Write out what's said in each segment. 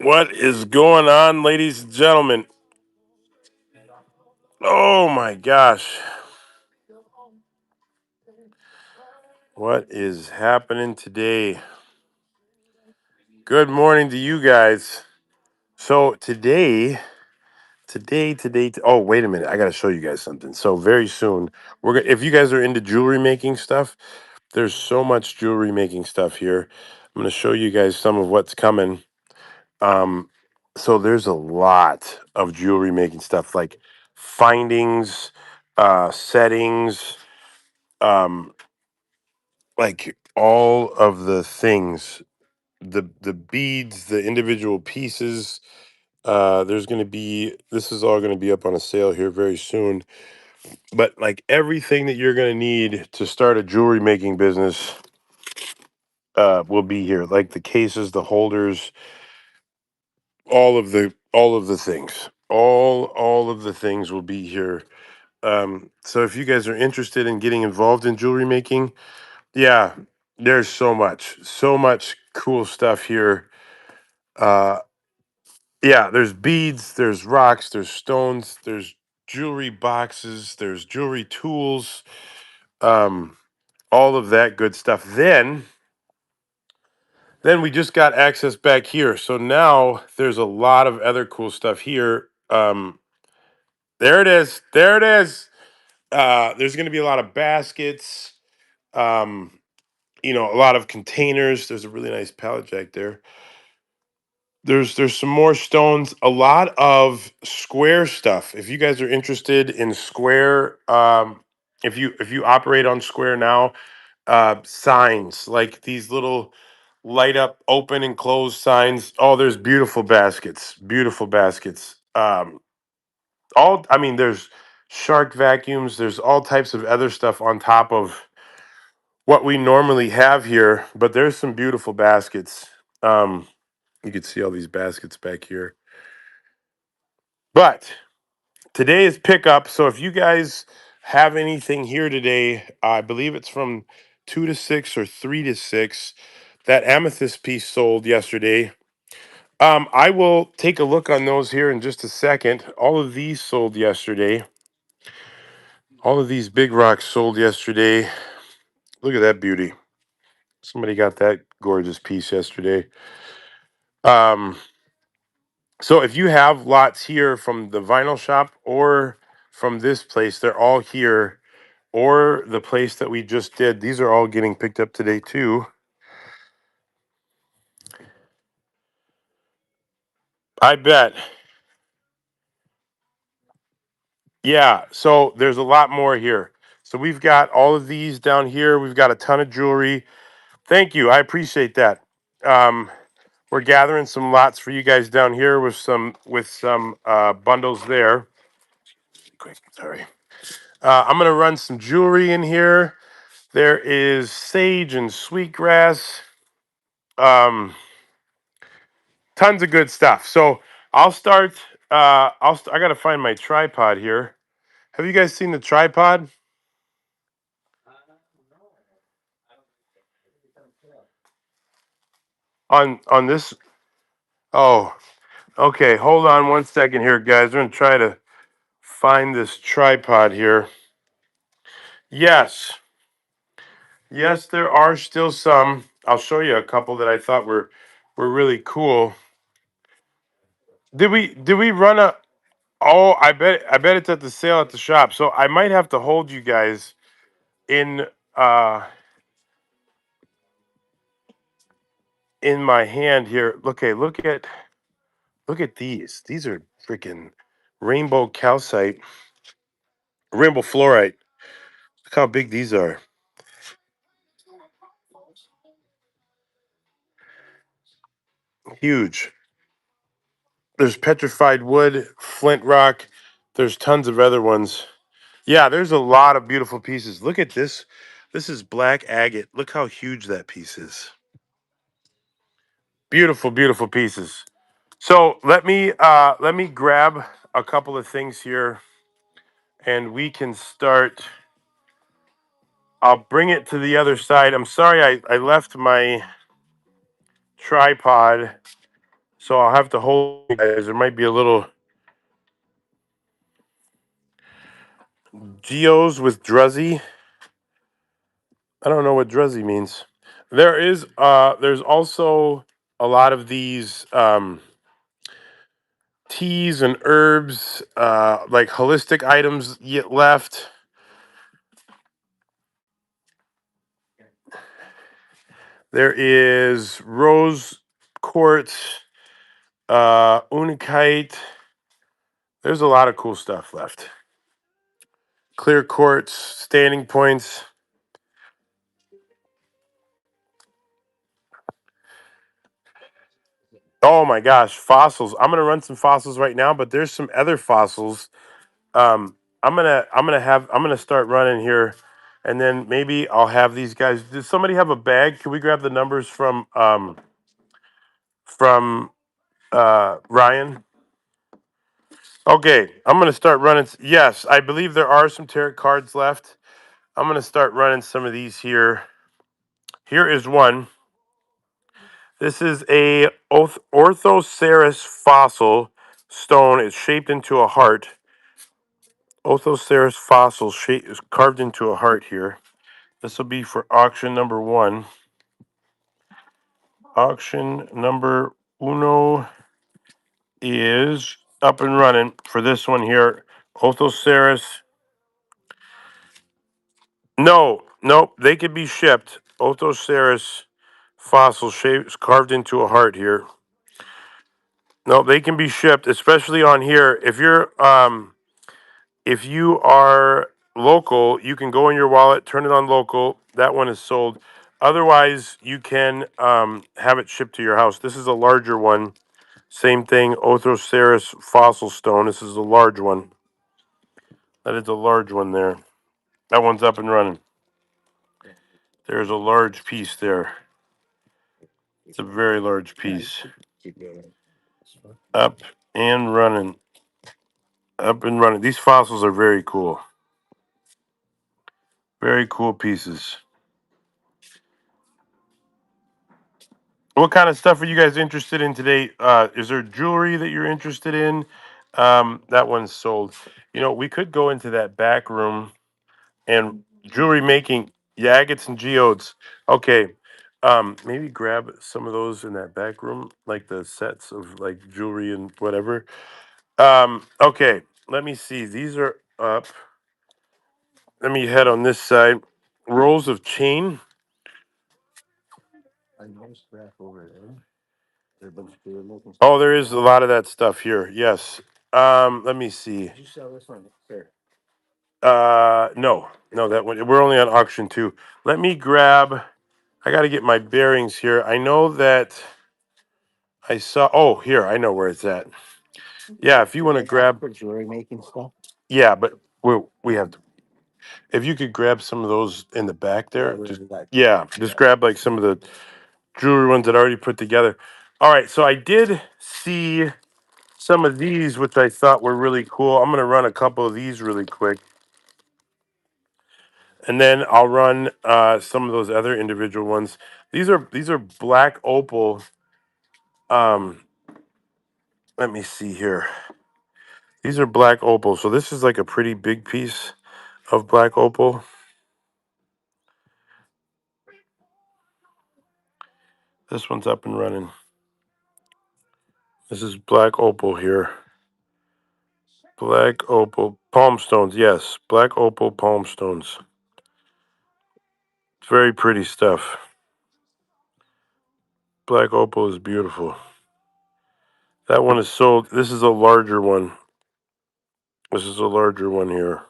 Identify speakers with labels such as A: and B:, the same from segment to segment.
A: What is going on, ladies and gentlemen? Oh my gosh. What is happening today? Good morning to you guys. So oh, wait a minute. I got to show you guys something. So very soon, if you guys are into jewelry making stuff, there's so much jewelry making stuff here. I'm going to show you guys some of what's coming. Um, so there's a lot of jewelry making stuff like findings, settings, um, like all of the things, the beads, the individual pieces. This is all going to be up on a sale here very soon. But like everything that you're going to need to start a jewelry making business will be here. Like the cases, the holders, all of the things. All of the things will be here. So if you guys are interested in getting involved in jewelry making, yeah, there's so much cool stuff here. Uh, yeah, there's beads, there's rocks, there's stones, there's jewelry boxes, there's jewelry tools, um, all of that good stuff. Then we just got access back here, so now there's a lot of other cool stuff here. There it is, there it is. There's going to be a lot of baskets. Um, a lot of containers. There's a really nice pallet jack there. There's some more stones, a lot of square stuff. If you guys are interested in square, if you operate on Square now, signs like these little light up open and close signs. Oh, there's beautiful baskets, beautiful baskets. There's shark vacuums. There's all types of other stuff on top of what we normally have here, but there's some beautiful baskets. Um, you can see all these baskets back here. But today is pickup, so if you guys have anything here today, I believe it's from 2 to 6 or 3 to 6. That amethyst piece sold yesterday. I will take a look on those here in just a second. All of these sold yesterday. All of these big rocks sold yesterday. Look at that beauty. Somebody got that gorgeous piece yesterday. Um, so if you have lots here from the vinyl shop or from this place, they're all here, or the place that we just did. These are all getting picked up today too. I bet. Yeah. So there's a lot more here. So we've got all of these down here. We've got a ton of jewelry. Thank you. I appreciate that. Um, we're gathering some lots for you guys down here with some bundles there. Quick, sorry. I'm gonna run some jewelry in here. There is sage and sweetgrass. Tons of good stuff. So I'll start. I gotta find my tripod here. Have you guys seen the tripod on this? Oh, okay. Hold on one second here, guys. We're gonna try to find this tripod here. Yes, yes, there are still some. I'll show you a couple that I thought were really cool. Did we run a? Oh, I bet it's at the sale at the shop. So I might have to hold you guys in uh in my hand here. Okay, look at these. These are freaking rainbow calcite, rainbow fluorite. Look how big these are. Huge. There's petrified wood, flint rock. There's tons of other ones. Yeah, there's a lot of beautiful pieces. Look at this. This is black agate. Look how huge that piece is. Beautiful, beautiful pieces. So let me grab a couple of things here, and we can start. I'll bring it to the other side. I'm sorry I left my tripod, so I'll have to hold you guys. There might be a little geos with Druzzy. I don't know what Druzzy means. There's also a lot of these teas and herbs, like holistic items yet left. There is rose quartz, unakite. There's a lot of cool stuff left. Clear quartz, standing points. Oh my gosh, fossils! I'm gonna run some fossils right now, but there's some other fossils. I'm gonna start running here, and then maybe I'll have these guys. Does somebody have a bag? Can we grab the numbers from Ryan? Okay, I'm gonna start running. Yes, I believe there are some tarot cards left. I'm gonna start running some of these here. Here is one. This is a Orthoceras fossil stone. It's shaped into a heart. Orthoceras fossil is carved into a heart here. This will be for auction number one. Auction number uno is up and running for this one here. Orthoceras. No, nope, they could be shipped. Orthoceras fossil shapes carved into a heart here. No, they can be shipped, especially on here. If you are local, you can go in your wallet, turn it on local. That one is sold. Otherwise, you can have it shipped to your house. This is a larger one. Same thing, Orthoceras fossil stone. This is a large one. That is a large one there. That one's up and running. There's a large piece there. It's a very large piece. Up and running. Up and running. These fossils are very cool. Very cool pieces. What kind of stuff are you guys interested in today? Is there jewelry that you're interested in? That one's sold. You know, we could go into that back room and jewelry making, yeah, agates and geodes. Okay. Maybe grab some of those in that back room, like the sets of like jewelry and whatever. Okay, let me see. These are up. Let me head on this side. Rolls of chain. Oh, there is a lot of that stuff here. Yes. Let me see. No, no, that one. We're only on auction two. Let me grab. I got to get my bearings here. I know that I saw. Oh, here. I know where it's at. Yeah, if you want to grab.
B: jewelry making stuff.
A: Yeah, but we have to. If you could grab some of those in the back there, just grab like some of the jewelry ones that I already put together. All right, so I did see some of these, which I thought were really cool. I'm gonna run a couple of these really quick, and then I'll run some of those other individual ones. These are black opal. Um, let me see here. These are black opal. So this is like a pretty big piece of black opal. This one's up and running. This is black opal here. Black opal palm stones. Yes, black opal palm stones. Very pretty stuff. Black opal is beautiful. That one is sold. This is a larger one. This is a larger one here.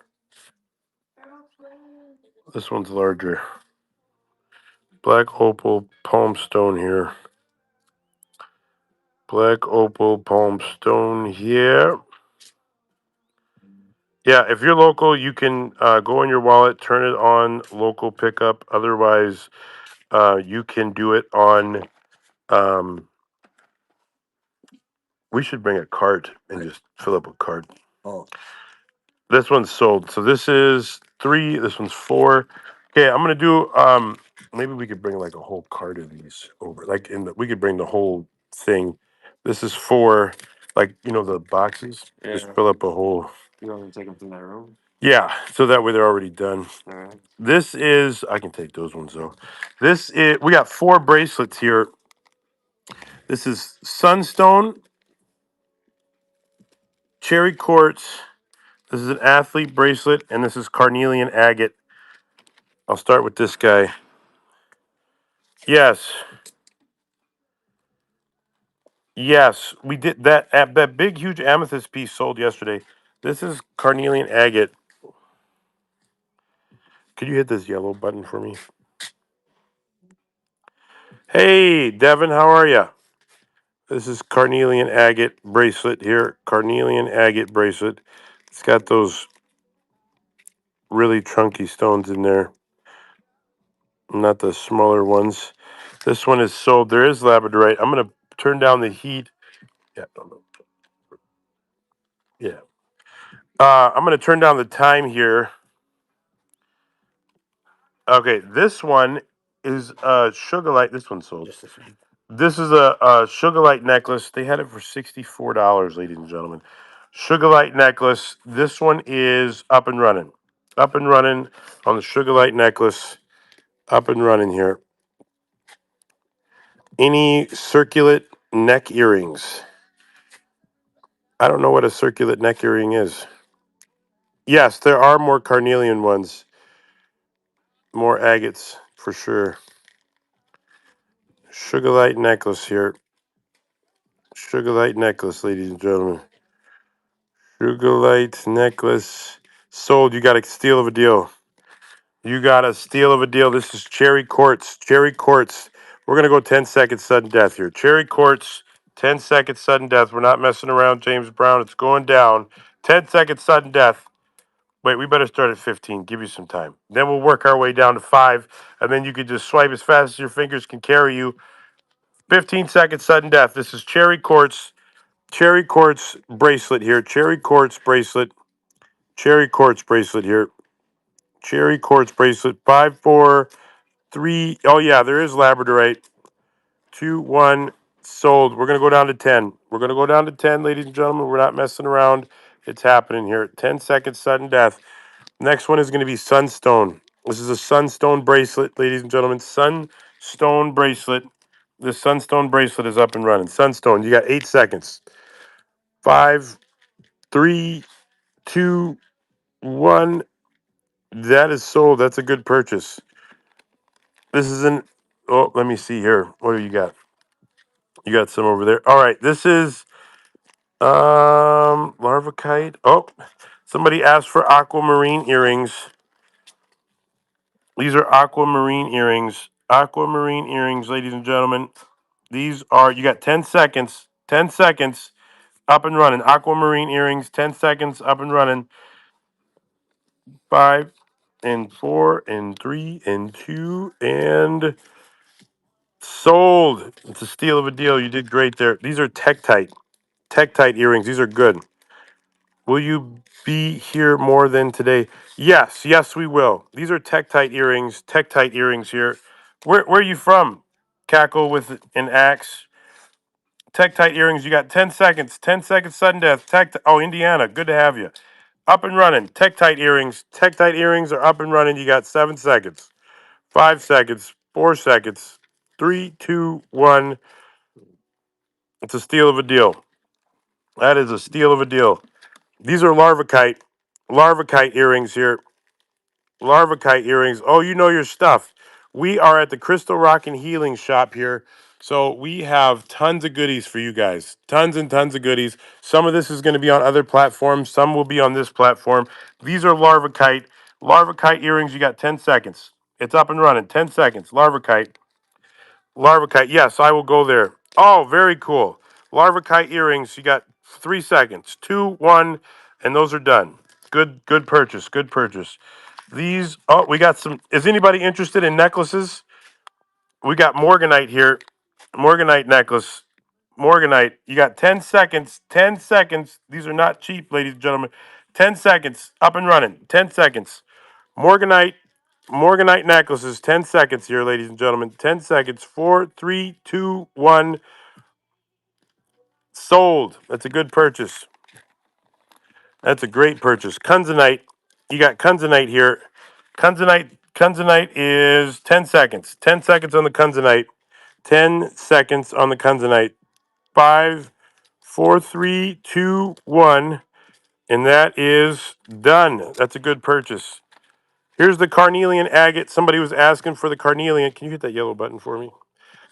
A: This one's larger. Black opal palm stone here. Black opal palm stone here. Yeah, if you're local, you can go in your wallet, turn it on local pickup. Otherwise, you can do it on We should bring a cart and just fill up a cart. Oh. This one's sold. So this is 3. This one's 4. Okay, I'm gonna do. Maybe we could bring like a whole cart of these over. Like we could bring the whole thing. This is 4. Like the boxes. Yeah. Just fill up a whole. You want me to take them from that room? Yeah. So that way they're already done. All right. This is. I can take those ones though. This is. We got 4 bracelets here. This is Sunstone, Cherry Quartz. This is an athlete bracelet, and this is carnelian agate. I'll start with this guy. Yes. Yes, we did that. That big, huge amethyst piece sold yesterday. This is carnelian agate. Could you hit this yellow button for me? Hey, Devin, how are you? This is carnelian agate bracelet here. Carnelian agate bracelet. It's got those really chunky stones in there, not the smaller ones. This one is sold. There is labradorite. I'm going to turn down the heat. Yeah. Yeah. I'm going to turn down the time here. Okay, this one is Sugarlight. This one's sold. This is a Sugarlight necklace. They had it for $64, ladies and gentlemen. Sugarlight necklace. This one is up and running. Up and running on the Sugarlight necklace. Up and running here. Any circulate neck earrings? I don't know what a circulate neck earring is. Yes, there are more carnelian ones. More agates for sure. Sugarlight necklace here. Sugarlight necklace, ladies and gentlemen. Sugarlight necklace sold. You got a steal of a deal. You got a steal of a deal. This is Cherry Quartz. Cherry Quartz. We're going to go 10-second sudden death here. Cherry Quartz, 10-second sudden death. We're not messing around, James Brown. It's going down. 10-second sudden death. Wait, we better start at 15. Give you some time. Then we'll work our way down to 5, and then you can just swipe as fast as your fingers can carry you. 15-second sudden death. This is Cherry Quartz. Cherry Quartz bracelet here. Cherry Quartz bracelet. Cherry Quartz bracelet here. Cherry Quartz bracelet. 5, 4, 3. Oh, yeah, there is labradorite. 2, 1. Sold. We're going to go down to 10. We're going to go down to 10, ladies and gentlemen. We're not messing around. It's happening here. 10-second sudden death. Next one is going to be Sunstone. This is a Sunstone bracelet, ladies and gentlemen. Sunstone bracelet. The Sunstone bracelet is up and running. Sunstone, you got 8 seconds. 5, 3, 2, 1. That is sold. That's a good purchase. This is an. Oh, let me see here. What do you got? You got some over there. All right. This is Larvakite. Oh, somebody asked for aquamarine earrings. These are aquamarine earrings. Aquamarine earrings, ladies and gentlemen. These are. You got 10 seconds. 10 seconds. Up and running. Aquamarine earrings. 10 seconds. Up and running. 5 and 4 and 3 and 2 and sold. It's a steal of a deal. You did great there. These are Tektite earrings. These are good. Will you be here more than today? Yes, we will. These are Tektite earrings here. Where are you from? Cackle with an axe. Tektite earrings. You got 10 seconds. 10 seconds sudden death. Indiana. Good to have you. Up and running. Tektite earrings. Tektite earrings are up and running. You got 7 seconds. 5 seconds. 4 seconds. 3, 2, 1. It's a steal of a deal. That is a steal of a deal. These are Larvakite earrings here. Larvakite earrings. Oh, you know your stuff. We are at the Crystal Rock and Healing Shop here. So we have tons of goodies for you guys. Tons and tons of goodies. Some of this is going to be on other platforms. Some will be on this platform. These are Larvakite. Larvakite earrings. You got 10 seconds. It's up and running. 10 seconds. Larvakite. Larvakite. Yes, I will go there. Oh, very cool. Larvakite earrings. You got 3 seconds. 2, 1, and those are done. Good purchase. Good purchase. These. Oh, we got some. Is anybody interested in necklaces? We got Morganite here. Morganite necklace. Morganite. You got 10 seconds. 10 seconds. These are not cheap, ladies and gentlemen. 10 seconds. Up and running. 10 seconds. Morganite. Morganite necklaces. 10 seconds here, ladies and gentlemen. 10 seconds. 4, 3, 2, 1. Sold. That's a good purchase. That's a great purchase. Kunzanite. You got Kunzanite here. Kunzanite is 10 seconds. 10 seconds on the Kunzanite. 10 seconds on the Kunzanite. 5, 4, 3, 2, 1. And that is done. That's a good purchase. Here's the carnelian agate. Somebody was asking for the carnelian. Can you hit that yellow button for me?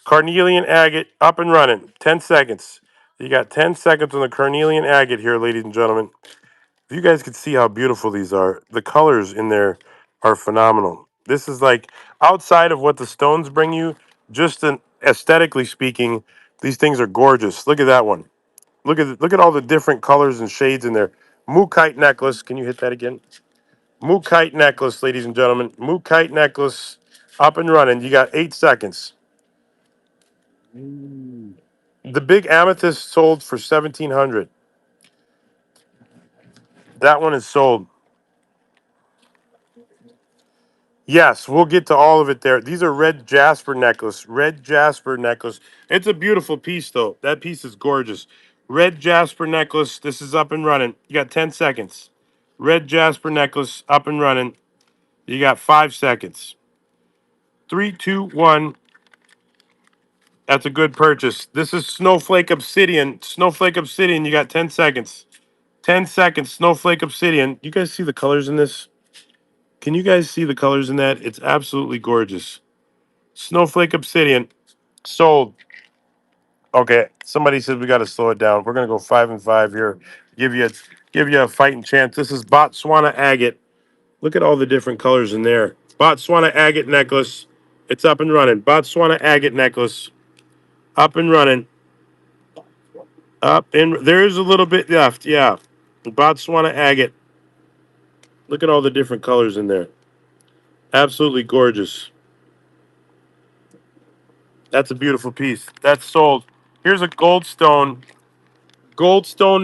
A: Carnelian agate up and running. 10 seconds. You got 10 seconds on the carnelian agate here, ladies and gentlemen. If you guys could see how beautiful these are, the colors in there are phenomenal. This is like outside of what the stones bring you, just aesthetically speaking, these things are gorgeous. Look at that one. Look at all the different colors and shades in there. Mookite necklace. Can you hit that again? Mookite necklace, ladies and gentlemen. Mookite necklace up and running. You got 8 seconds. The big amethyst sold for 1,700. That one is sold. Yes, we'll get to all of it there. These are red jasper necklace. Red jasper necklace. It's a beautiful piece, though. That piece is gorgeous. Red jasper necklace. This is up and running. You got 10 seconds. Red jasper necklace up and running. You got 5 seconds. 3, 2, 1. That's a good purchase. This is Snowflake Obsidian. Snowflake Obsidian. You got 10 seconds. 10 seconds. Snowflake Obsidian. You guys see the colors in this? Can you guys see the colors in that? It's absolutely gorgeous. Snowflake Obsidian. Sold. Okay. Somebody said we got to slow it down. We're gonna go 5 and 5 here. Give you a fighting chance. This is Botswana agate. Look at all the different colors in there. Botswana agate necklace. It's up and running. Botswana agate necklace. Up and running. Up and there's a little bit left. Yeah. Botswana agate. Look at all the different colors in there. Absolutely gorgeous. That's a beautiful piece. That's sold. Here's a goldstone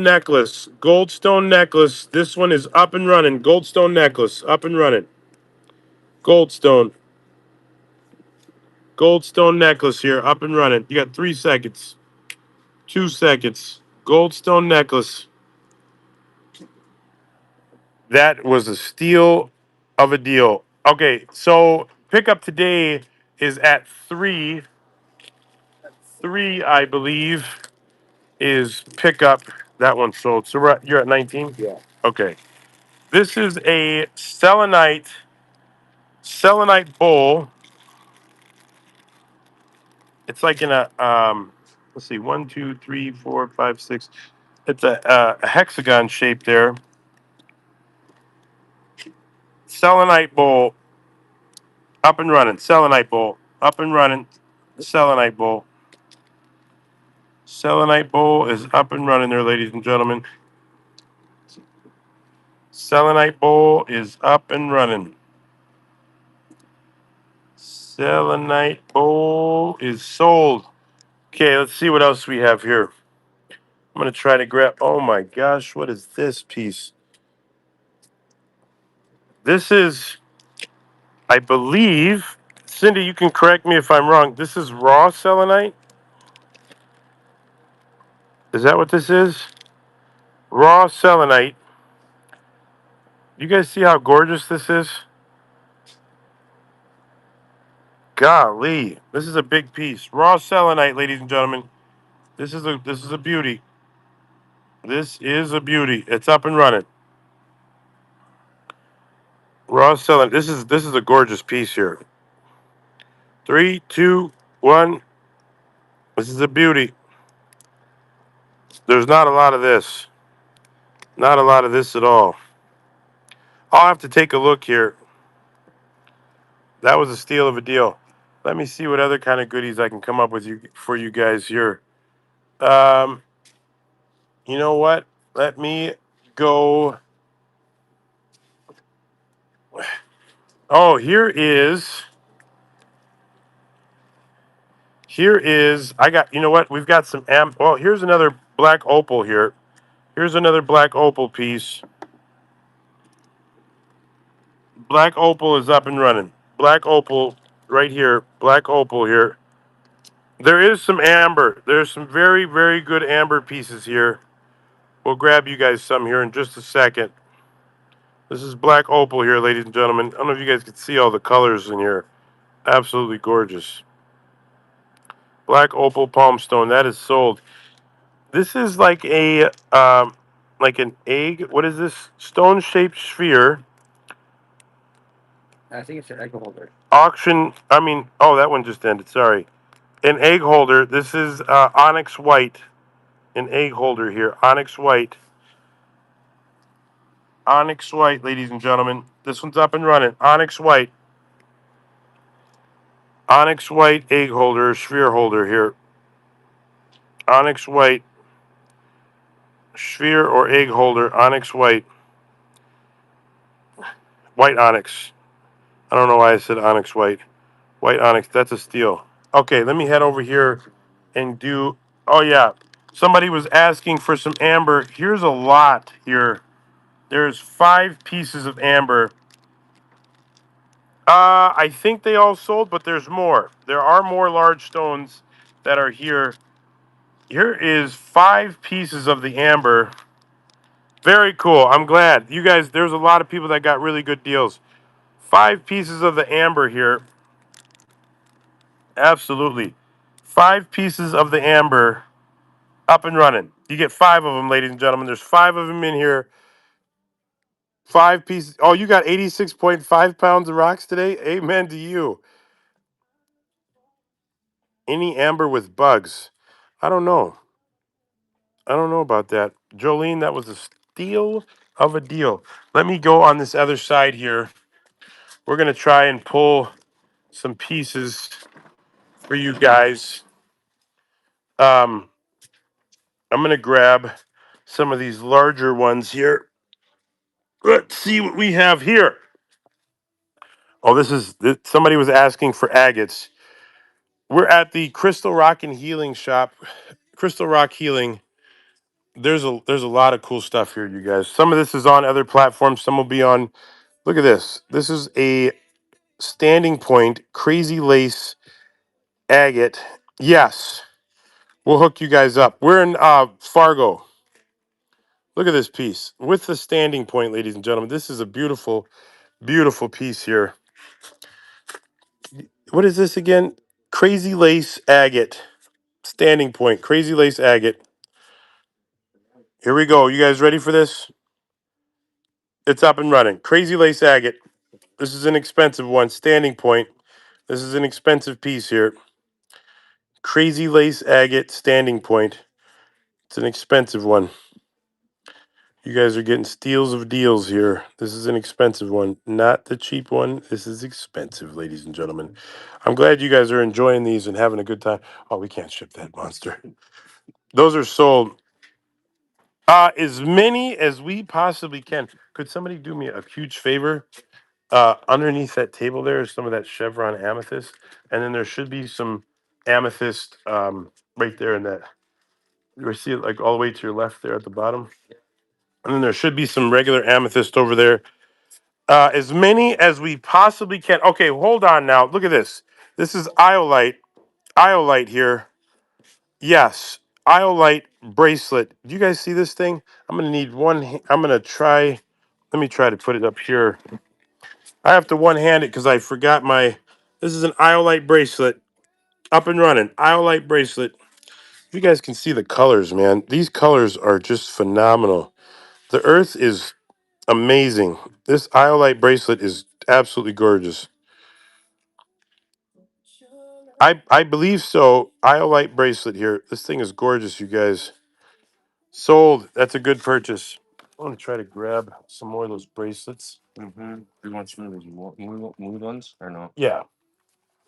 A: necklace. Goldstone necklace. This one is up and running. Goldstone necklace. Up and running. Goldstone. Goldstone necklace here. Up and running. You got 3 seconds. 2 seconds. Goldstone necklace. That was a steal of a deal. Okay, so pickup today is at 3. 3, I believe, is pickup. That one sold. So you're at 19? Yeah. Okay. This is a selenite bowl. It's like in a let's see, 1, 2, 3, 4, 5, 6. It's a hexagon shape there. Selenite bowl up and running. Selenite bowl up and running. Selenite bowl. Selenite bowl is up and running there, ladies and gentlemen. Selenite bowl is up and running. Selenite bowl is sold. Okay, let's see what else we have here. I'm gonna try to grab. Oh my gosh, what is this piece? This is, I believe, Cindy. You can correct me if I'm wrong. This is raw selenite. Is that what this is? Raw selenite. You guys see how gorgeous this is? Golly, this is a big piece. Raw selenite, ladies and gentlemen. This is a beauty. This is a beauty. It's up and running. Raw selenite. This is a gorgeous piece here. 3, 2, 1. This is a beauty. There's not a lot of this. Not a lot of this at all. I'll have to take a look here. That was a steal of a deal. Let me see what other kind of goodies I can come up with you for you guys here. Um, you know what? Let me go. Oh, here is Here is, I got, you know what? We've got some well, here's another black opal here. Here's another black opal piece. Black opal is up and running. Black opal right here. Black opal here. There is some amber. There's some very, very good amber pieces here. We'll grab you guys some here in just a second. This is black opal here, ladies and gentlemen. I don't know if you guys can see all the colors in here. Absolutely gorgeous. Black opal palm stone. That is sold. This is like an egg. What is this? Stone-shaped sphere.
B: I think it's an egg holder.
A: Auction. I mean, oh, that one just ended. Sorry. An egg holder. This is onyx white. An egg holder here. Onyx white. Onyx white, ladies and gentlemen. This one's up and running. Onyx white. Onyx white egg holder, sphere holder here. Onyx white sphere or egg holder. Onyx white. White onyx. I don't know why I said onyx white. White onyx. That's a steal. Okay, let me head over here and do. Oh yeah, somebody was asking for some amber. Here's a lot here. There's 5 pieces of amber. I think they all sold, but there's more. There are more large stones that are here. Here is 5 pieces of the amber. Very cool. I'm glad. You guys, there's a lot of people that got really good deals. 5 pieces of the amber here. Absolutely. 5 pieces of the amber up and running. You get 5 of them, ladies and gentlemen. There's 5 of them in here. 5 pieces. Oh, you got 86.5 pounds of rocks today? Amen to you. Any amber with bugs? I don't know. I don't know about that. Jolene, that was a steal of a deal. Let me go on this other side here. We're going to try and pull some pieces for you guys. I'm going to grab some of these larger ones here. Let's see what we have here. Oh, somebody was asking for agates. We're at the Crystal Rock and Healing shop. Crystal Rock Healing. There's a lot of cool stuff here, you guys. Some of this is on other platforms. Some will be on. Look at this. This is a Standing Point Crazy Lace agate. Yes, we'll hook you guys up. We're in Fargo. Look at this piece with the Standing Point, ladies and gentlemen. This is a beautiful, beautiful piece here. What is this again? Crazy Lace agate. Standing Point. Crazy Lace agate. Here we go. You guys ready for this? It's up and running. Crazy Lace agate. This is an expensive one. Standing Point. This is an expensive piece here. Crazy Lace agate. Standing Point. It's an expensive one. You guys are getting steals of deals here. This is an expensive one, not the cheap one. This is expensive, ladies and gentlemen. I'm glad you guys are enjoying these and having a good time. Oh, we can't ship that monster. Those are sold. As many as we possibly can. Could somebody do me a huge favor? Underneath that table there is some of that chevron amethyst, and then there should be some amethyst right there in that. You see it like all the way to your left there at the bottom, and then there should be some regular amethyst over there. As many as we possibly can. Okay, hold on now. Look at this. This is iolite. Iolite here. Yes, iolite bracelet. Do you guys see this thing? I'm gonna need one. I'm gonna try. Let me try to put it up here. I have to one hand it because I forgot my. This is an iolite bracelet. Up and running. Iolite bracelet. You guys can see the colors, man. These colors are just phenomenal. The earth is amazing. This iolite bracelet is absolutely gorgeous. I believe so. Iolite bracelet here. This thing is gorgeous, you guys. Sold. That's a good purchase. I want to try to grab some more of those bracelets.
B: Mm-hmm. You want some of those mood ones or no?
A: Yeah.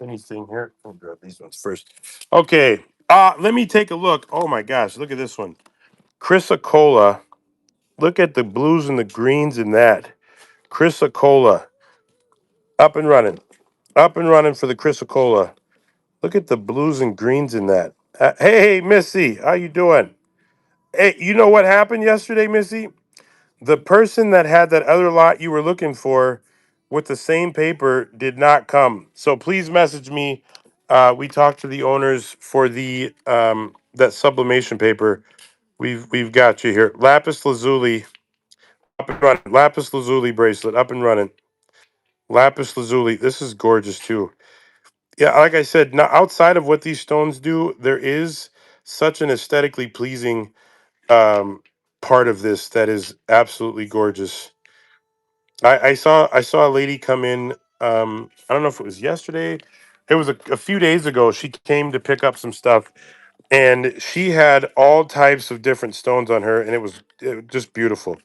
A: Anything here? I'll grab these ones first. Okay. Let me take a look. Oh my gosh, look at this one. Chrysocolla. Look at the blues and the greens in that. Chrysocolla. Up and running. Up and running for the Chrysocolla. Look at the blues and greens in that. Hey, Missy, how you doing? Hey, you know what happened yesterday, Missy? The person that had that other lot you were looking for with the same paper did not come. So please message me. We talked to the owners for the that sublimation paper. We've got you here. Lapis lazuli up and running. Lapis lazuli bracelet up and running. Lapis lazuli. This is gorgeous too. Yeah, like I said, not outside of what these stones do, there is such an aesthetically pleasing part of this that is absolutely gorgeous. I saw a lady come in. I don't know if it was yesterday. It was a few days ago. She came to pick up some stuff, and she had all types of different stones on her, and it was just beautiful.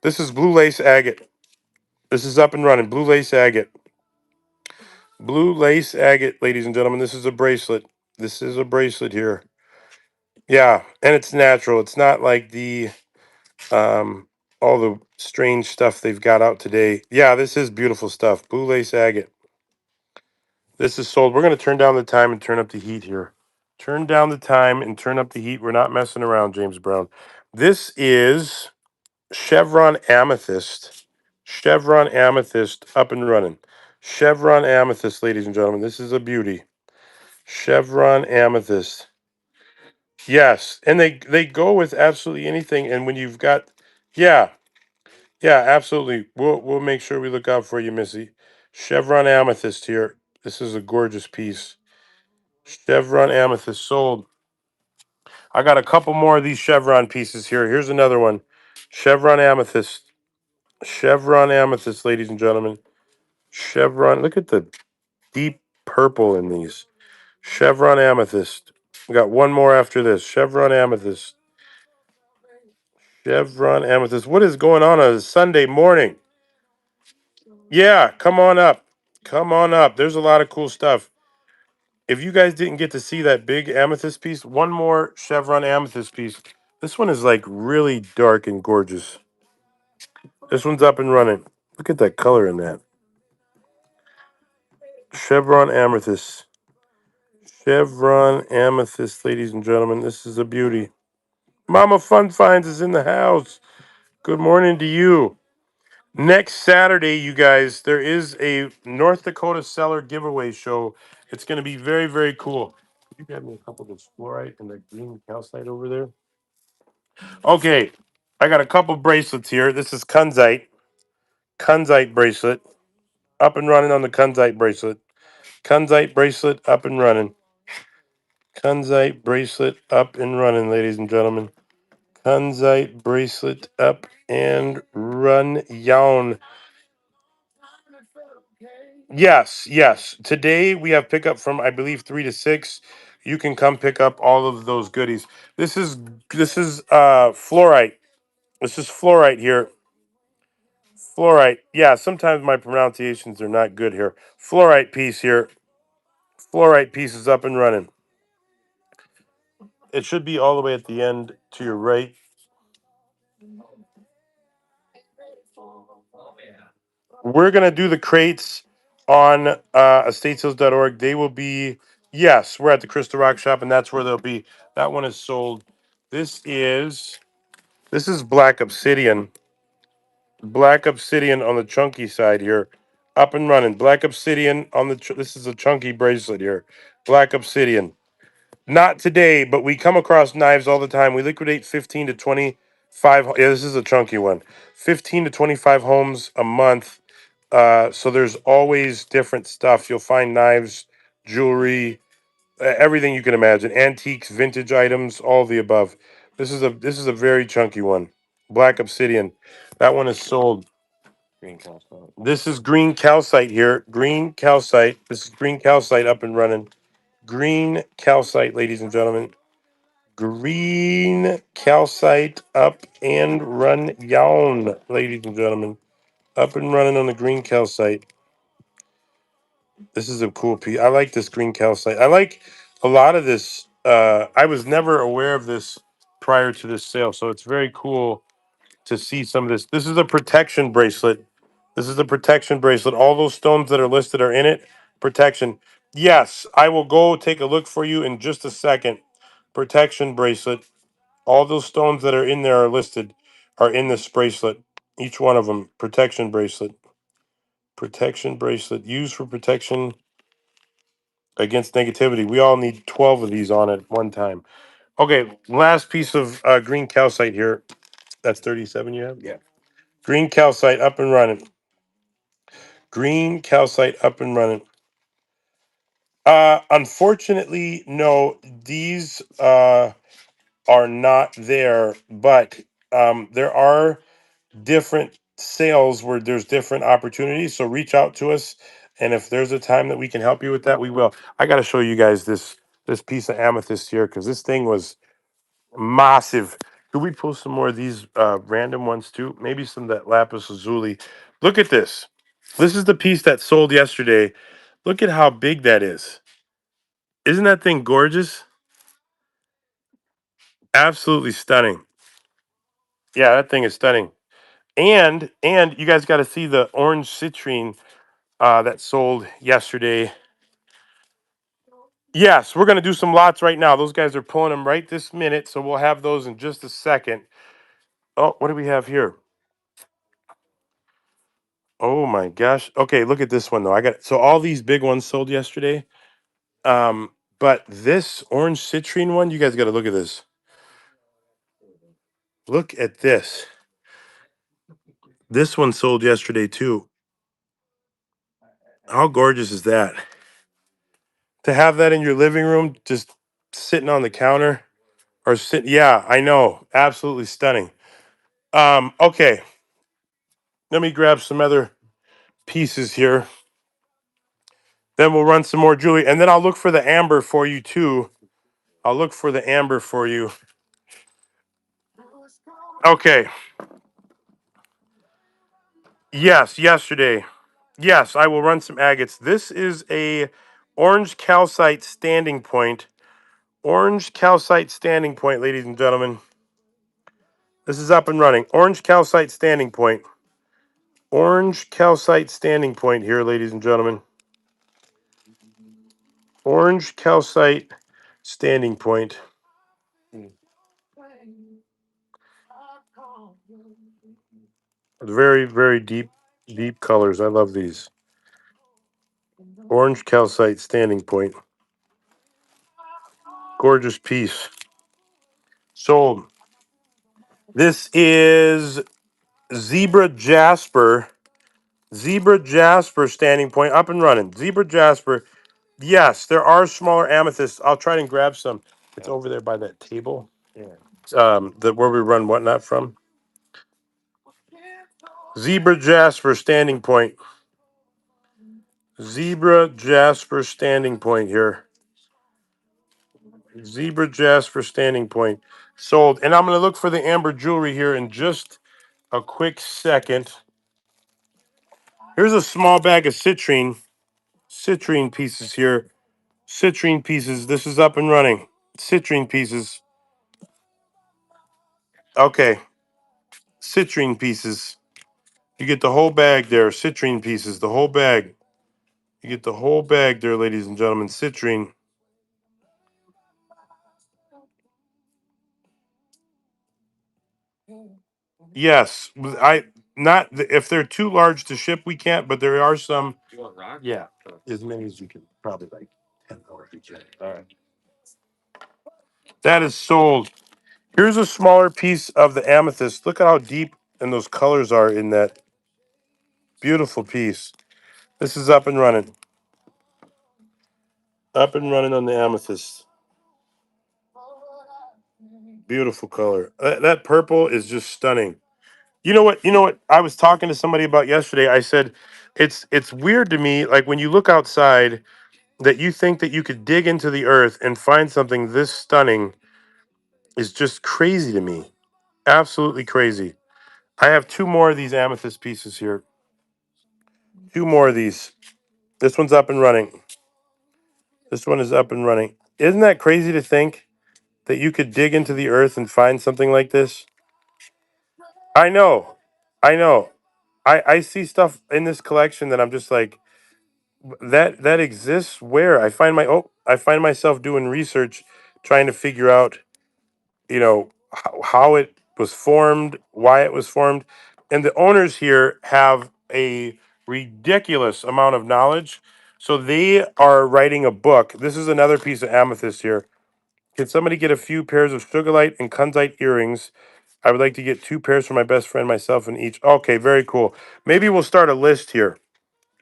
A: This is blue lace agate. This is up and running. Blue lace agate. Blue lace agate, ladies and gentlemen. This is a bracelet. This is a bracelet here. Yeah, and it's natural. It's not like the all the strange stuff they've got out today. Yeah, this is beautiful stuff. Blue lace agate. This is sold. We're going to turn down the time and turn up the heat here. Turn down the time and turn up the heat. We're not messing around, James Brown. This is Chevron Amethyst. Chevron Amethyst up and running. Chevron Amethyst, ladies and gentlemen. This is a beauty. Chevron Amethyst. Yes, and they go with absolutely anything. And when you've got, yeah, yeah, absolutely. We'll make sure we look out for you, Missy. Chevron Amethyst here. This is a gorgeous piece. Chevron Amethyst sold. I got a couple more of these Chevron pieces here. Here's another one. Chevron Amethyst. Chevron Amethyst, ladies and gentlemen. Chevron. Look at the deep purple in these. Chevron Amethyst. We got one more after this. Chevron Amethyst. Chevron Amethyst. What is going on a Sunday morning? Yeah, come on up. Come on up. There's a lot of cool stuff. If you guys didn't get to see that big amethyst piece, one more Chevron amethyst piece. This one is like really dark and gorgeous. This one's up and running. Look at that color in that. Chevron amethyst. Chevron amethyst, ladies and gentlemen. This is a beauty. Mama Fun Finds is in the house. Good morning to you. Next Saturday, you guys, there is a North Dakota Seller giveaway show. It's going to be very, very cool. You got me a couple of those fluorite and the green calcite over there. Okay, I got a couple bracelets here. This is Kunzite bracelet, up and running on the Kunzite bracelet. Kunzite bracelet up and running. Kunzite bracelet up and running, ladies and gentlemen. Kunzite bracelet up and run yawn. Yes, yes. Today we have pickup from I believe 3 to 6. You can come pick up all of those goodies. This is fluorite. This is fluorite here. Fluorite. Yeah, sometimes my pronunciations are not good here. Fluorite piece here. Fluorite piece is up and running. It should be all the way at the end to your right. We're going to do the crates on estatesales.org. They will be, yes, we're at the Crystal Rock shop, and that's where they'll be. That one is sold. This is black obsidian. Black obsidian on the chunky side here. Up and running. Black obsidian on the, this is a chunky bracelet here. Black obsidian. Not today, but we come across knives all the time. We liquidate 15 to 25. Yeah, this is a chunky one. 15 to 25 homes a month. So there's always different stuff. You'll find knives, jewelry, everything you can imagine, antiques, vintage items, all of the above. This is a very chunky one. Black obsidian. That one is sold.
B: Green calcite.
A: This is green calcite here. Green calcite. This is green calcite up and running. Green calcite, ladies and gentlemen. Green calcite up and run yawn, ladies and gentlemen. Up and running on the green calcite. This is a cool piece. I like this green calcite. I like a lot of this. I was never aware of this prior to this sale, so it's very cool to see some of this. This is a protection bracelet. This is the protection bracelet. All those stones that are listed are in it. Protection. Yes, I will go take a look for you in just a second. Protection bracelet. All those stones that are in there are listed, are in this bracelet. Each one of them. Protection bracelet. Protection bracelet. Used for protection against negativity. We all need 12 of these on at one time. Okay, last piece of green calcite here. That's 37 you have? Yeah. Green calcite up and running. Green calcite up and running. Unfortunately, no, these are not there, but there are different sales where there's different opportunities. So reach out to us, and if there's a time that we can help you with that, we will. I got to show you guys this piece of amethyst here because this thing was massive. Could we pull some more of these random ones too? Maybe some of that lapis lazuli. Look at this. This is the piece that sold yesterday. Look at how big that is. Isn't that thing gorgeous? Absolutely stunning. Yeah, that thing is stunning. And you guys got to see the orange citrine that sold yesterday. Yes, we're gonna do some lots right now. Those guys are pulling them right this minute, so we'll have those in just a second. Oh, what do we have here? Oh my gosh. Okay, look at this one though. I got so all these big ones sold yesterday. But this orange citrine one, you guys got to look at this. Look at this. This one sold yesterday too. How gorgeous is that? To have that in your living room, just sitting on the counter or sit. Yeah, I know. Absolutely stunning. Okay. Let me grab some other pieces here. Then we'll run some more jewelry, and then I'll look for the amber for you too. I'll look for the amber for you. Okay. Yes, yesterday. Yes, I will run some agates. This is a orange calcite standing point. Orange calcite standing point, ladies and gentlemen. This is up and running. Orange calcite standing point. Orange calcite standing point here, ladies and gentlemen. Orange calcite standing point. Very, very deep, deep colors. I love these. Orange calcite standing point. Gorgeous piece. Sold. This is Zebra Jasper. Zebra Jasper standing point up and running. Zebra Jasper. Yes, there are smaller amethysts. I'll try and grab some. It's over there by that table. Yeah. The where we run whatnot from. Zebra Jasper standing point. Zebra Jasper standing point here. Zebra Jasper standing point. Sold. And I'm going to look for the amber jewelry here in just a quick second. Here's a small bag of citrine pieces here. Citrine pieces. This is up and running. Citrine pieces. Okay. Citrine pieces. You get the whole bag there. Citrine pieces. The whole bag. You get the whole bag there, ladies and gentlemen. Citrine. Yes. I not if they're too large to ship, we can't, but there are some. Yeah. As many as you can. Probably like 10 more. All right. That is sold. Here's a smaller piece of the amethyst. Look at how deep and those colors are in that beautiful piece. This is up and running. Up and running on the amethyst. Beautiful color. That purple is just stunning. You know what? You know what? I was talking to somebody about yesterday. I said, it's weird to me, like when you look outside, that you think that you could dig into the earth and find something this stunning is just crazy to me. Absolutely crazy. I have two more of these amethyst pieces here. Two more of these. This one's up and running. This one is up and running. Isn't that crazy to think that you could dig into the earth and find something like this? I know. I know. I see stuff in this collection that I'm just like, That exists where I find myself doing research trying to figure out, how it was formed, why it was formed, and the owners here have a ridiculous amount of knowledge. So they are writing a book. This is another piece of amethyst here. Can somebody get a few pairs of sugarlight and kunzite earrings? I would like to get 2 pairs for my best friend, myself, and each. Okay, very cool. Maybe we'll start a list here.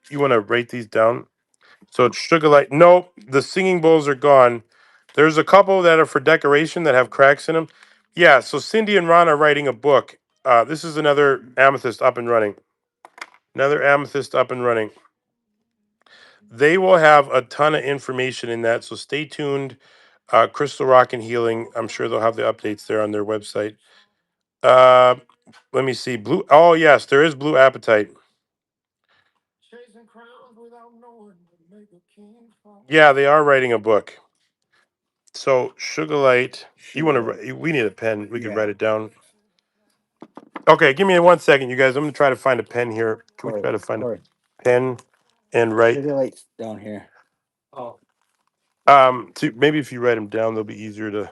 A: You want to write these down? So it's sugarlight. No, the singing bowls are gone. There's a couple that are for decoration that have cracks in them. Yeah, so Cindy and Ron are writing a book. This is another amethyst up and running. Another amethyst up and running. They will have a ton of information in that, so stay tuned. Crystal Rock and Healing. I'm sure they'll have the updates there on their website. Uh, let me see. Blue. Oh yes, there is Blue Appetite. Yeah, they are writing a book. So Sugarlight. You want to? We need a pen. We can write it down. Okay, give me 1 second, you guys. I'm gonna try to find a pen here. Can we try to find a pen and write?
C: Sugarlight's down here.
A: Maybe if you write them down, they'll be easier to.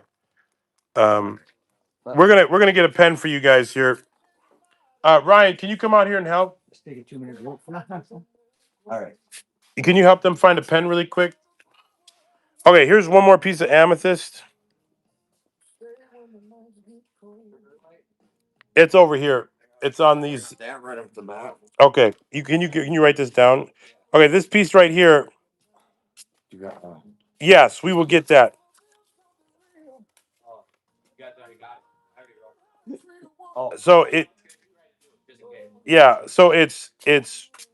A: We're gonna get a pen for you guys here. Ryan, can you come out here and help?
C: Let's take a 2 minute break. All right.
A: Can you help them find a pen really quick? Okay, here's one more piece of amethyst. It's over here. It's on these.
B: That right off the bat.
A: Okay, can you write this down? Okay, this piece right here.
B: You got
A: Yes, we will get that. So it's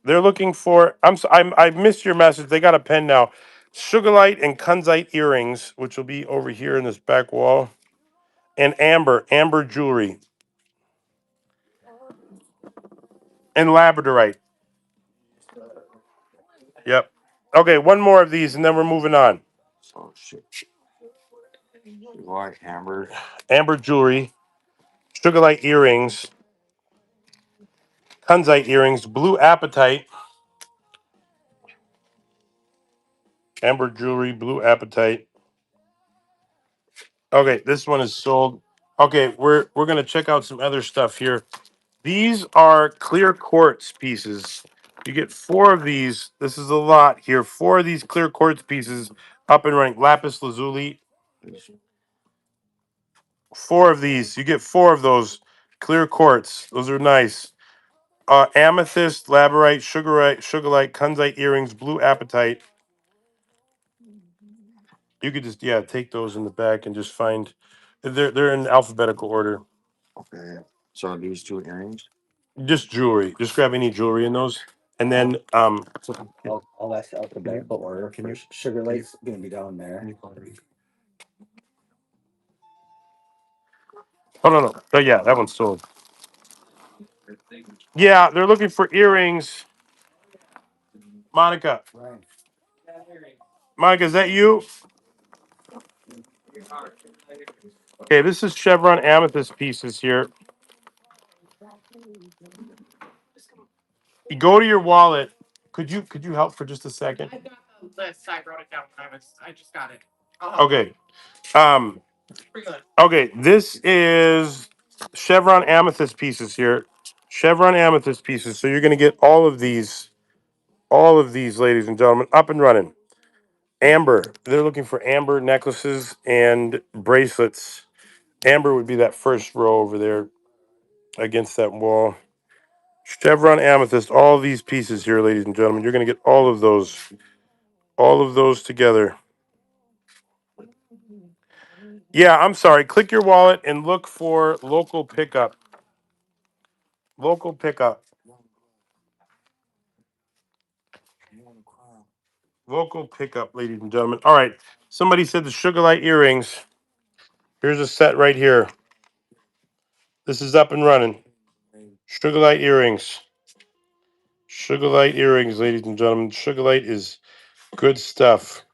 A: they're looking for. I missed your message. They got a pen now. Sugarlight and kunzite earrings, which will be over here in this back wall, and amber jewelry, and labradorite. Yep. Okay, one more of these, and then we're moving on.
B: oh shit. White amber.
A: Amber jewelry, sugarlight earrings, kunzite earrings, blue appetite, amber jewelry, blue appetite. Okay, this one is sold. Okay, we're gonna check out some other stuff here. These are clear quartz pieces. You get 4 of these. This is a lot here. 4 of these clear quartz pieces up and running. Lapis lazuli. 4 of these. You get 4 of those clear quartz. Those are nice. Amethyst, labradorite, sugarlight, kunzite earrings, blue appetite. You could just take those in the back and just find. They're in alphabetical order.
B: Okay. So these 2 earrings.
A: Just jewelry. Just grab any jewelry in those, and then
C: All that's alphabetical order. Sugarlight's gonna be down there.
A: Oh no. Oh yeah, that one's sold. Yeah, they're looking for earrings. Monica.
C: Right.
A: Monica, is that you? Okay, this is Chevron amethyst pieces here. You go to your wallet. Could you help for just a second?
D: I got the list. I wrote it down. I just got it.
A: Okay. Um. Okay, this is Chevron amethyst pieces here. Chevron amethyst pieces. So you're gonna get all of these, ladies and gentlemen, up and running. Amber. They're looking for amber necklaces and bracelets. Amber would be that first row over there against that wall. Chevron amethyst, all of these pieces here, ladies and gentlemen. You're going to get all of those together. Yeah, I'm sorry. Click your wallet and look for local pickup. Local pickup. Local pickup, ladies and gentlemen. All right. Somebody said the Sugarlight earrings. Here's a set right here. This is up and running. Sugarlight earrings. Sugarlight earrings, ladies and gentlemen. Sugarlight is good stuff.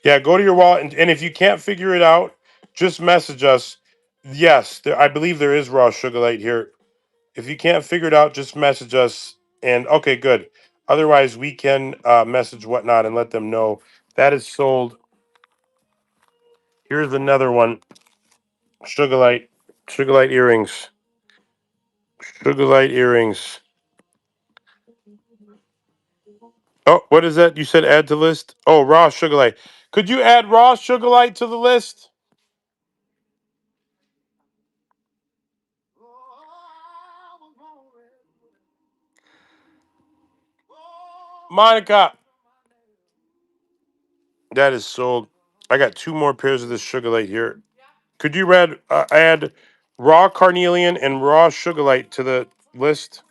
A: Yeah, go to your wallet, and if you can't figure it out, just message us. Yes, I believe there is raw Sugarlight here. If you can't figure it out, just message us. And okay, good. Otherwise, we can message whatnot and let them know that is sold. Here's another one. Sugarlight earrings. Sugarlight earrings. Oh, what is that? You said add to list? Oh, raw Sugarlight. Could you add raw Sugarlight to the list? Monica. That is sold. I got 2 more pairs of this Sugarlight here. Could you add raw carnelian and raw Sugarlight to the list?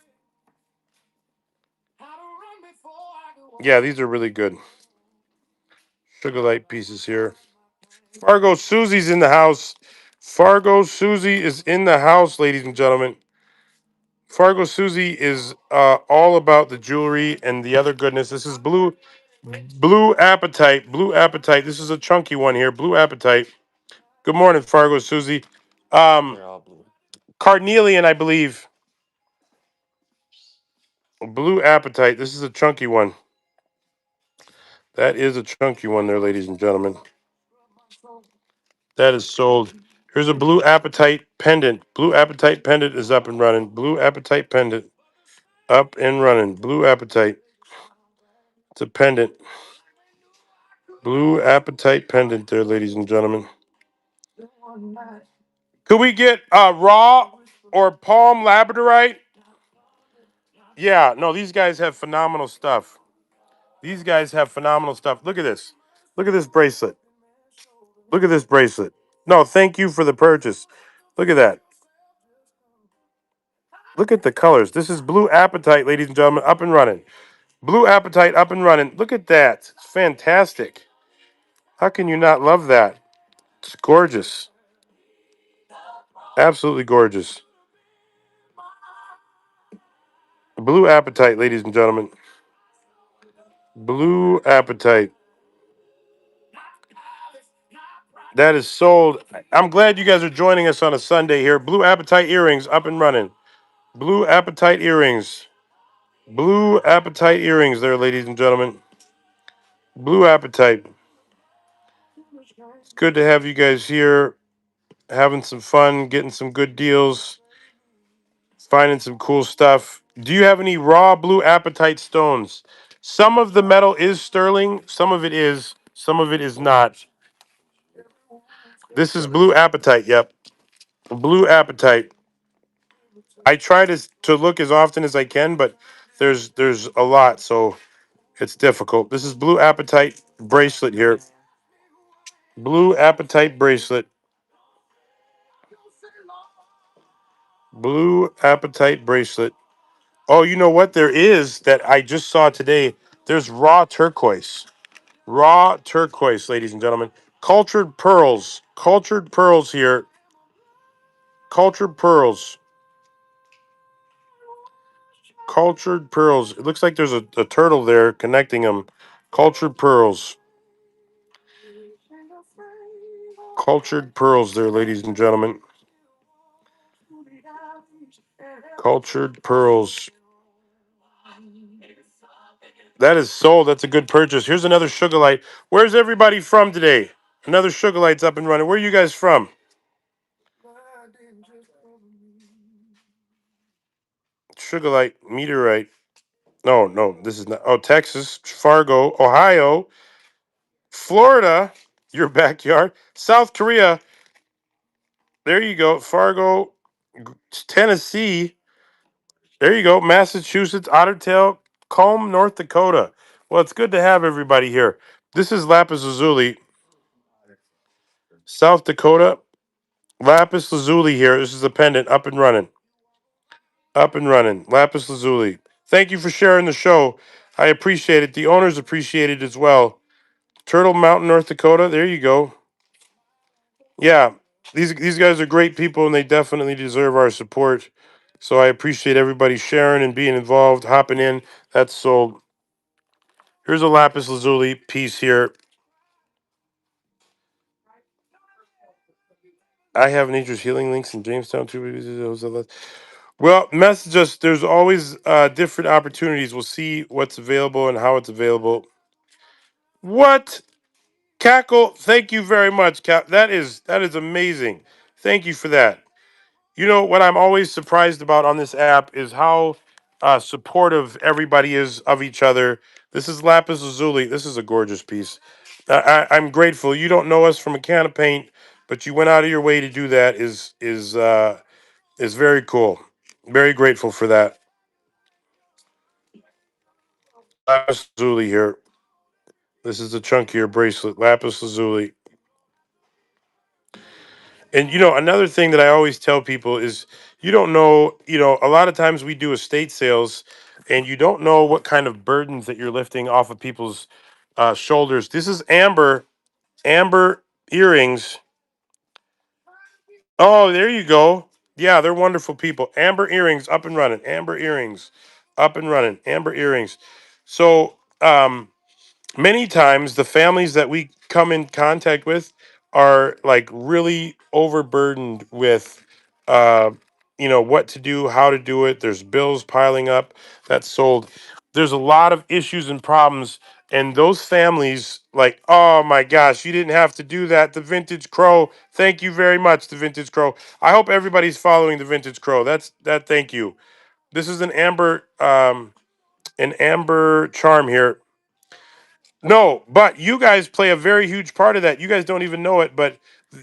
A: Yeah, these are really good. Sugarlight pieces here. Fargo Susie's in the house. Fargo Susie is in the house, ladies and gentlemen. Fargo Susie is all about the jewelry and the other goodness. This is Blue Appetite. Blue Appetite. This is a chunky one here. Blue Appetite. Good morning, Fargo Susie.
B: They're all blue.
A: Carnelian, I believe. Blue Appetite. This is a chunky one. That is a chunky one there, ladies and gentlemen. That is sold. Here's a Blue Appetite pendant. Blue Appetite pendant is up and running. Blue Appetite pendant. Up and running. Blue Appetite. It's a pendant. Blue Appetite pendant there, ladies and gentlemen. Could we get raw or palm labradorite? Yeah, no, these guys have phenomenal stuff. These guys have phenomenal stuff. Look at this. Look at this bracelet. Look at this bracelet. No, thank you for the purchase. Look at that. Look at the colors. This is Blue Appetite, ladies and gentlemen, up and running. Blue Appetite up and running. Look at that. It's fantastic. How can you not love that? It's gorgeous. Absolutely gorgeous. Blue Appetite, ladies and gentlemen. Blue Appetite. That is sold. I'm glad you guys are joining us on a Sunday here. Blue Appetite earrings up and running. Blue Appetite earrings. Blue Appetite earrings there, ladies and gentlemen. Blue Appetite. It's good to have you guys here, having some fun, getting some good deals, finding some cool stuff. Do you have any raw Blue Appetite stones? Some of the metal is sterling, some of it is, some of it is not. This is Blue Appetite, yep. Blue Appetite. I try to look as often as I can, but there's a lot, so it's difficult. This is Blue Appetite bracelet here. Blue Appetite bracelet. Blue Appetite bracelet. Oh, you know what there is that I just saw today? There's raw turquoise. Raw turquoise, ladies and gentlemen. Cultured pearls. Cultured pearls here. Cultured pearls. Cultured pearls. It looks like there's a turtle there connecting them. Cultured pearls. Cultured pearls there, ladies and gentlemen. Cultured pearls. That is sold. That's a good purchase. Here's another Sugarlight. Where's everybody from today? Another Sugarlight's up and running. Where are you guys from? Sugarlight, meteorite. No, no, this is not. Oh, Texas, Fargo, Ohio, Florida, your backyard, South Korea. There you go. Fargo, Tennessee. There you go. Massachusetts, Ottertail, Combe, North Dakota. Well, it's good to have everybody here. This is Lapis Lazuli, South Dakota. Lapis Lazuli here. This is a pendant up and running. Up and running. Lapis Lazuli. Thank you for sharing the show. I appreciate it. The owners appreciate it as well. Turtle Mountain, North Dakota. There you go. Yeah, these guys are great people, and they definitely deserve our support. So I appreciate everybody sharing and being involved, hopping in. That's sold. Here's a lapis lazuli piece here. I have nature's healing links in Jamestown too. Well, message us. There's always different opportunities. We'll see what's available and how it's available. What? Cackle, thank you very much, Cap. That is amazing. Thank you for that. You know what I'm always surprised about on this app is how supportive everybody is of each other. This is Lapis Lazuli. This is a gorgeous piece. I'm grateful. You don't know us from a can of paint, but you went out of your way to do that. Is very cool. Very grateful for that. Lapis Lazuli here. This is a chunkier bracelet. Lapis Lazuli. And another thing that I always tell people is you don't know, a lot of times we do estate sales and you don't know what kind of burdens that you're lifting off of people's shoulders. This is amber earrings. Oh, there you go. Yeah, they're wonderful people. Amber earrings up and running. Amber earrings up and running. Amber earrings. So, many times the families that we come in contact with are like really overburdened with what to do, how to do it. There's bills piling up that's sold. There's a lot of issues and problems, and those families like, oh my gosh, you didn't have to do that. The Vintage Crow, thank you very much. The Vintage Crow, I hope everybody's following the Vintage Crow. That thank you. This is an amber charm here. No, but you guys play a very huge part of that. You guys don't even know it, but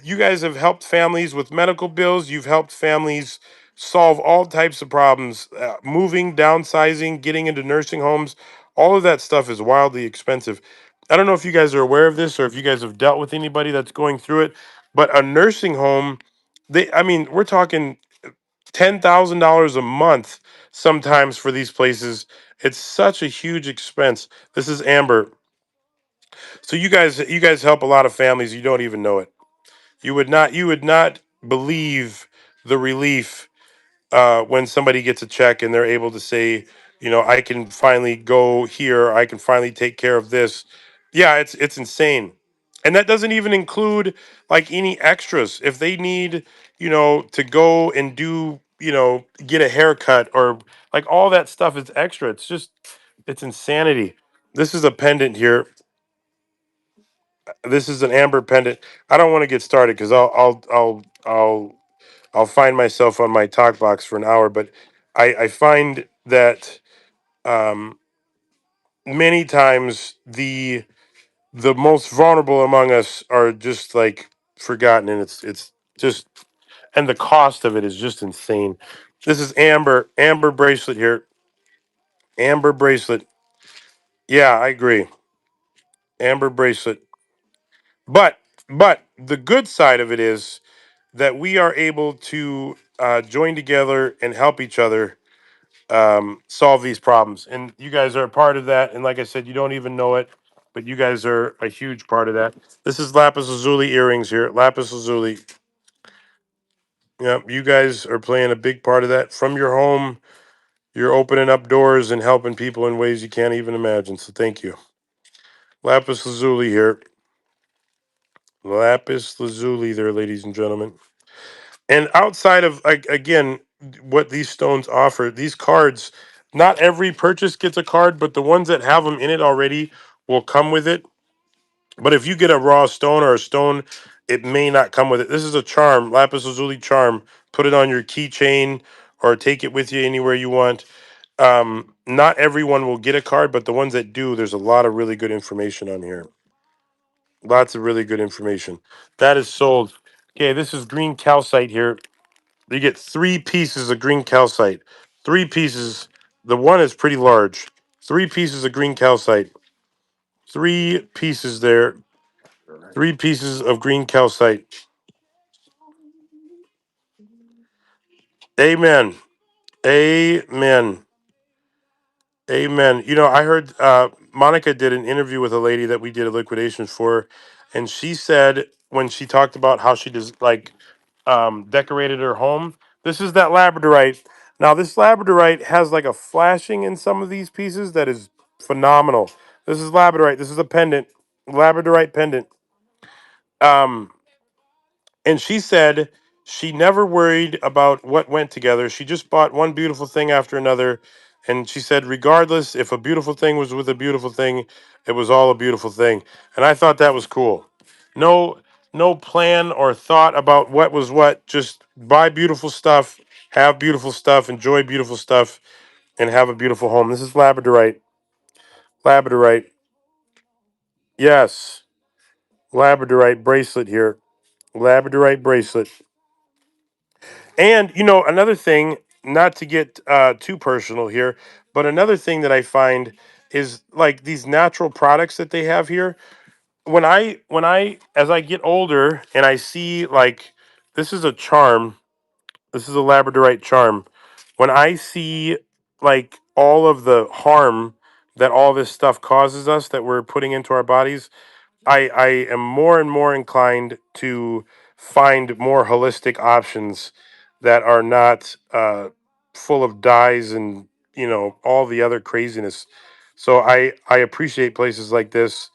A: you guys have helped families with medical bills. You've helped families solve all types of problems, moving, downsizing, getting into nursing homes. All of that stuff is wildly expensive. I don't know if you guys are aware of this or if you guys have dealt with anybody that's going through it, but a nursing home, I mean, we're talking $10,000 a month sometimes for these places. It's such a huge expense. This is Amber. So you guys help a lot of families. You don't even know it. You would not believe the relief when somebody gets a check and they're able to say, I can finally go here. I can finally take care of this. Yeah, it's insane, and that doesn't even include like any extras. If they need, to go and do, get a haircut or like all that stuff is extra. It's insanity. This is a pendant here. This is an amber pendant. I don't want to get started because I'll find myself on my talk box for an hour. But I find that um, many times the most vulnerable among us are just like forgotten, and it's just and the cost of it is just insane. This is amber bracelet here. Amber bracelet. Yeah, I agree. Amber bracelet. But the good side of it is that we are able to join together and help each other solve these problems. And you guys are a part of that. And like I said, you don't even know it, but you guys are a huge part of that. This is Lapis Lazuli earrings here. Lapis Lazuli. Yep, you guys are playing a big part of that. From your home, you're opening up doors and helping people in ways you can't even imagine. So thank you. Lapis Lazuli here. Lapis Lazuli there, ladies and gentlemen. And outside of like again, what these stones offer, these cards, not every purchase gets a card, but the ones that have them in it already will come with it. But if you get a raw stone or a stone, it may not come with it. This is a charm, lapis lazuli charm. Put it on your keychain or take it with you anywhere you want. Not everyone will get a card, but the ones that do, there's a lot of really good information on here. Lots of really good information. That is sold. Okay, this is green calcite here. You get 3 pieces of green calcite. 3 pieces. The one is pretty large. 3 pieces of green calcite. 3 pieces there. 3 pieces of green calcite. Amen. Amen. Amen. I heard Monica did an interview with a lady that we did a liquidation for, and she said when she talked about how she does like decorated her home. This is that labradorite. Now this labradorite has like a flashing in some of these pieces that is phenomenal. This is labradorite. This is a pendant, labradorite pendant. Um, and she said She never worried about what went together. She just bought one beautiful thing after another. And she said, regardless, if a beautiful thing was with a beautiful thing, it was all a beautiful thing. And I thought that was cool. No, no plan or thought about what was what. Just buy beautiful stuff, have beautiful stuff, enjoy beautiful stuff, and have a beautiful home. This is Labradorite. Labradorite. Yes. Labradorite bracelet here. Labradorite bracelet. And another thing, not to get too personal here, but another thing that I find is like these natural products that they have here. When I as I get older and I see like this is a charm, this is a Labradorite charm. When I see like all of the harm that all this stuff causes us that we're putting into our bodies, I am more and more inclined to find more holistic options that are not full of dyes and all the other craziness. So I appreciate places like this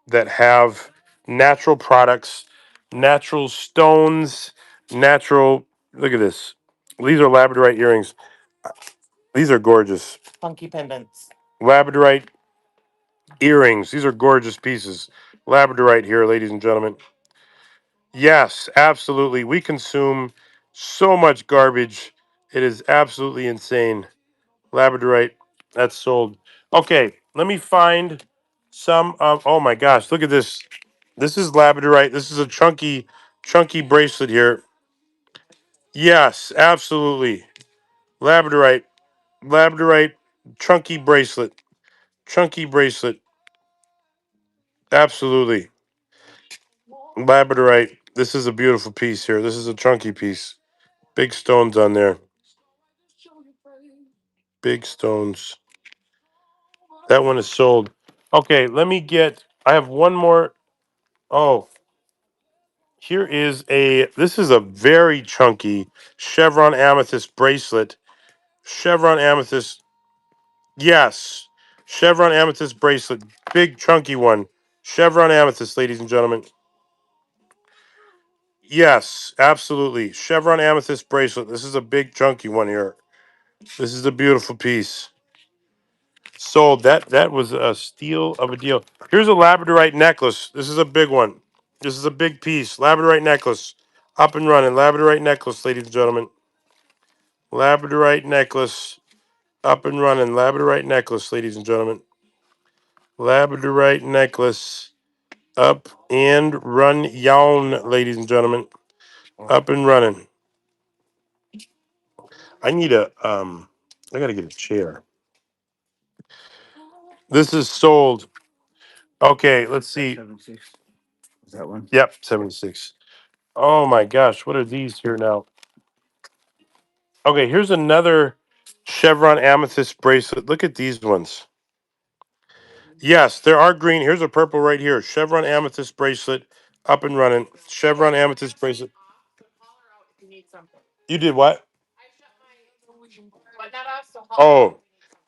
A: that have natural products, natural stones, natural. Look at this. These are Labradorite earrings. These are gorgeous.
D: Funky pendants.
A: Labradorite earrings. These are gorgeous pieces. Labradorite here, ladies and gentlemen. Yes, absolutely. We consume so much garbage. It is absolutely insane. Labradorite, that's sold. Okay, let me find some of. Oh my gosh, look at this. This is Labradorite. This is a chunky bracelet here. Yes, absolutely. Labradorite, Labradorite, chunky bracelet. Chunky bracelet. Absolutely. Labradorite. This is a beautiful piece here. This is a chunky piece. Big stones on there. Big stones. That one is sold. Okay, let me get. I have one more. Oh, here is a. This is a very chunky chevron amethyst bracelet. Chevron amethyst. Yes. Chevron amethyst bracelet. Big chunky one. Chevron amethyst, ladies and gentlemen. Yes, absolutely. Chevron amethyst bracelet. This is a big chunky one here. This is a beautiful piece. Sold. That was a steal of a deal. Here's a Labradorite necklace. This is a big one. This is a big piece. Labradorite necklace. Up and running. Labradorite necklace, ladies and gentlemen. Labradorite necklace. Up and running. Labradorite necklace, ladies and gentlemen. Labradorite necklace. Up and run yawn, ladies and gentlemen. Up and running. I need I gotta get a chair. This is sold. Okay, let's see.
C: 76. Is that one?
A: Yep, 76. Oh my gosh, what are these here now? Okay, here's another chevron amethyst bracelet. Look at these ones. Yes, there are green. Here's a purple right here. Chevron amethyst bracelet, up and running. Chevron amethyst bracelet. You did what? Oh,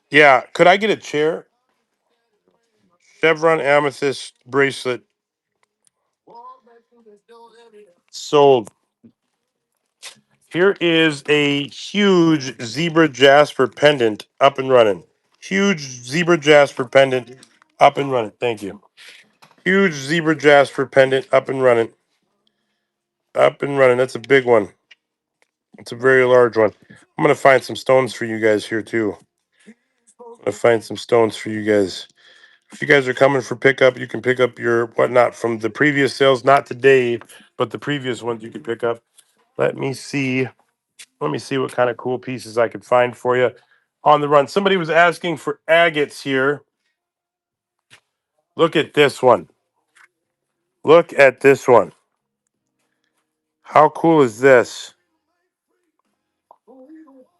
A: yeah. Could I get a chair? Chevron amethyst bracelet sold. Here is a huge zebra jasper pendant up and running. Huge zebra jasper pendant up and running. Thank you. Huge zebra jasper pendant up and running. Up and running. That's a big one. It's a very large one. I'm going to find some stones for you guys here too. I'm going to find some stones for you guys. If you guys are coming for pickup, you can pick up your whatnot from the previous sales, not today, but the previous ones you can pick up. Let me see. Let me see what kind of cool pieces I could find for you on the run. Somebody was asking for agates here. Look at this one. Look at this one. How cool is this?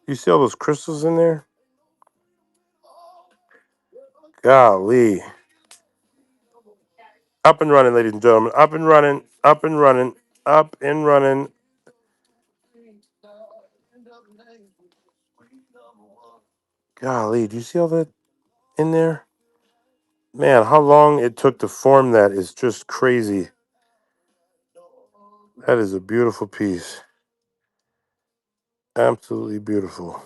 A: You see all those crystals in there? Golly. Up and running, ladies and gentlemen. Up and running. Up and running. Up and running. Golly, do you see all that in there? Man, how long it took to form that is just crazy. That is a beautiful piece. Absolutely beautiful.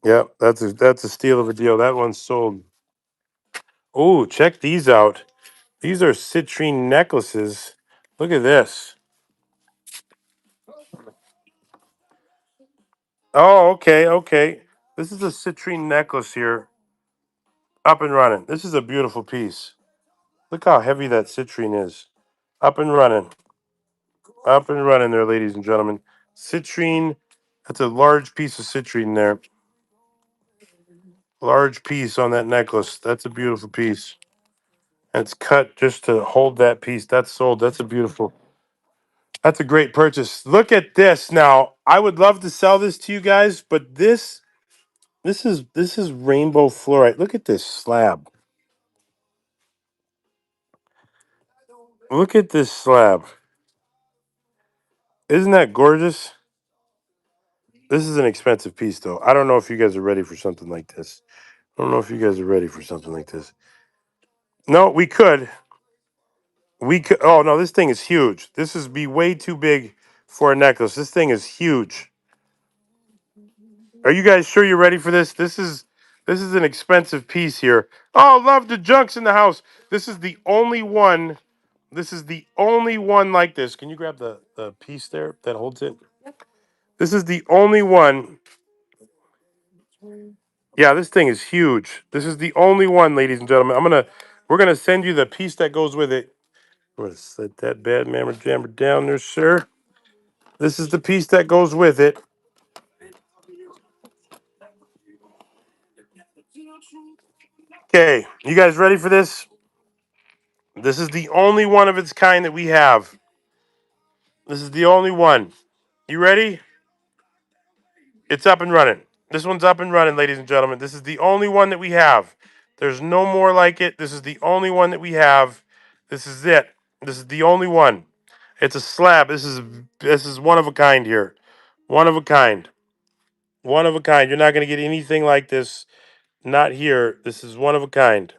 A: Yep, that's a steal of a deal. That one's sold. Oh, check these out. These are citrine necklaces. Look at this. Oh, okay, okay. This is a citrine necklace here, up and running. This is a beautiful piece. Look how heavy that citrine is. Up and running. Up and running there, ladies and gentlemen. Citrine, that's a large piece of citrine there. Large piece on that necklace. That's a beautiful piece. And it's cut just to hold that piece. That's sold. That's a great purchase. Look at this now. I would love to sell this to you guys, but this is rainbow fluorite. Look at this slab. Look at this slab. Isn't that gorgeous? This is an expensive piece though. I don't know if you guys are ready for something like this. I don't know if you guys are ready for something like this. No, we could. We could. Oh no, this thing is huge. This is be way too big for a necklace. This thing is huge. Are you guys sure you're ready for this? This is an expensive piece here. Oh, love the junks in the house. This is the only one. This is the only one like this. Can you grab the piece there that holds it? This is the only one. Yeah, this thing is huge. This is the only one, ladies and gentlemen. We're gonna send you the piece that goes with it. I'm gonna set that bad mammer jammer down there, sir. This is the piece that goes with it. Okay, you guys ready for this? This is the only one of its kind that we have. This is the only one. You ready? It's up and running. This one's up and running, ladies and gentlemen. This is the only one that we have. There's no more like it. This is the only one that we have. This is it. This is the only one. It's a slab. This is one of a kind here. One of a kind. One of a kind. You're not going to get anything like this. Not here. This is one of a kind.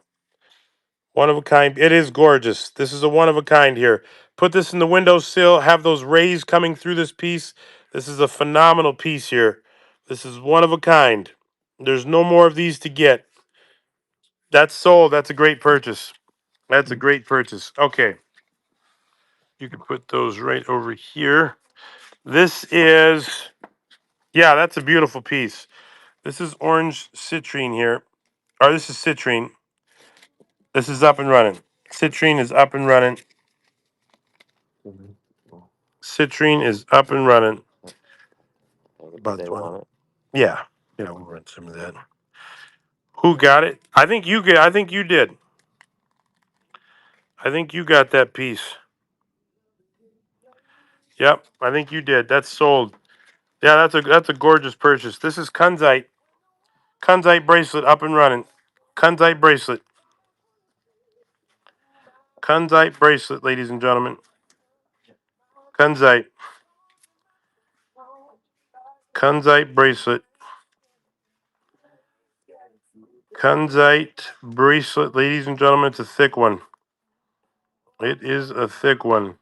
A: One of a kind. It is gorgeous. This is a one of a kind here. Put this in the windowsill. Have those rays coming through this piece. This is a phenomenal piece here. This is one of a kind. There's no more of these to get. That's sold. That's a great purchase. That's a great purchase. Okay. You can put those right over here. This is, yeah, that's a beautiful piece. This is orange citrine here. Or this is citrine. This is up and running. Citrine is up and running. Citrine is up and running. About
B: They
A: 20.
B: want it.
A: Yeah. Yeah, we'll run some of that. Who got it? I think you get. I think you did. I think you got that piece. Yep, I think you did. That's sold. Yeah, that's a gorgeous purchase. This is Kunzite. Kunzite bracelet up and running. Kunzite bracelet. Kunzite bracelet, ladies and gentlemen. Kunzite. Kunzite bracelet. Kunzite bracelet, ladies and gentlemen. It's a thick one. It is a thick one.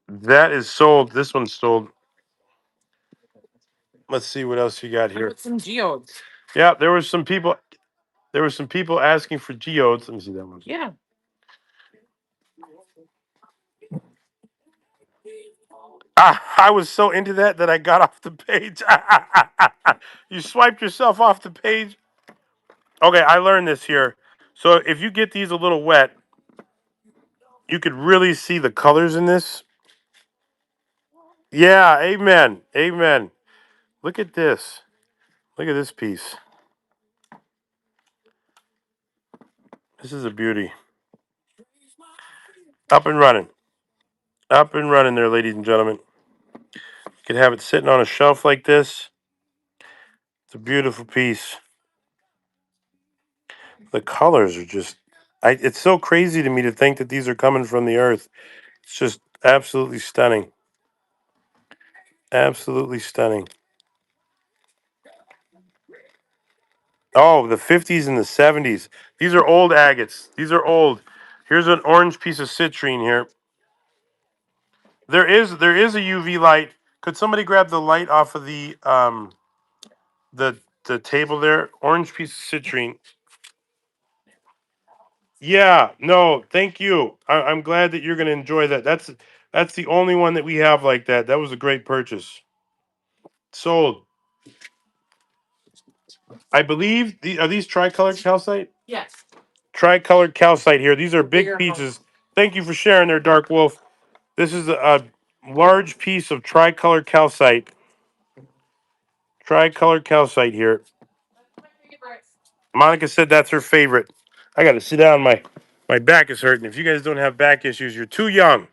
A: That is sold. This one's sold. Let's see what else you got
D: I
A: here.
D: got some geodes.
A: Yeah, there was some people. There were some people asking for geodes. Let me see that one.
D: Yeah.
A: I was so into that I got off the page. You swiped yourself off the page. Okay, I learned this here. So if you get these a little wet, you could really see the colors in this. Yeah, amen. Amen. Look at this. Look at this piece. This is a beauty. Up and running. Up and running there, ladies and gentlemen. You can have it sitting on a shelf like this. It's a beautiful piece. The colors are just it's so crazy to me to think that these are coming from the earth. It's just absolutely stunning. Absolutely stunning. Oh, the 50s and the 70s. These are old agates. These are old. Here's an orange piece of citrine here. There is a UV light. Could somebody grab the light off of the the table there? Orange piece of citrine. Yeah, no, thank you. I'm glad that you're going to enjoy that. That's the only one that we have like that. That was a great purchase. Sold. I believe are these tricolored calcite?
D: Yes.
A: Tricolored calcite here. These are big
D: Bigger
A: pieces. Thank you for sharing there, Dark Wolf. This is a large piece of tricolored calcite. Tricolored calcite here. Monica said that's her favorite. I got to sit down. My back is hurting. If you guys don't have back issues, you're too young.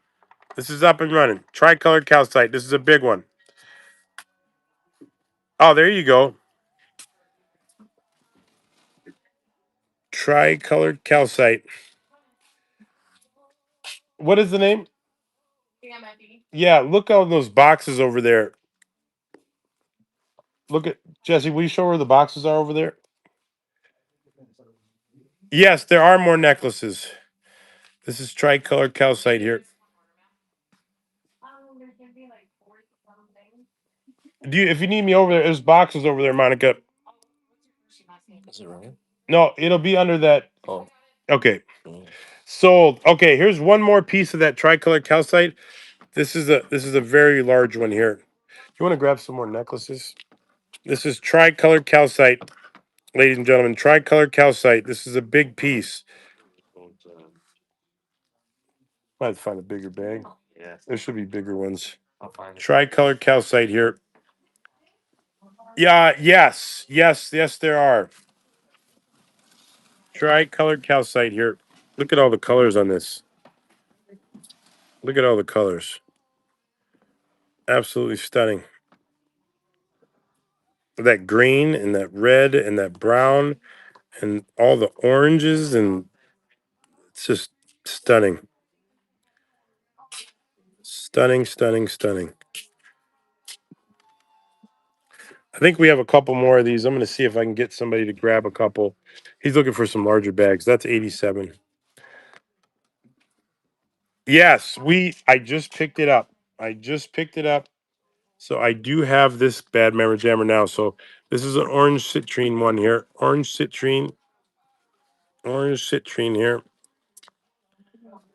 A: This is up and running. Tricolored calcite. This is a big one. Oh, there you go. Tricolored calcite. What is the name? Yeah, look on those boxes over there. Look at Jesse. Will you show where the boxes are over there? Yes, there are more necklaces. This is tricolored calcite here. If you need me over there, there's boxes over there, Monica.
B: Is it right?
A: No, it'll be under that.
B: Oh.
A: Okay.
B: Mm.
A: Sold. Okay, here's one more piece of that tricolored calcite. This is a very large one here. You want to grab some more necklaces? This is tricolored calcite, ladies and gentlemen. Tricolored calcite. This is a big piece. Might have to find a bigger bag.
B: Yeah,
A: There should be bigger ones.
B: I'll find it.
A: Tricolored calcite here. Yeah, yes, there are. Tricolored calcite here. Look at all the colors on this. Look at all the colors. Absolutely stunning. That green and that red and that brown and all the oranges, and it's just stunning. Stunning, stunning, stunning. I think we have a couple more of these. I'm going to see if I can get somebody to grab a couple. He's looking for some larger bags. That's 87. Yes, I just picked it up. I just picked it up. So I do have this bad memory jammer now. So this is an orange citrine one here. Orange citrine here.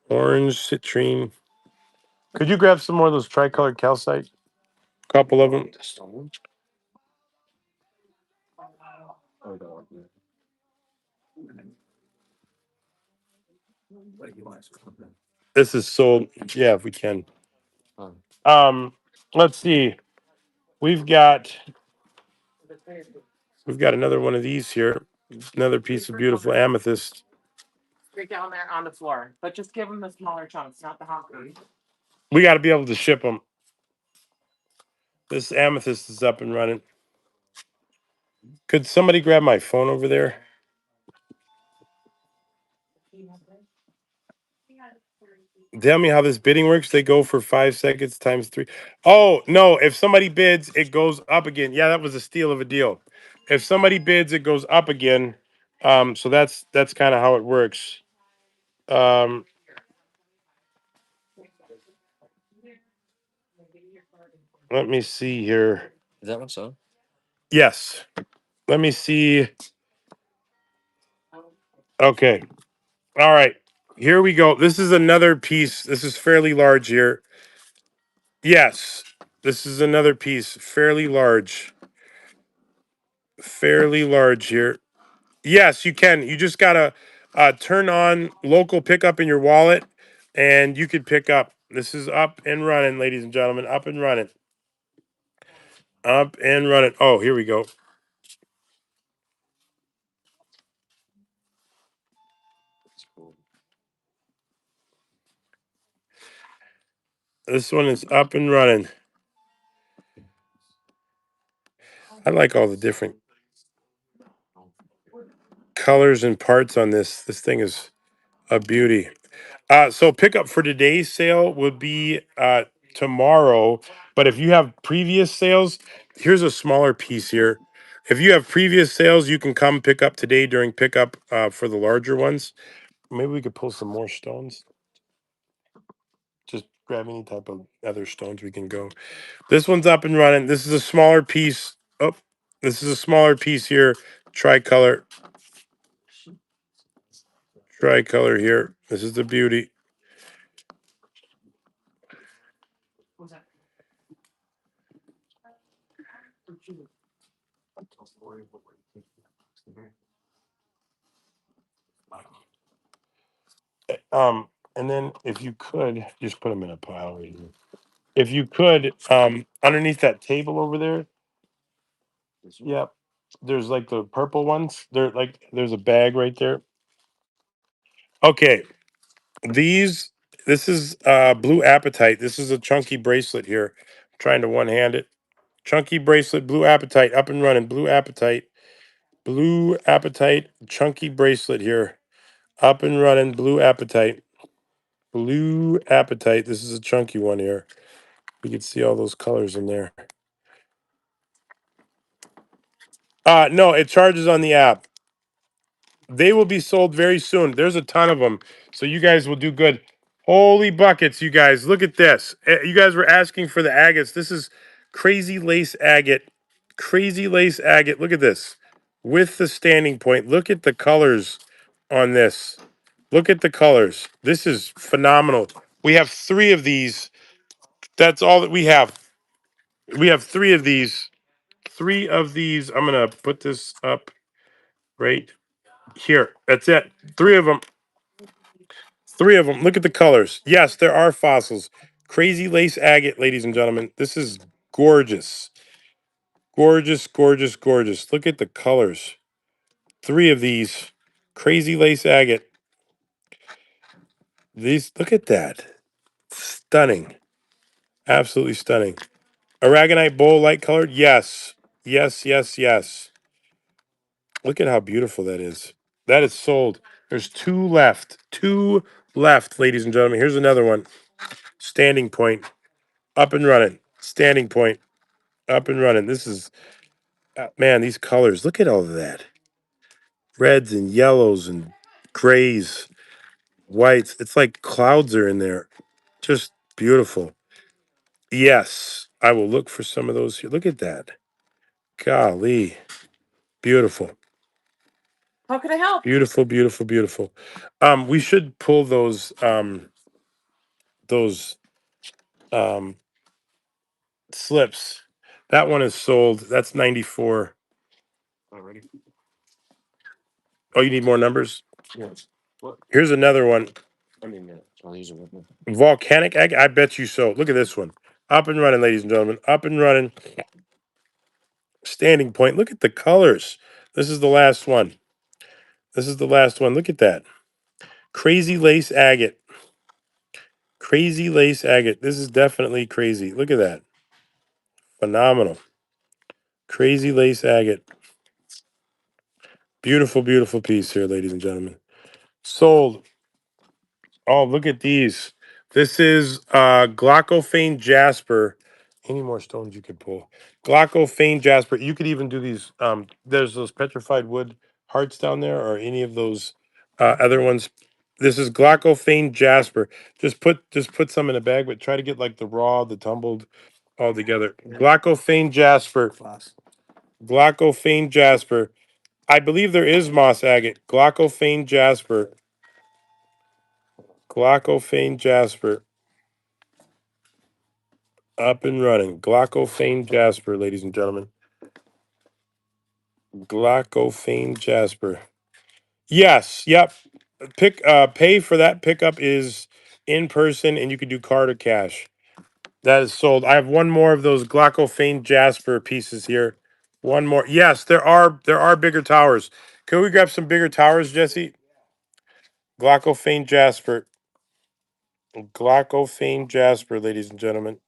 A: Orange citrine. Could you grab some more of those tricolored calcite? Couple of them.
B: The stone? Oh, no.
A: This is sold. Yeah, if we can.
B: Oh.
A: Let's see. We've got another one of these here. Another piece of beautiful amethyst.
D: Straight down there on the floor, but just give them the smaller chunks, not the hot ones.
A: We got to be able to ship them. This amethyst is up and running. Could somebody grab my phone over there? Tell me how this bidding works. They go for 5 seconds times 3. Oh, no. If somebody bids, it goes up again. Yeah, that was a steal of a deal. If somebody bids, it goes up again. So that's kind of how it works. Um, let me see here.
B: Is that one so?
A: Yes. Let me see. Okay. All right. Here we go. This is another piece. This is fairly large here. Yes. This is another piece. Fairly large. Fairly large here. Yes, you can. You just got to turn on local pickup in your wallet and you could pick up. This is up and running, ladies and gentlemen. Up and running. Up and running. Oh, here we go.
B: That's cool.
A: This one is up and running. I like all the different colors and parts on this. This thing is a beauty. So pickup for today's sale would be tomorrow. But if you have previous sales, here's a smaller piece here. If you have previous sales, you can come pick up today during pickup for the larger ones. Maybe we could pull some more stones. Just grab any type of other stones we can go. This one's up and running. This is a smaller piece. Oh, this is a smaller piece here. Tricolor. Tricolor here. This is the beauty. And then if you could just put them in a pile right here. If you could, underneath that table over there, yep. There's like the purple ones. There's a bag right there. Okay. This is blue apatite. This is a chunky bracelet here. I'm trying to one hand it. Chunky bracelet, blue apatite, up and running. Blue apatite, chunky bracelet here. Up and running, blue apatite. Blue apatite. This is a chunky one here. You can see all those colors in there. No, it charges on the app. They will be sold very soon. There's a ton of them. So you guys will do good. Holy buckets, you guys. Look at this. You guys were asking for the agates. This is crazy lace agate. Crazy lace agate. Look at this. With the standing point. Look at the colors on this. Look at the colors. This is phenomenal. We have 3 of these. That's all that we have. We have 3 of these. 3 of these. I'm going to put this up right here. That's it. 3 of them. 3 of them. Look at the colors. Yes, there are fossils. Crazy lace agate, ladies and gentlemen. This is gorgeous. Gorgeous, gorgeous, gorgeous. Look at the colors. 3 of these. Crazy lace agate. These, look at that. Stunning. Absolutely stunning. Aragonite bowl, light colored? Yes. Yes, yes, yes. Look at how beautiful that is. That is sold. There's 2 left. 2 left, ladies and gentlemen. Here's another one. Standing point. Up and running. Standing point. Up and running. This is, man, these colors. Look at all of that. Reds and yellows and grays, whites. It's like clouds are in there. Just beautiful. Yes, I will look for some of those here. Look at that. Golly. Beautiful.
D: How can I help?
A: Beautiful, beautiful, beautiful. We should pull those um slips. That one is sold. That's 94.
B: Already?
A: Oh, you need more numbers?
B: Yes. What?
A: Here's another one.
B: I mean, yeah, I'll use it with me.
A: Volcanic egg. I bet you so. Look at this one. Up and running, ladies and gentlemen. Up and running. Standing point. Look at the colors. This is the last one. This is the last one. Look at that. Crazy lace agate. Crazy lace agate. This is definitely crazy. Look at that. Phenomenal. Crazy lace agate. Beautiful, beautiful piece here, ladies and gentlemen. Sold. Oh, look at these. This is glaucophane jasper. Any more stones you could pull? Glaucophane jasper. You could even do these. There's those petrified wood hearts down there, or any of those other ones. This is glaucophane jasper. Just put some in a bag, but try to get like the raw, the tumbled, all together. Glaucophane jasper.
C: Class.
A: Glaucophane jasper. I believe there is moss agate. Glaucophane jasper. Glaucophane jasper. Up and running. Glaucophane jasper, ladies and gentlemen. Glaucophane jasper. Yes, yep. Pay for that pickup is in person, and you can do card or cash. That is sold. I have one more of those glaucophane jasper pieces here. One more. Yes, there are bigger towers. Can we grab some bigger towers, Jesse? Glaucophane jasper. Glaucophane jasper, ladies and gentlemen.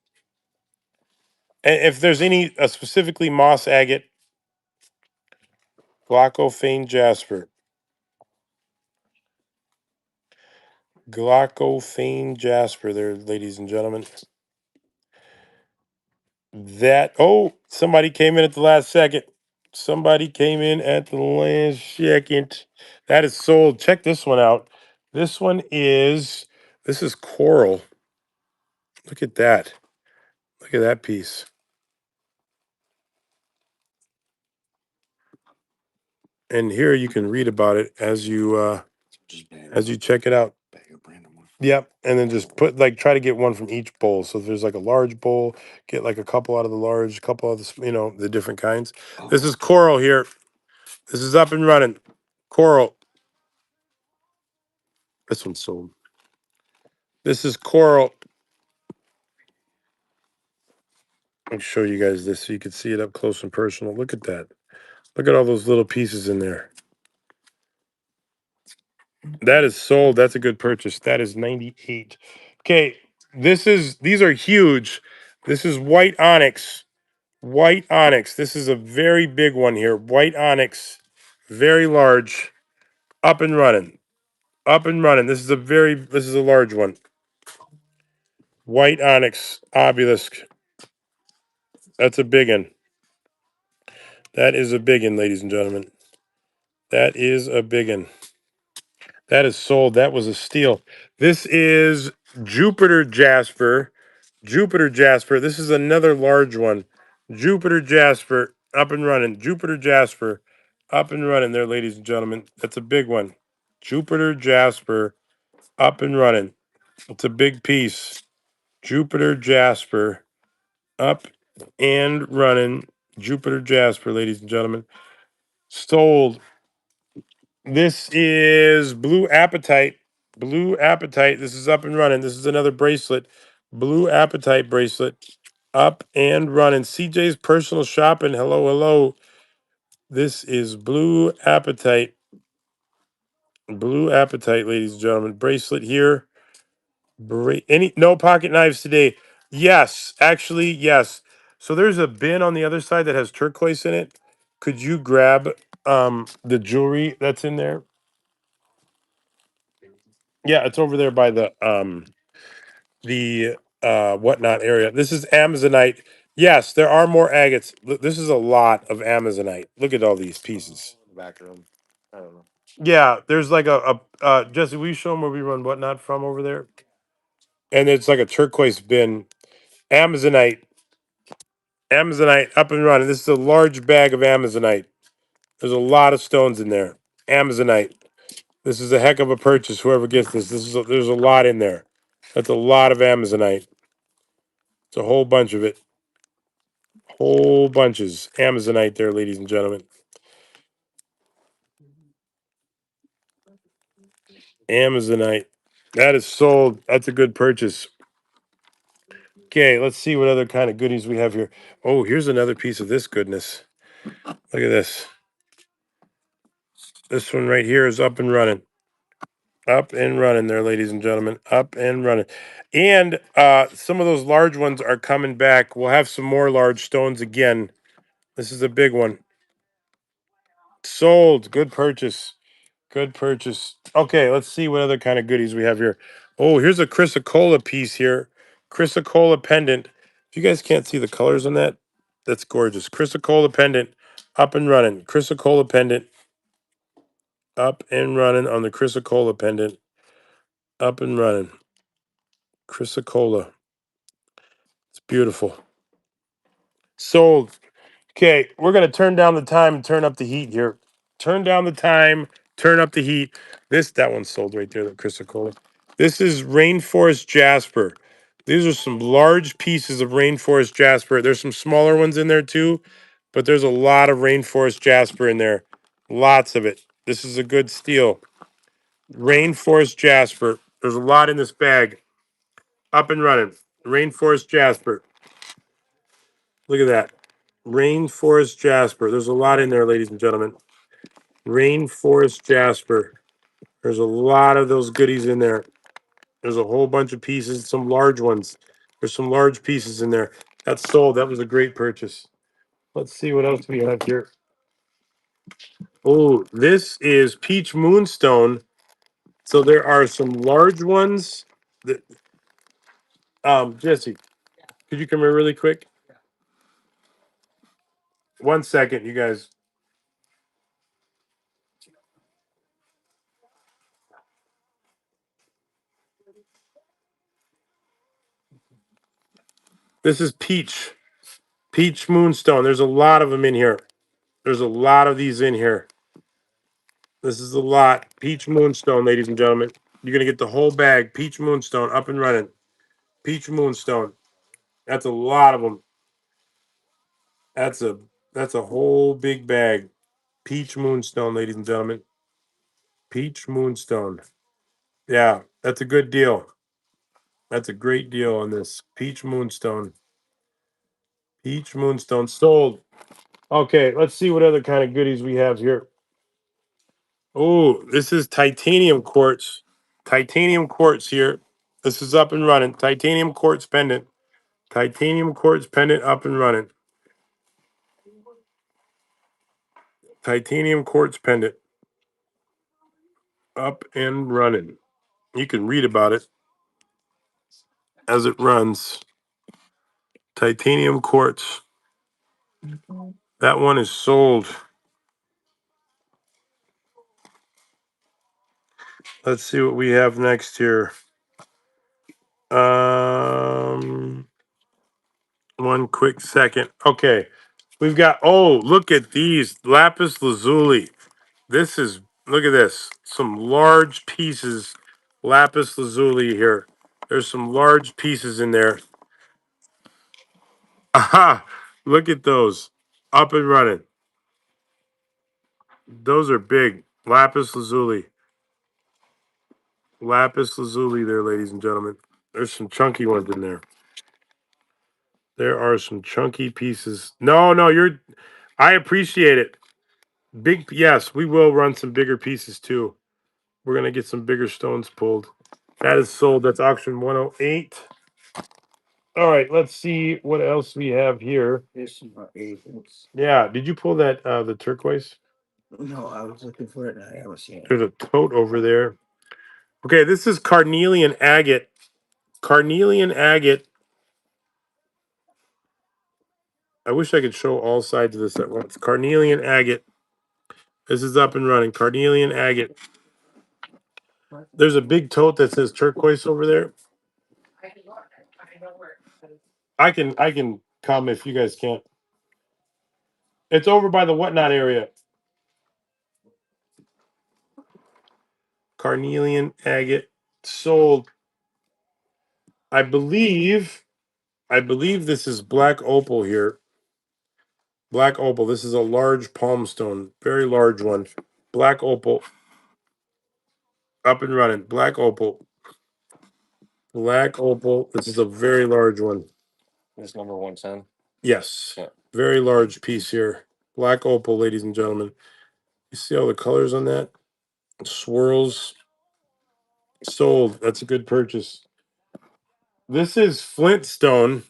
A: And if there's any specifically moss agate, glaucophane jasper. Glaucophane jasper there, ladies and gentlemen. Somebody came in at the last second. Somebody came in at the last second. That is sold. Check this one out. This is coral. Look at that. Look at that piece. And here you can read about it as you check it out. Yep. And then just try to get one from each bowl. So if there's like a large bowl, get like a couple out of the large, couple of the different kinds. This is coral here. This is up and running. Coral. This one's sold. This is coral. I'll show you guys this so you can see it up close and personal. Look at that. Look at all those little pieces in there. That is sold. That's a good purchase. That is 98. Okay, these are huge. This is white onyx. White onyx. This is a very big one here. White onyx. Very large. Up and running. Up and running. This is a large one. White onyx obelisk. That's a big one. That is a big one, ladies and gentlemen. That is a big one. That is sold. That was a steal. This is Jupiter Jasper. Jupiter Jasper. This is another large one. Jupiter Jasper up and running. Jupiter Jasper up and running there, ladies and gentlemen. That's a big one. Jupiter Jasper up and running. It's a big piece. Jupiter Jasper up and running. Jupiter Jasper, ladies and gentlemen. Sold. This is Blue Appetite. Blue Appetite. This is up and running. This is another bracelet. Blue Appetite bracelet. Up and running. CJ's Personal Shopping. Hello, hello. This is Blue Appetite. Blue Appetite, ladies and gentlemen. Bracelet here. No pocket knives today? Yes, actually, yes. So there's a bin on the other side that has turquoise in it. Could you grab the jewelry that's in there? Yeah, it's over there by the whatnot area. This is Amazonite. Yes, there are more agates. This is a lot of Amazonite. Look at all these pieces.
B: The back room. I don't know.
A: Yeah, there's like Jesse, will you show them where we run whatnot from over there? And it's like a turquoise bin. Amazonite. Amazonite up and running. This is a large bag of Amazonite. There's a lot of stones in there. Amazonite. This is a heck of a purchase. Whoever gets this, there's a lot in there. That's a lot of Amazonite. It's a whole bunch of it. Whole bunches. Amazonite there, ladies and gentlemen. Amazonite. That is sold. That's a good purchase. Okay, let's see what other kind of goodies we have here. Oh, here's another piece of this goodness. Look at this. This one right here is up and running. Up and running there, ladies and gentlemen. Up and running. And some of those large ones are coming back. We'll have some more large stones again. This is a big one. Sold. Good purchase. Good purchase. Okay, let's see what other kind of goodies we have here. Oh, here's a Chrysocolla piece here. Chrysocolla pendant. If you guys can't see the colors on that, that's gorgeous. Chrysocolla pendant. Up and running. Chrysocolla pendant. Up and running on the Chrysocolla pendant. Up and running. Chrysocolla. It's beautiful. Sold. Okay, we're gonna turn down the time and turn up the heat here. Turn down the time, turn up the heat. That one's sold right there, the Chrysocolla. This is Rainforest Jasper. These are some large pieces of Rainforest Jasper. There's some smaller ones in there too, but there's a lot of Rainforest Jasper in there. Lots of it. This is a good steal. Rainforest Jasper. There's a lot in this bag. Up and running. Rainforest Jasper. Look at that. Rainforest Jasper. There's a lot in there, ladies and gentlemen. Rainforest Jasper. There's a lot of those goodies in there. There's a whole bunch of pieces, some large ones. There's some large pieces in there. That's sold. That was a great purchase. Let's see what else we have here. Oh, this is Peach Moonstone. So there are some large ones. That, Jesse, could you come here really quick? 1 second, you guys. This is peach moonstone. There's a lot of them in here. There's a lot of these in here. This is a lot. Peach moonstone, ladies and gentlemen. You're gonna get the whole bag. Peach moonstone up and running. Peach moonstone. That's a lot of them. That's a whole big bag. Peach moonstone, ladies and gentlemen. Peach moonstone. Yeah, that's a good deal. That's a great deal on this. Peach moonstone. Peach moonstone sold. Okay, let's see what other kind of goodies we have here. Oh, this is titanium quartz. Titanium quartz here. This is up and running. Titanium quartz pendant. Titanium quartz pendant up and running. Titanium quartz pendant up and running. You can read about it as it runs. Titanium quartz. That one is sold. Let's see what we have next here. One quick second. Okay. We've got, oh, look at these. Lapis lazuli. This is, look at this. Some large pieces. Lapis lazuli here. There's some large pieces in there. Aha! Look at those. Up and running. Those are big. Lapis lazuli. Lapis lazuli there, ladies and gentlemen. There's some chunky ones in there. There are some chunky pieces. No, I appreciate it. Big, yes, we will run some bigger pieces too. We're gonna get some bigger stones pulled. That is sold. That's auction 108. All right, let's see what else we have here.
C: There's some more agents.
A: Yeah, did you pull that the turquoise?
C: No, I was looking for it and I haven't seen it.
A: There's a tote over there. Okay, this is carnelian agate. Carnelian agate. I wish I could show all sides of this at once. Carnelian agate. This is up and running. Carnelian agate. There's a big tote that says turquoise over there.
D: I can look. I know where it is.
A: I can come if you guys can't. It's over by the whatnot area. Carnelian agate sold. I believe this is black opal here. Black opal. This is a large palm stone, very large one. Black opal. Up and running. Black opal. Black opal. This is a very large one.
B: This number 110.
A: Yes.
B: Yeah.
A: Very large piece here. Black opal, ladies and gentlemen. You see all the colors on that? Swirls. Sold. That's a good purchase. This is Flintstone.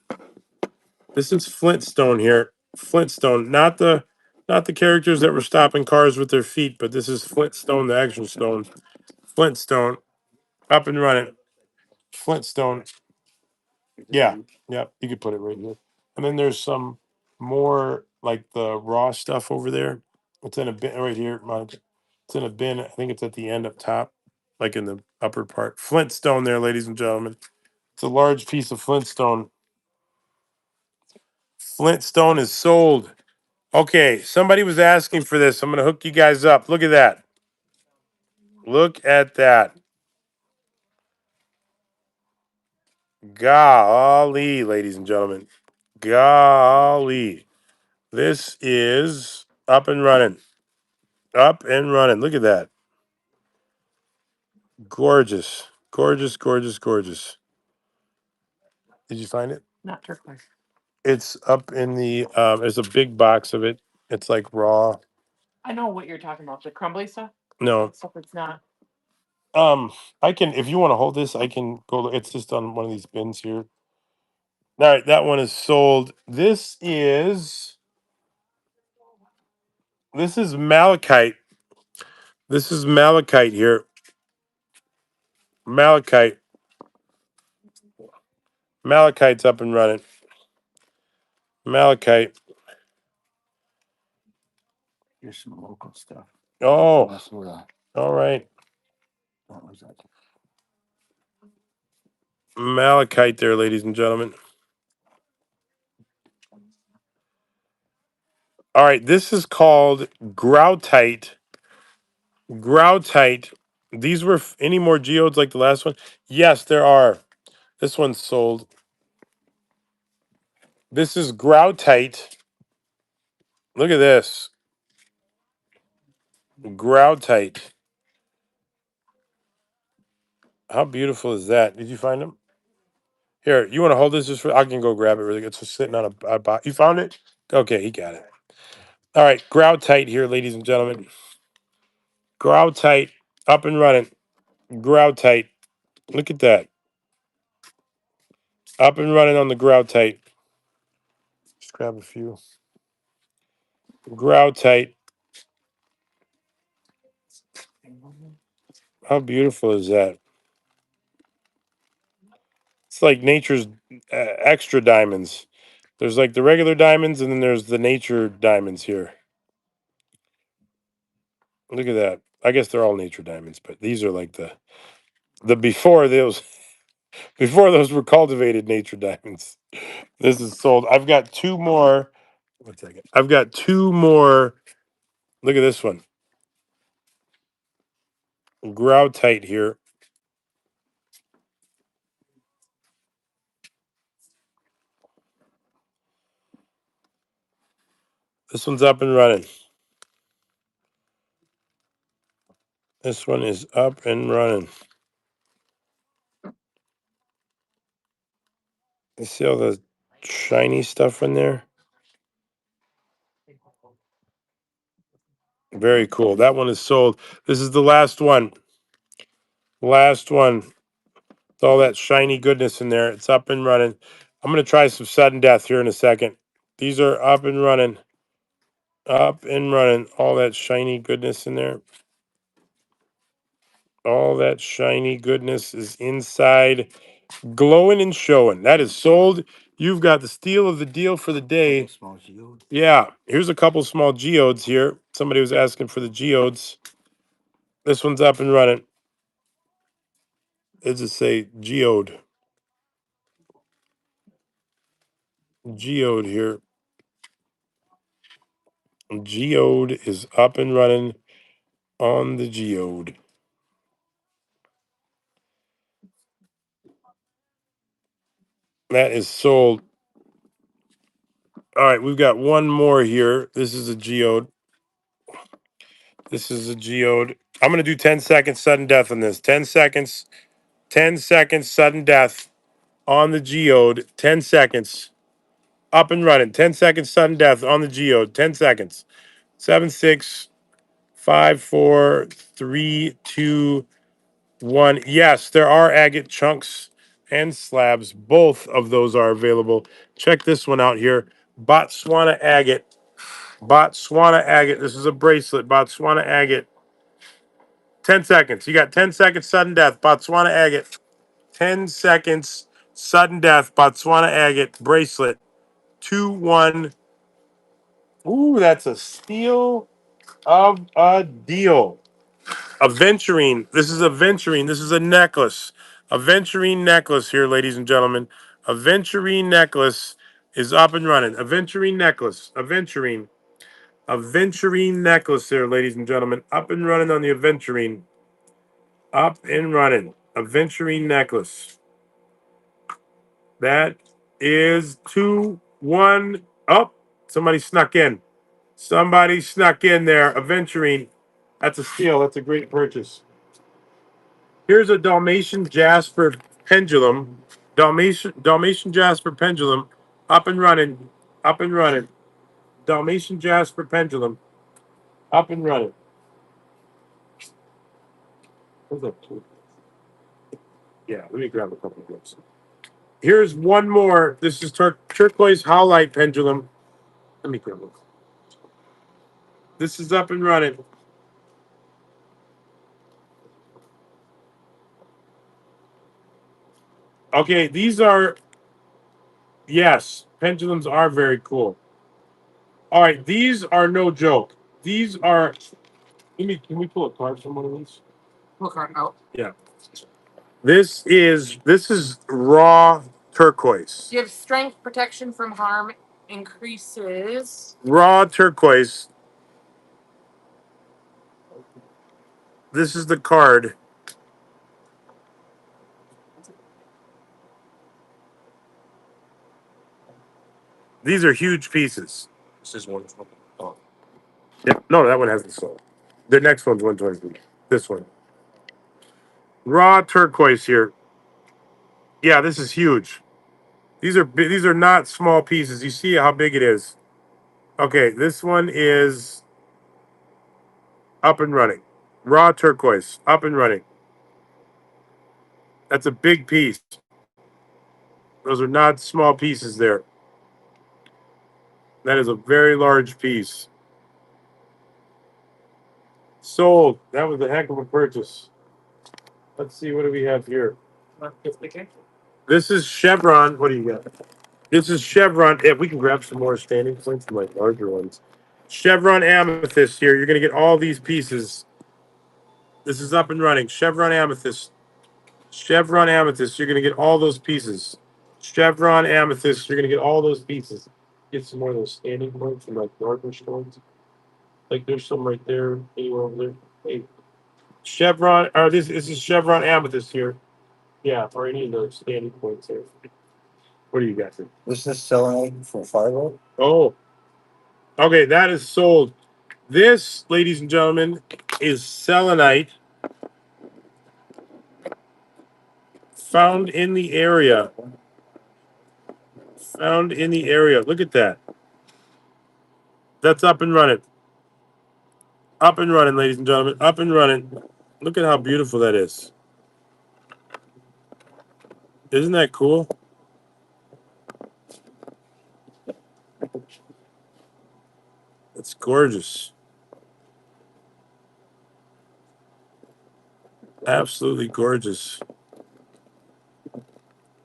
A: This is Flintstone here. Flintstone, not the characters that were stopping cars with their feet, but this is Flintstone, the action stone. Flintstone, up and running. Flintstone. Yeah, yeah, you could put it right here. And then there's some more like the raw stuff over there. It's in a bin right here, Mike. It's in a bin. I think it's at the end up top, like in the upper part. Flintstone there, ladies and gentlemen. It's a large piece of Flintstone. Flintstone is sold. Okay, somebody was asking for this. I'm going to hook you guys up. Look at that. Look at that. Golly, ladies and gentlemen. Golly. This is up and running. Up and running. Look at that. Gorgeous. Gorgeous, gorgeous, gorgeous. Did you find it?
D: Not turquoise.
A: It's up in the there's a big box of it. It's like raw.
D: I know what you're talking about. The crumbly stuff.
A: No.
D: Stuff that's not.
A: I can, if you want to hold this, I can go. It's just on one of these bins here. All right, that one is sold. This is malachite. This is malachite here. Malachite. Malachite's up and running. Malachite.
C: Here's some local stuff.
A: Oh,
C: Minnesota.
A: all right.
C: What was that?
A: Malachite there, ladies and gentlemen. All right, this is called Groutite. Groutite. These were any more geodes like the last one? Yes, there are. This one's sold. This is Groutite. Look at this. Groutite. How beautiful is that? Did you find them? Here, you want to hold this just for? I can go grab it really good. It's just sitting on a box. You found it? Okay, he got it. All right, Groutite here, ladies and gentlemen. Groutite up and running. Groutite. Look at that. Up and running on the Groutite. Just grab a few. Groutite. How beautiful is that? It's like nature's extra diamonds. There's like the regular diamonds, and then there's the nature diamonds here. Look at that. I guess they're all nature diamonds, but these are like the before those were cultivated nature diamonds. This is sold. I've got two more. One second. I've got two more. Look at this one. Groutite here. This one's up and running. This one is up and running. You see all the shiny stuff in there? Very cool. That one is sold. This is the last one. Last one. With all that shiny goodness in there. It's up and running. I'm going to try some sudden death here in a second. These are up and running. Up and running. All that shiny goodness in there. All that shiny goodness is inside. Glowing and showing. That is sold. You've got the steal of the deal for the day.
C: Small geode.
A: Yeah. Here's a couple small geodes here. Somebody was asking for the geodes. This one's up and running. Let's just say geode. Geode here. Geode is up and running on the geode. That is sold. All right, we've got one more here. This is a geode. This is a geode. I'm going to do 10 seconds sudden death on this. 10 seconds. 10 seconds sudden death on the geode. 10 seconds. Up and running. 10 seconds sudden death on the geode. 10 seconds. 7, 6, 5, 4, 3, 2, 1. Yes, there are agate chunks and slabs. Both of those are available. Check this one out here. Botswana agate. Botswana agate. This is a bracelet. Botswana agate. 10 seconds. You got 10 seconds sudden death. Botswana agate. 10 seconds sudden death. Botswana agate bracelet. 2, 1. Ooh, that's a steal of a deal. Aventurine. This is aventurine. This is a necklace. Aventurine necklace here, ladies and gentlemen. Aventurine necklace is up and running. Aventurine necklace. Aventurine. Aventurine necklace here, ladies and gentlemen. Up and running on the aventurine. Up and running. Aventurine necklace. That is 2, 1. Oh, somebody snuck in. Somebody snuck in there. Aventurine. That's a steal. That's a great purchase. Here's a Dalmatian Jasper pendulum. Dalmatian Jasper pendulum. Up and running. Up and running. Dalmatian Jasper pendulum. Up and running. What's that? Yeah, let me grab a couple of those. Here's one more. This is turquoise howlite pendulum. Let me grab one. This is up and running. Okay, these are, yes, pendulums are very cool. All right, these are no joke. These are, can we pull a card from one of these?
D: Pull card out.
A: Yeah. This is raw turquoise.
D: Gives strength, protection from harm, increases.
A: Raw turquoise. This is the card. These are huge pieces.
B: This is one. Oh,
A: Yeah. No, that one hasn't sold. The next one's 123. This one. Raw turquoise here. Yeah, this is huge. These are not small pieces. You see how big it is. Okay, this one is up and running. Raw turquoise, up and running. That's a big piece. Those are not small pieces there. That is a very large piece. Sold. That was a heck of a purchase. Let's see, what do we have here? This is Chevron. What do you got? This is Chevron. If we can grab some more standing points, some like larger ones. Chevron amethyst here. You're going to get all these pieces. This is up and running. Chevron amethyst. Chevron amethyst. You're going to get all those pieces. Chevron amethyst. You're going to get all those pieces. Get some more of those standing points from like larger stones. Like there's some right there. Anywhere over there. Hey. Chevron. Or this is Chevron amethyst here. Yeah, or any of those standing points there. What do you got?
C: This is selling for Fargo.
A: Oh, okay. That is sold. This, ladies and gentlemen, is selenite found in the area. Found in the area. Look at that. That's up and running. Up and running, ladies and gentlemen. Up and running. Look at how beautiful that is. Isn't that cool? It's gorgeous. Absolutely gorgeous.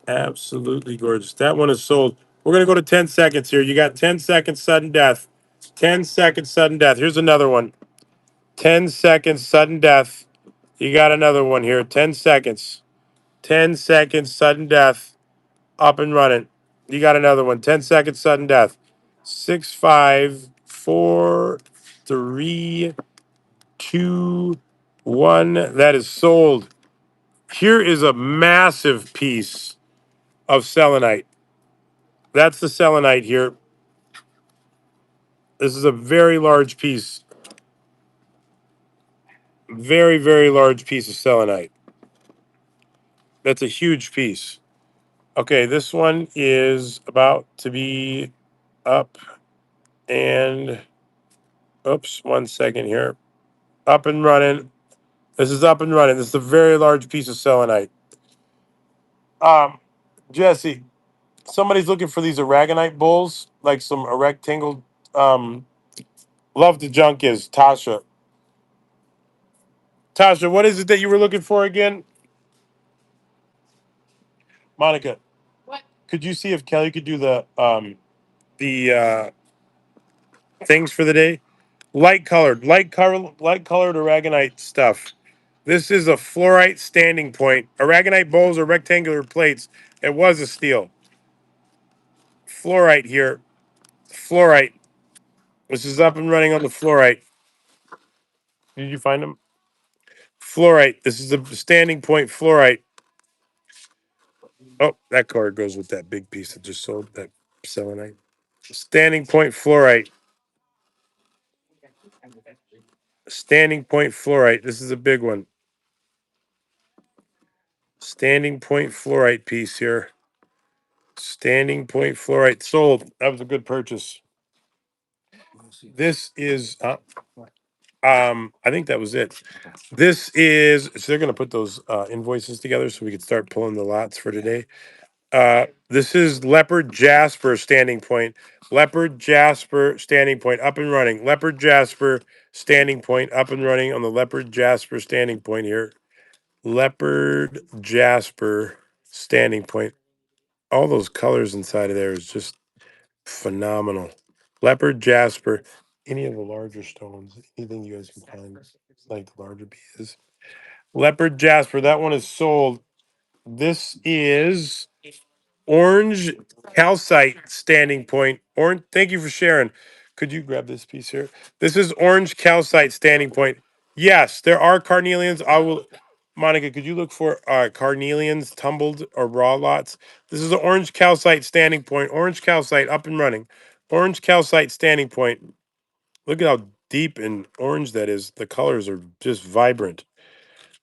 A: Absolutely gorgeous. That one is sold. We're going to go to 10 seconds here. You got 10 seconds sudden death. 10 seconds sudden death. Here's another one. 10 seconds sudden death. You got another one here. 10 seconds. 10 seconds sudden death. Up and running. You got another one. 10 seconds sudden death. 6, 5, 4, 3, 2, 1. That is sold. Here is a massive piece of selenite. That's the selenite here. This is a very large piece. Very, very large piece of selenite. That's a huge piece. Okay, this one is about to be up and oops, 1 second here. Up and running. This is up and running. This is a very large piece of selenite. Jesse, somebody's looking for these aragonite bowls, like some a rectangle. Love the junk is Tasha. Tasha, what is it that you were looking for again? Monica,
D: What?
A: could you see if Kelly could do the things for the day? Light colored aragonite stuff. This is a fluorite standing point. Aragonite bowls are rectangular plates. It was a steel. Fluorite here. Fluorite. This is up and running on the fluorite. Did you find them? Fluorite. This is a standing point fluorite. Oh, that card goes with that big piece that just sold, that selenite. Standing point fluorite. Standing point fluorite. This is a big one. Standing point fluorite piece here. Standing point fluorite sold. That was a good purchase. This is I think that was it. This is so they're gonna put those invoices together so we can start pulling the lots for today. This is Leopard Jasper standing point. Leopard Jasper standing point up and running. Leopard Jasper standing point up and running on the Leopard Jasper standing point here. Leopard Jasper standing point. All those colors inside of there is just phenomenal. Leopard Jasper. Any of the larger stones, anything you guys can find, like the larger pieces. Leopard Jasper, that one is sold. This is Orange calcite standing point. Orange. Thank you for sharing. Could you grab this piece here? This is orange calcite standing point. Yes, there are carnelians. I will. Monica, could you look for carnelians, tumbled or raw lots? This is an orange calcite standing point. Orange calcite up and running. Orange calcite standing point. Look at how deep and orange that is. The colors are just vibrant.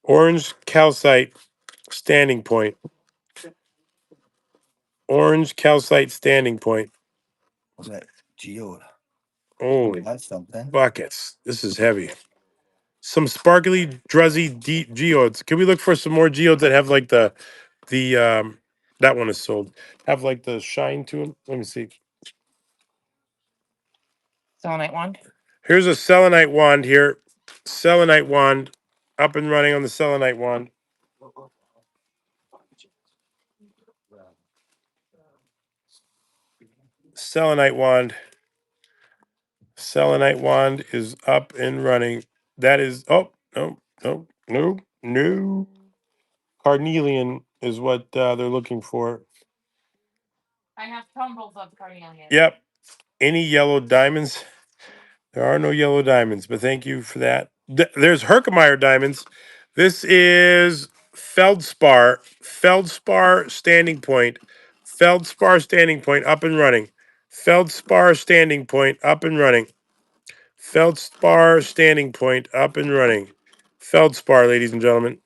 A: Orange calcite standing point. Orange calcite standing point.
C: What's that? Geode.
A: Holy
C: That's something.
A: buckets. This is heavy. Some sparkly, druzzy deep geodes. Can we look for some more geodes that have like the that one is sold. Have like the shine to them? Let me see.
D: Selenite wand.
A: Here's a selenite wand here. Selenite wand up and running on the selenite wand. Selenite wand. Selenite wand is up and running. That is no. Carnelian is what they're looking for.
D: I have tumbles of carnelian.
A: Yep. Any yellow diamonds? There are no yellow diamonds, but thank you for that. There's Herkimer diamonds. This is feldspar. Feldspar standing point. Feldspar standing point up and running. Feldspar standing point up and running. Feldspar standing point up and running. Feldspar, ladies and gentlemen.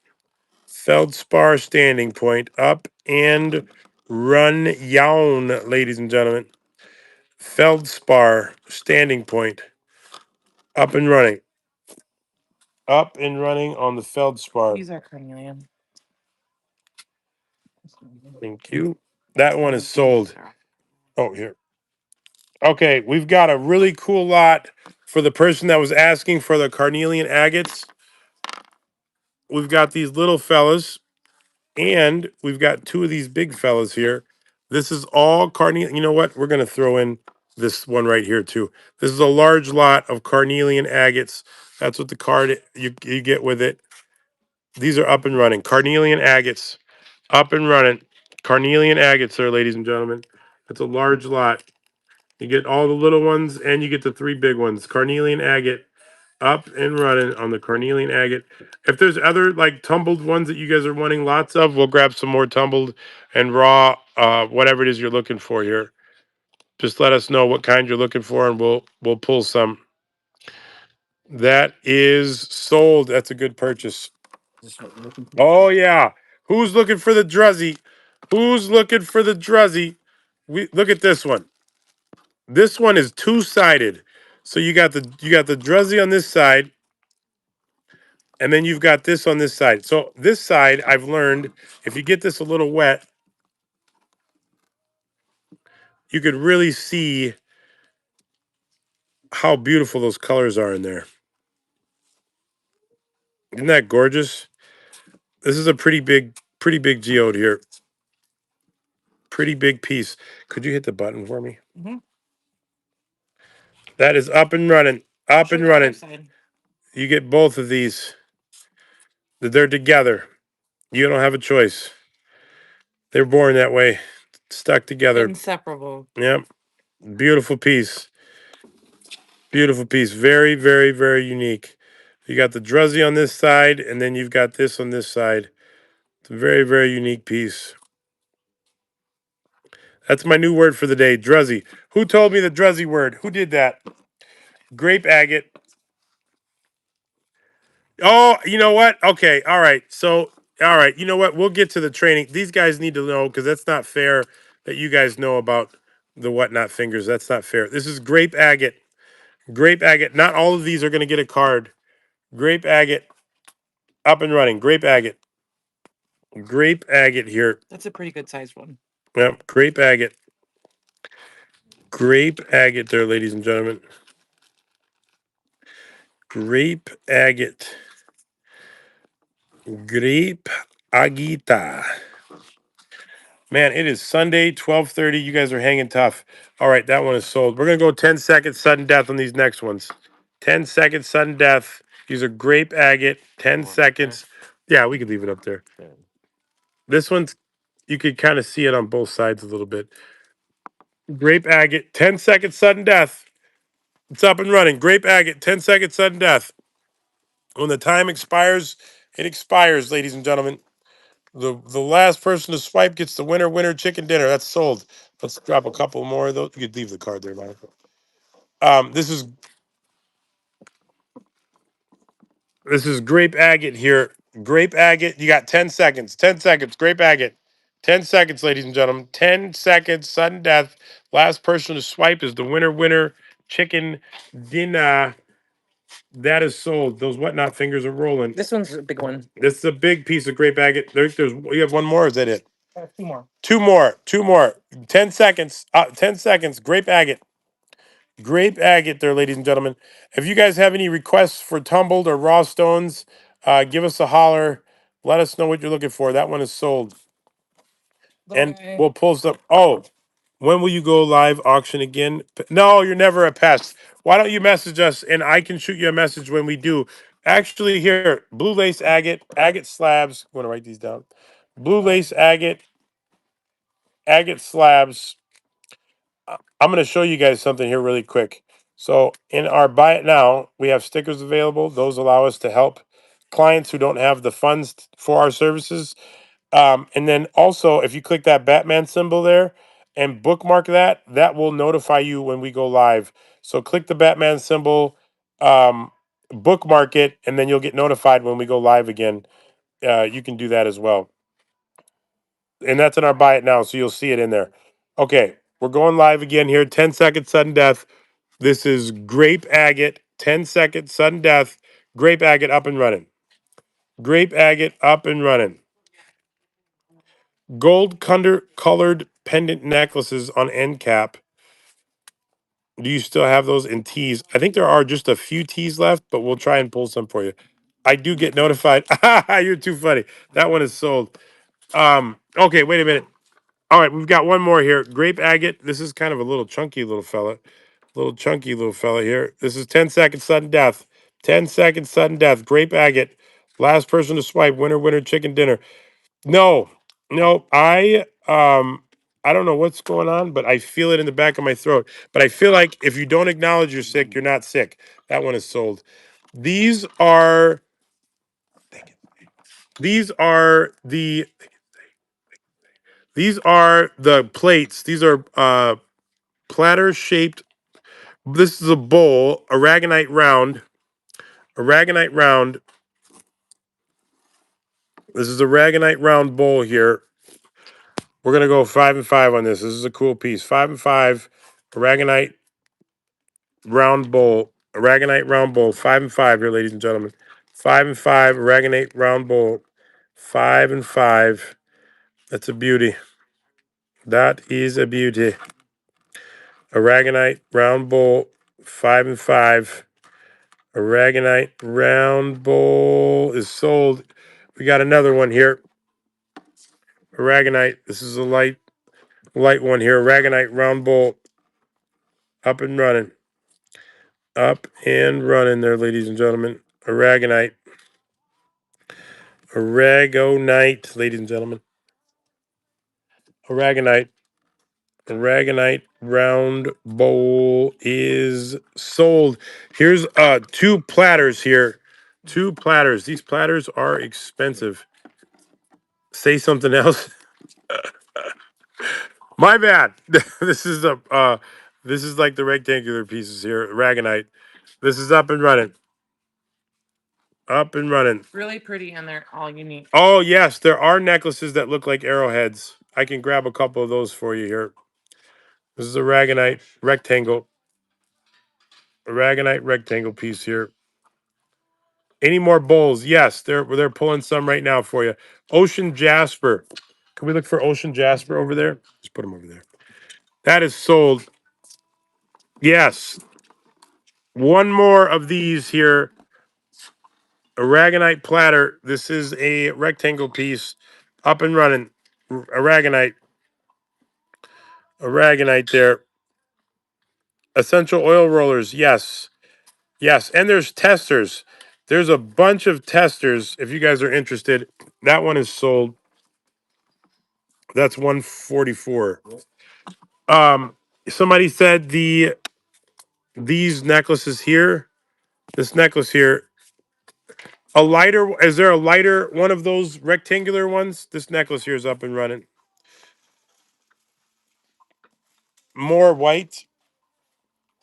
A: Feldspar standing point up and run yawn, ladies and gentlemen. Feldspar standing point up and running. Up and running on the feldspar.
D: These are carnelian.
A: Thank you. That one is sold. Oh, here. Okay, we've got a really cool lot for the person that was asking for the carnelian agates. We've got these little fellas, and we've got two of these big fellas here. This is all carnelian. You know what? We're going to throw in this one right here, too. This is a large lot of carnelian agates. That's what the card you get with it. These are up and running. Carnelian agates, up and running. Carnelian agates, there, ladies and gentlemen. That's a large lot. You get all the little ones, and you get the three big ones. Carnelian agate, up and running on the carnelian agate. If there's other like tumbled ones that you guys are wanting lots of, we'll grab some more tumbled and raw, whatever it is you're looking for here. Just let us know what kind you're looking for, and we'll pull some. That is sold. That's a good purchase.
C: Is this what you're looking for?
A: Oh yeah. Who's looking for the druzzy? Who's looking for the druzzy? We look at this one. This one is two-sided. So you got the druzzy on this side, and then you've got this on this side. So this side, I've learned, if you get this a little wet, you could really see how beautiful those colors are in there. Isn't that gorgeous? This is a pretty big geode here. Pretty big piece. Could you hit the button for me?
D: Mhm.
A: That is up and running. Up
D: Show
A: and
D: the other
A: running.
D: side.
A: You get both of these. They're together. You don't have a choice. They're born that way. Stuck together.
D: Inseparable.
A: Yep. Beautiful piece. Beautiful piece. Very, very, very unique. You got the druzzy on this side, and then you've got this on this side. It's a very, very unique piece. That's my new word for the day, druzzy. Who told me the druzzy word? Who did that? Grape agate. Oh, you know what? Okay, all right. So, all right, you know what? We'll get to the training. These guys need to know because that's not fair that you guys know about the whatnot fingers. That's not fair. This is grape agate. Grape agate. Not all of these are going to get a card. Grape agate. Up and running. Grape agate. Grape agate here.
D: That's a pretty good sized one.
A: Yep. Grape agate. Grape agate there, ladies and gentlemen. Grape agate. Grape agita. Man, it is Sunday, 12:30. You guys are hanging tough. All right, that one is sold. We're gonna go 10 seconds sudden death on these next ones. 10 seconds sudden death. These are grape agate. 10 seconds. Yeah, we could leave it up there. This one's You could kind of see it on both sides a little bit. Grape agate, 10-second sudden death. It's up and running. Grape agate, 10-second sudden death. When the time expires, it expires, ladies and gentlemen. The last person to swipe gets the winner chicken dinner. That's sold. Let's drop a couple more of those. You could leave the card there, Michael. This is grape agate here. Grape agate. You got 10 seconds. 10 seconds. Grape agate. 10 seconds, ladies and gentlemen. 10 seconds. Sudden death. Last person to swipe is the winner chicken dinner. That is sold. Those whatnot fingers are rolling.
D: This one's a big one.
A: This is a big piece of grape agate. There's you have one more. Or is that it?
D: Two more.
A: Two more. Two more. 10 seconds. 10 seconds. Grape agate. Grape agate there, ladies and gentlemen. If you guys have any requests for tumbled or raw stones, give us a holler. Let us know what you're looking for. That one is sold. And we'll pull stuff. Oh, when will you go live auction again? No, you're never a pest. Why don't you message us and I can shoot you a message when we do. Actually, here, blue lace agate, agate slabs. I'm going to write these down. Blue lace agate, agate slabs. I'm going to show you guys something here really quick. So in our buy it now, we have stickers available. Those allow us to help clients who don't have the funds for our services. And then also, if you click that Batman symbol there and bookmark that, that will notify you when we go live. So click the Batman symbol, bookmark it, and then you'll get notified when we go live again. You can do that as well. And that's in our buy it now, so you'll see it in there. Okay, we're going live again here. 10-second sudden death. This is grape agate, 10-second sudden death. Grape agate up and running. Grape agate up and running. Gold colored pendant necklaces on end cap. Do you still have those in tees? I think there are just a few tees left, but we'll try and pull some for you. I do get notified. You're too funny. That one is sold. Okay, wait a minute. All right, we've got one more here. Grape agate. This is kind of a little chunky little fella. Little chunky little fella here. This is 10-second sudden death. 10-second sudden death. Grape agate. Last person to swipe. Winner chicken dinner. No, no. I don't know what's going on, but I feel it in the back of my throat. But I feel like if you don't acknowledge you're sick, you're not sick. That one is sold. These are these are the these are the plates. These are platter shaped. This is a bowl, aragonite round. Aragonite round. This is a aragonite round bowl here. We're gonna go 5 and 5 on this. This is a cool piece. 5 and 5. Aragonite round bowl. Aragonite round bowl. 5 and 5 here, ladies and gentlemen. 5 and 5. Aragonite round bowl. 5 and 5. That's a beauty. That is a beauty. Aragonite round bowl. 5 and 5. Aragonite round bowl is sold. We got another one here. Aragonite. This is a light one here. Aragonite round bowl. Up and running. Up and running there, ladies and gentlemen. Aragonite. Aragonite, ladies and gentlemen. Aragonite. Aragonite round bowl is sold. Here's two platters here. Two platters. These platters are expensive. Say something else. My bad. This is this is like the rectangular pieces here. Aragonite. This is up and running. Up and running.
D: Really pretty, and they're all unique.
A: Oh, yes, there are necklaces that look like arrowheads. I can grab a couple of those for you here. This is a Aragonite rectangle. Aragonite rectangle piece here. Any more bowls? Yes, they're pulling some right now for you. Ocean Jasper. Can we look for Ocean Jasper over there? Just put them over there. That is sold. Yes. One more of these here. Aragonite platter. This is a rectangle piece. Up and running. Aragonite. Aragonite there. Essential oil rollers. Yes. Yes. And there's testers. There's a bunch of testers if you guys are interested. That one is sold. That's 144. Somebody said these necklaces here, this necklace here, a lighter. Is there a lighter one of those rectangular ones? This necklace here is up and running. More white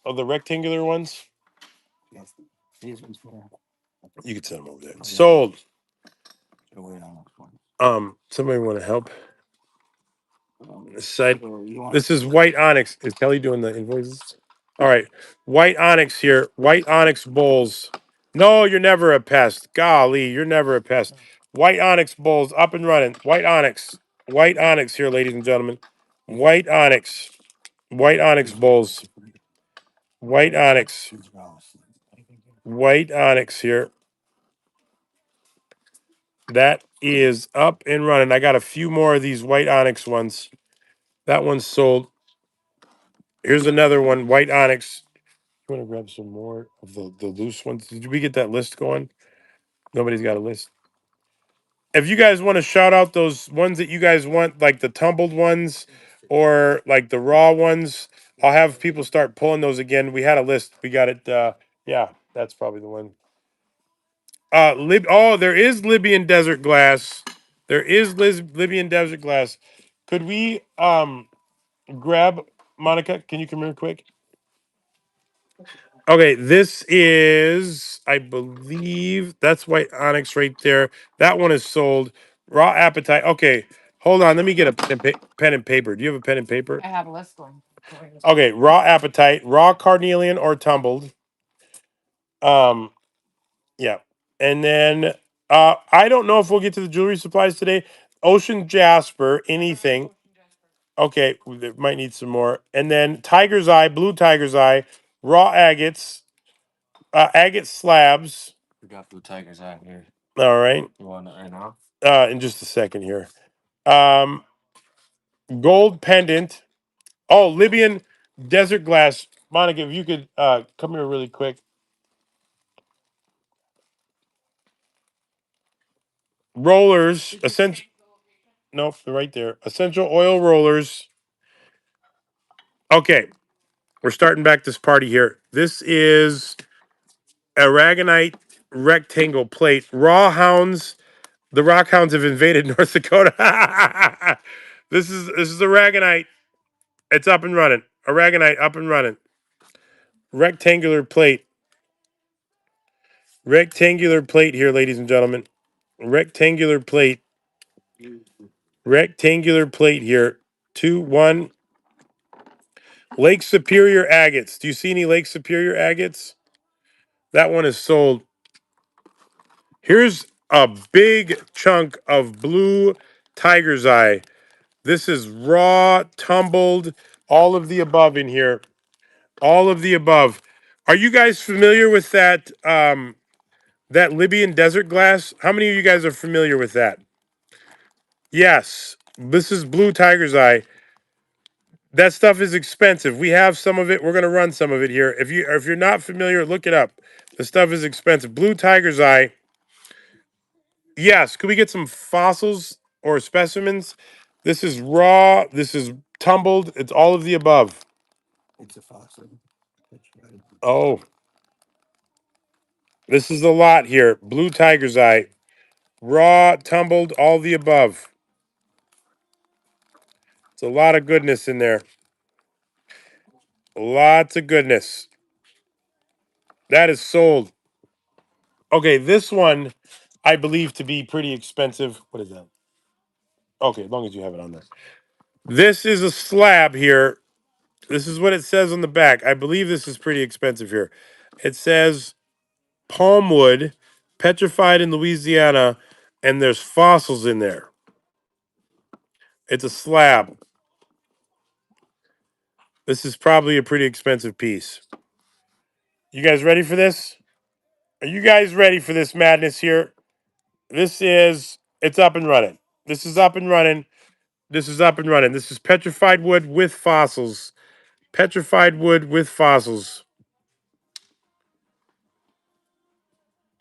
A: of the rectangular ones.
C: Yes. These ones here.
A: You can send them over there.
C: Oh, yeah.
A: Sold.
C: Should wait on next one.
A: Somebody want to help? This side.
C: So you want
A: This is white onyx. Is Kelly doing the invoices? All right. White onyx here. White onyx bowls. No, you're never a pest. Golly, you're never a pest. White onyx bowls up and running. White onyx. White onyx here, ladies and gentlemen. White onyx. White onyx bowls. White onyx. White onyx here. That is up and running. I got a few more of these white onyx ones. That one's sold. Here's another one, white onyx. You want to grab some more of the loose ones? Did we get that list going? Nobody's got a list. If you guys want to shout out those ones that you guys want, like the tumbled ones or like the raw ones, I'll have people start pulling those again. We had a list. We got it. Yeah, that's probably the one. There is Libyan desert glass. There is Libyan desert glass. Could we grab Monica? Can you come here quick? Okay, this is, I believe, that's white onyx right there. That one is sold. Raw appetite. Okay, hold on. Let me get a pen and paper. Do you have a pen and paper?
D: I have a list going.
A: Okay, raw appetite, raw carnelian or tumbled. Um, yeah, and then I don't know if we'll get to the jewelry supplies today. Ocean jasper, anything. Okay, we might need some more. And then tiger's eye, blue tiger's eye, raw agates, agate slabs.
B: We got blue tigers out here.
A: All right.
B: You want it right now?
A: In just a second here. Um, gold pendant. Oh, Libyan desert glass. Monica, if you could come here really quick. Rollers, essential. Nope, they're right there. Essential oil rollers. Okay, we're starting back this party here. This is aragonite rectangle plate. Raw hounds. The rock hounds have invaded North Dakota. This is aragonite. It's up and running. Aragonite up and running. Rectangular plate. Rectangular plate here, ladies and gentlemen. Rectangular plate. Rectangular plate here. 2-1. Lake Superior agates. Do you see any Lake Superior agates? That one is sold. Here's a big chunk of blue tiger's eye. This is raw, tumbled, all of the above in here. All of the above. Are you guys familiar with that that Libyan desert glass? How many of you guys are familiar with that? Yes. This is blue tiger's eye. That stuff is expensive. We have some of it. We're going to run some of it here. If you're not familiar, look it up. The stuff is expensive. Blue tiger's eye. Yes. Could we get some fossils or specimens? This is raw. This is tumbled. It's all of the above.
C: it's a fossil.
A: Oh, this is a lot here. Blue tiger's eye. Raw, tumbled, all the above. It's a lot of goodness in there. Lots of goodness. That is sold. Okay, this one I believe to be pretty expensive. What is that? Okay, as long as you have it on there. This is a slab here. This is what it says on the back. I believe this is pretty expensive here. It says palm wood, petrified in Louisiana, and there's fossils in there. It's a slab. This is probably a pretty expensive piece. You guys ready for this? Are you guys ready for this madness here? It's up and running. This is up and running. This is up and running. This is petrified wood with fossils. Petrified wood with fossils.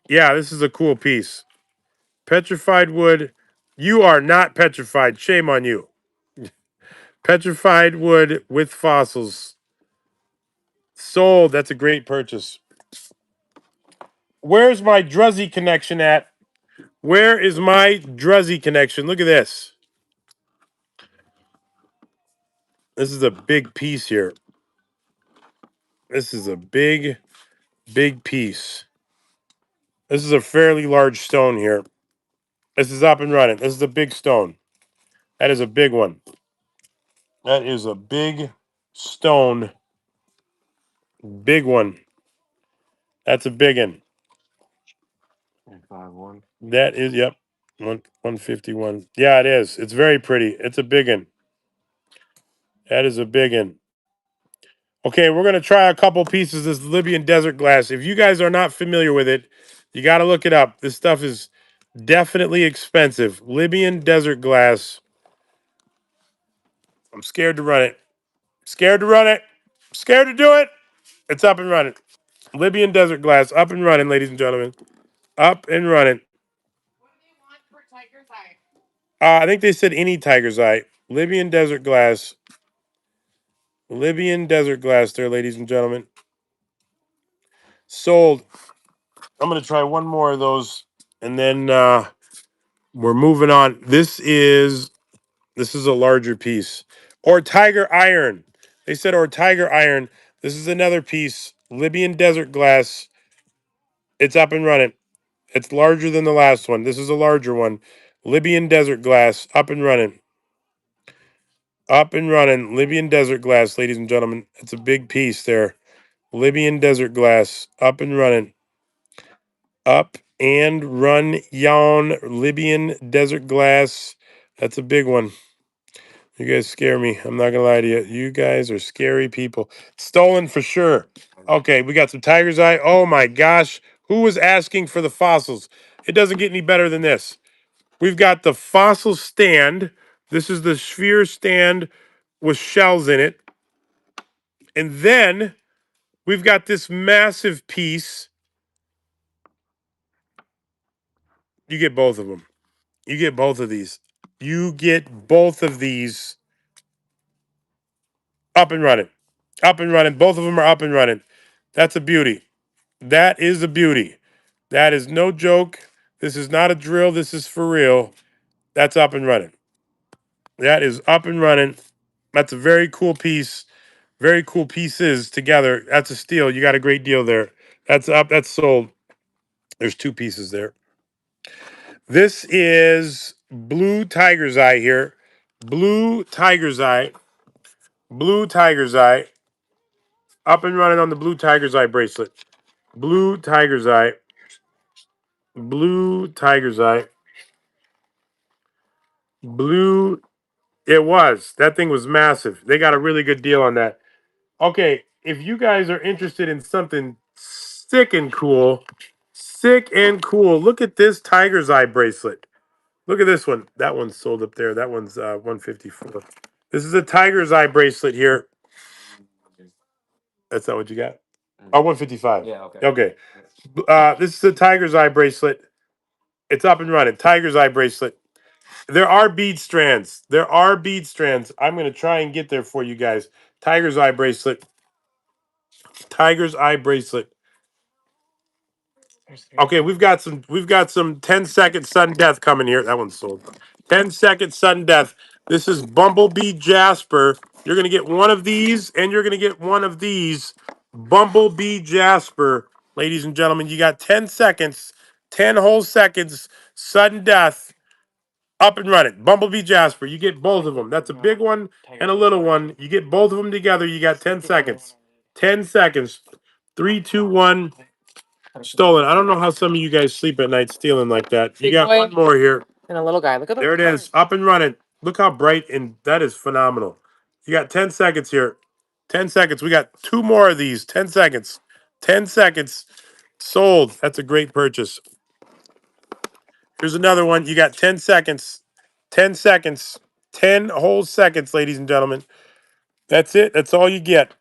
A: Yeah, this is a cool piece. Petrified wood. You are not petrified. Shame on you. Petrified wood with fossils. Sold. That's a great purchase. Where's my Druzzy connection at? Where is my Druzzy connection? Look at this. This is a big piece here. This is a big, big piece. This is a fairly large stone here. This is up and running. This is a big stone. That is a big one. That is a big stone. Big one. That's a big one.
B: 5-1.
A: That is, yep. 151. Yeah, it is. It's very pretty. It's a big one. That is a big one. Okay, we're gonna try a couple pieces of this Libyan desert glass. If you guys are not familiar with it, you got to look it up. This stuff is definitely expensive. Libyan desert glass. I'm scared to run it. Scared to run it. Scared to do it. It's up and running. Libyan desert glass up and running, ladies and gentlemen. Up and running.
D: What do they want for tiger's eye?
A: I think they said any tiger's eye. Libyan desert glass. Libyan desert glass there, ladies and gentlemen. Sold. I'm going to try one more of those, and then we're moving on. This is a larger piece. Or tiger iron. They said or tiger iron. This is another piece. Libyan desert glass. It's up and running. It's larger than the last one. This is a larger one. Libyan desert glass. Up and running. Up and running. Libyan desert glass, ladies and gentlemen. It's a big piece there. Libyan desert glass. Up and running. Up and run yon Libyan desert glass. That's a big one. You guys scare me. I'm not gonna lie to you. You guys are scary people. Stolen for sure. Okay, we got some tiger's eye. Oh my gosh. Who was asking for the fossils? It doesn't get any better than this. We've got the fossil stand. This is the sphere stand with shells in it. And then we've got this massive piece. You get both of them. You get both of these. You get both of these up and running. Up and running. Both of them are up and running. That's a beauty. That is a beauty. That is no joke. This is not a drill. This is for real. That's up and running. That is up and running. That's a very cool piece. Very cool pieces together. That's a steal. You got a great deal there. That's up. That's sold. There's two pieces there. This is Blue Tiger's Eye here. Blue Tiger's Eye. Blue Tiger's Eye. Up and running on the Blue Tiger's Eye bracelet. Blue Tiger's Eye. Blue Tiger's Eye. Blue. It was. That thing was massive. They got a really good deal on that. Okay, if you guys are interested in something sick and cool, look at this Tiger's Eye bracelet. Look at this one. That one's sold up there. That one's 154. This is a Tiger's Eye bracelet here. That's not what you got? Oh, 155.
B: Yeah, okay.
A: Okay. This is a Tiger's Eye bracelet. It's up and running. Tiger's Eye bracelet. There are bead strands. There are bead strands. I'm going to try and get there for you guys. Tiger's Eye bracelet. Tiger's Eye bracelet. Okay, we've got some 10-second sudden death coming here. That one's sold. 10-second sudden death. This is Bumblebee Jasper. You're gonna get one of these, and you're gonna get one of these. Bumblebee Jasper, ladies and gentlemen. You got 10 seconds, 10 whole seconds, sudden death, up and running. Bumblebee Jasper. You get both of them. That's a big one and a little one. You get both of them together. You got 10 seconds. 10 seconds. 3, 2, 1. Stolen. I don't know how some of you guys sleep at night stealing like that. You
D: Big
A: got
D: boy.
A: one more here.
D: And a little guy. Look at
A: There it is. Up and running. Look how bright, and that is phenomenal. You got 10 seconds here. 10 seconds. We got two more of these. 10 seconds. 10 seconds. Sold. That's a great purchase. Here's another one. You got 10 seconds. 10 seconds. 10 whole seconds, ladies and gentlemen. That's it. That's all you get.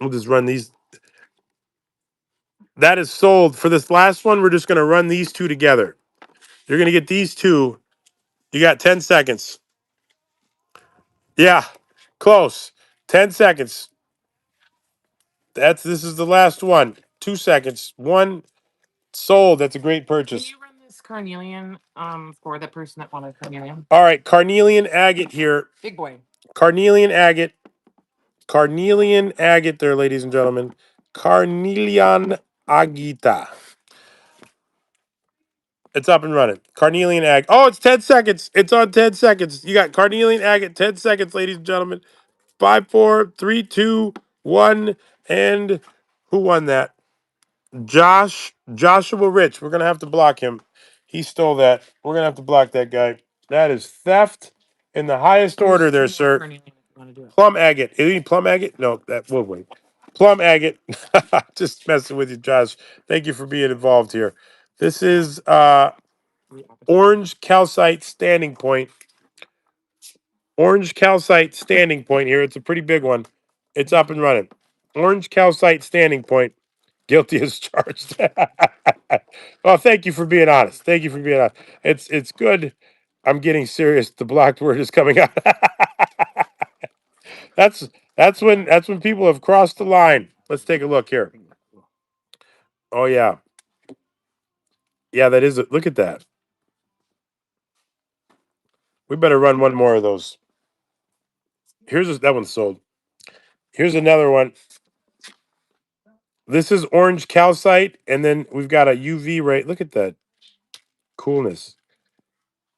A: We'll just run these. That is sold. For this last one, we're just going to run these two together. You're going to get these two. You got 10 seconds. Yeah, close. 10 seconds. This is the last one. 2 seconds. One sold. That's a great
D: Can
A: purchase.
D: you run this carnelian for the person that wanted carnelian?
A: All right, carnelian agate here.
D: Big boy.
A: Carnelian agate. Carnelian agate there, ladies and gentlemen. Carnelian agita. It's up and running. Carnelian agate. Oh, it's 10 seconds. It's on 10 seconds. You got carnelian agate, 10 seconds, ladies and gentlemen. 5, 4, 3, 2, 1. And who won that? Joshua Rich. We're gonna have to block him. He stole that. We're gonna have to block that guy. That is theft in the highest order there,
D: There's two more
A: sir.
D: carnelian if you want to do it.
A: Plum agate. Is he plum agate? No, that will wait. Plum agate. Just messing with you, Josh. Thank you for being involved here. This is orange calcite standing point. Orange calcite standing point here. It's a pretty big one. It's up and running. Orange calcite standing point. Guilty as charged. Well, thank you for being honest. Thank you for being honest. It's good. I'm getting serious. The blocked word is coming out. that's that's when people have crossed the line. Let's take a look here. Oh yeah, yeah. That is. Look at that. We better run one more of those. That one's sold. Here's another one. This is orange calcite, and then we've got a UV right. Look at that coolness.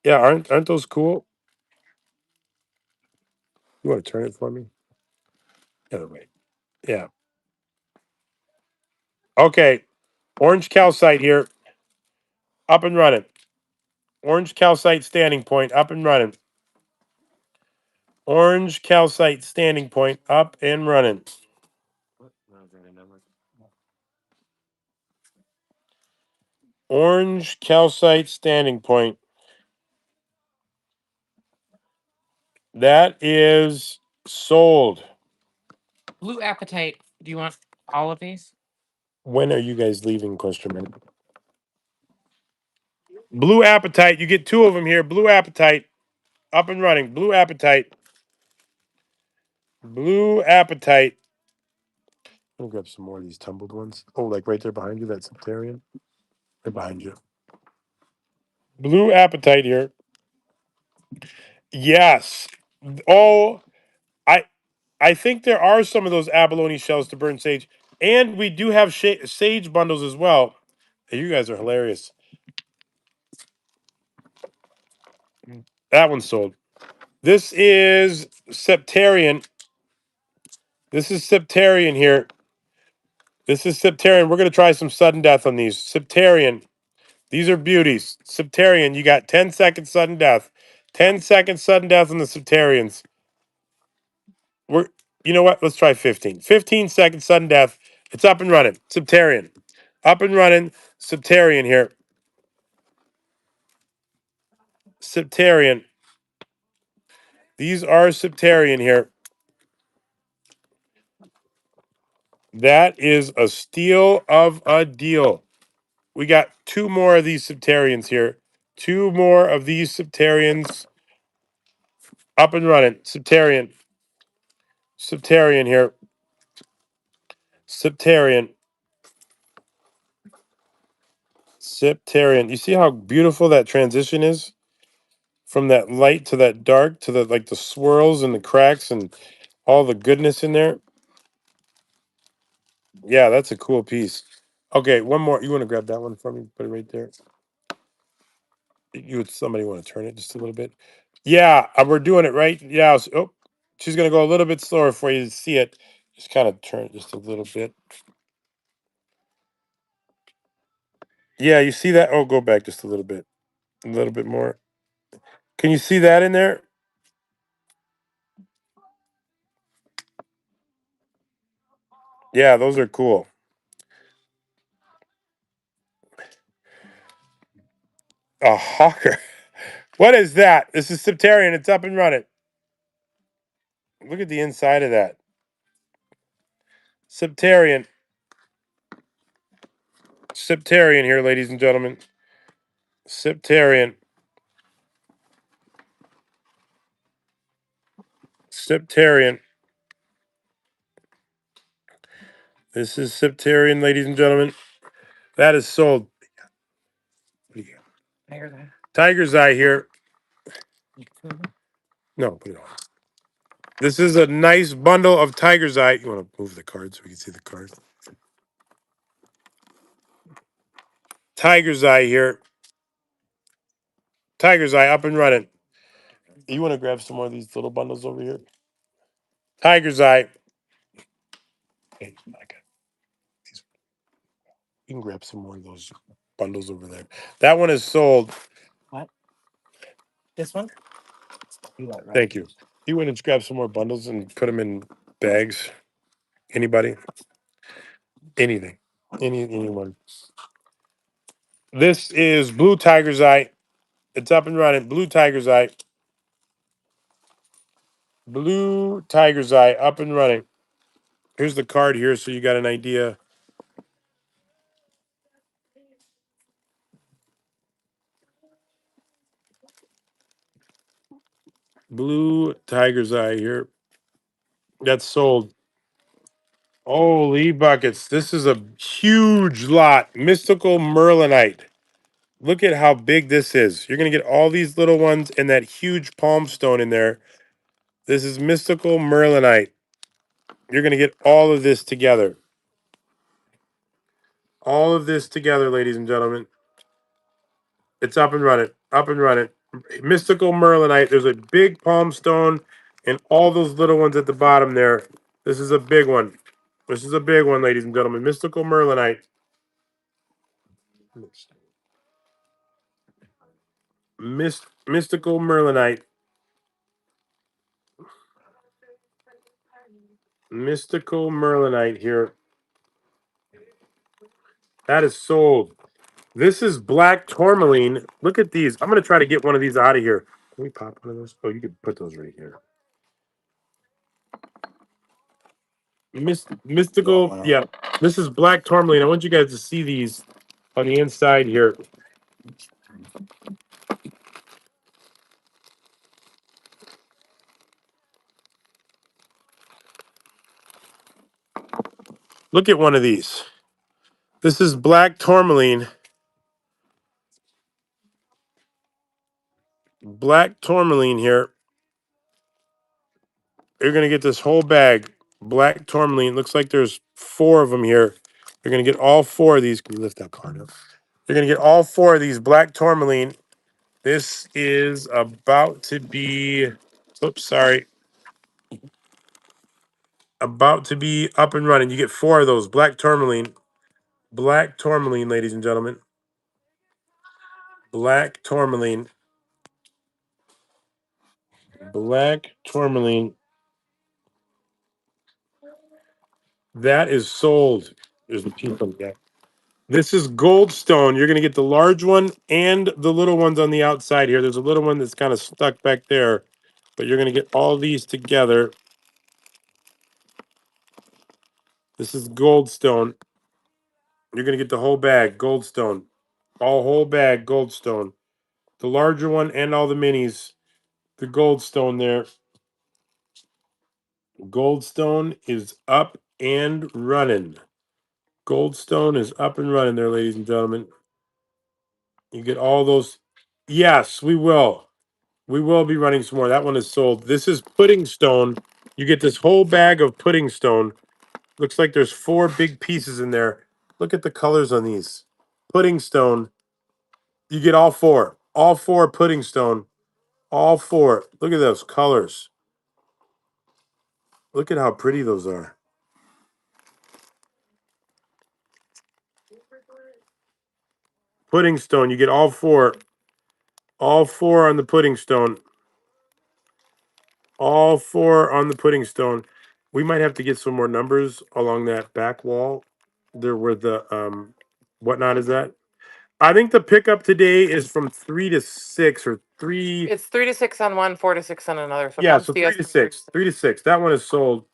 A: Yeah, aren't those cool? You want to turn it for me? The other way. Yeah. Okay. Orange calcite here, up and running. Orange calcite standing point, up and running. Orange calcite standing point, up and running. Orange calcite standing point. That is sold.
D: Blue appetite. Do you want all of these?
A: When are you guys leaving? Question mark. Blue appetite. You get 2 of them here. Blue appetite, up and running. Blue appetite. Blue appetite. I'll grab some more of these tumbled ones. Oh, like right there behind you, that Septarian. Right behind you. Blue appetite here. Yes. Oh, I I think there are some of those abalone shells to burn sage, and we do have sage bundles as well. Hey, you guys are hilarious. That one's sold. This is Septarian. This is Septarian here. This is Septarian. We're gonna try some sudden death on these. Septarian. These are beauties. Septarian. You got 10 seconds sudden death. 10 seconds sudden death on the Septarians. We're you know what? Let's try 15. 15 seconds sudden death. It's up and running. Septarian. Up and running. Septarian here. Septarian. These are Septarian here. That is a steal of a deal. We got 2 more of these Septarians here. 2 more of these Septarians up and running. Septarian. Septarian here. Septarian. Septarian. You see how beautiful that transition is? From that light to that dark to the like the swirls and the cracks and all the goodness in there. Yeah, that's a cool piece. Okay, one more. You want to grab that one for me? Put it right there. Somebody want to turn it just a little bit? Yeah, we're doing it right. Yeah. Oh, she's gonna go a little bit slower for you to see it. Just kind of turn it just a little bit. Yeah, you see that? Oh, go back just a little bit more. Can you see that in there? Yeah, those are cool. A hawker. What is that? This is Septarian. It's up and running. Look at the inside of that. Septarian. Septarian here, ladies and gentlemen. Septarian. Septarian. This is Septarian, ladies and gentlemen. That is sold. What do you got? Tiger's Eye here. No, put it on. This is a nice bundle of Tiger's Eye. You want to move the card so we can see the cards? Tiger's Eye here. Tiger's Eye up and running. You want to grab some more of these little bundles over here? Tiger's Eye. Hey, Micah, you can grab some more of those bundles over there. That one is sold.
C: What? This one? You got it right.
A: Thank you. You went and grab some more bundles and put them in bags. Anybody? Anything? Anyone? This is Blue Tiger's Eye. It's up and running. Blue Tiger's Eye. Blue Tiger's Eye up and running. Here's the card here, so you got an idea. Blue Tiger's Eye here. That's sold. Holy buckets. This is a huge lot. Mystical Merlinite. Look at how big this is. You're going to get all these little ones and that huge palm stone in there. This is Mystical Merlinite. You're going to get all of this together. All of this together, ladies and gentlemen. It's up and running. Up and running. Mystical Merlinite. There's a big palm stone and all those little ones at the bottom there. This is a big one. This is a big one, ladies and gentlemen. Mystical Merlinite. Mystical Merlinite. Mystical Merlinite here. That is sold. This is black tourmaline. Look at these. I'm going to try to get one of these out of here. Can we pop one of those? Oh, you can put those right here. Mystical. Yeah. This is black tourmaline. I want you guys to see these on the inside here. Look at one of these. This is black tourmaline. Black tourmaline here. You're going to get this whole bag. Black tourmaline. Looks like there's 4 of them here. You're going to get all 4 of these. Can you lift that card up? You're going to get all 4 of these black tourmaline. This is about to be, oops, sorry. About to be up and running. You get 4 of those. Black tourmaline. Black tourmaline, ladies and gentlemen. Black tourmaline. Black tourmaline. That is sold. There's the piece on that. This is Goldstone. You're going to get the large one and the little ones on the outside here. There's a little one that's kind of stuck back there, but you're going to get all these together. This is Goldstone. You're going to get the whole bag, Goldstone. All whole bag, Goldstone. The larger one and all the minis. The Goldstone there. Goldstone is up and running. Goldstone is up and running there, ladies and gentlemen. You get all those. Yes, we will. We will be running some more. That one is sold. This is Pudding Stone. You get this whole bag of Pudding Stone. Looks like there's 4 big pieces in there. Look at the colors on these. Pudding Stone. You get all 4. All 4 Pudding Stone. All 4. Look at those colors. Look at how pretty those are. Pudding Stone. You get all 4. All 4 on the Pudding Stone. All 4 on the Pudding Stone. We might have to get some more numbers along that back wall. There were the whatnot is that? I think the pickup today is from 3 to 6 or 3.
D: It's 3 to 6 on one, 4 to 6 on another. So
A: Yeah,
D: come
A: so
D: see
A: 3
D: us
A: to
D: from
A: 6. 3 to 6. That one is sold.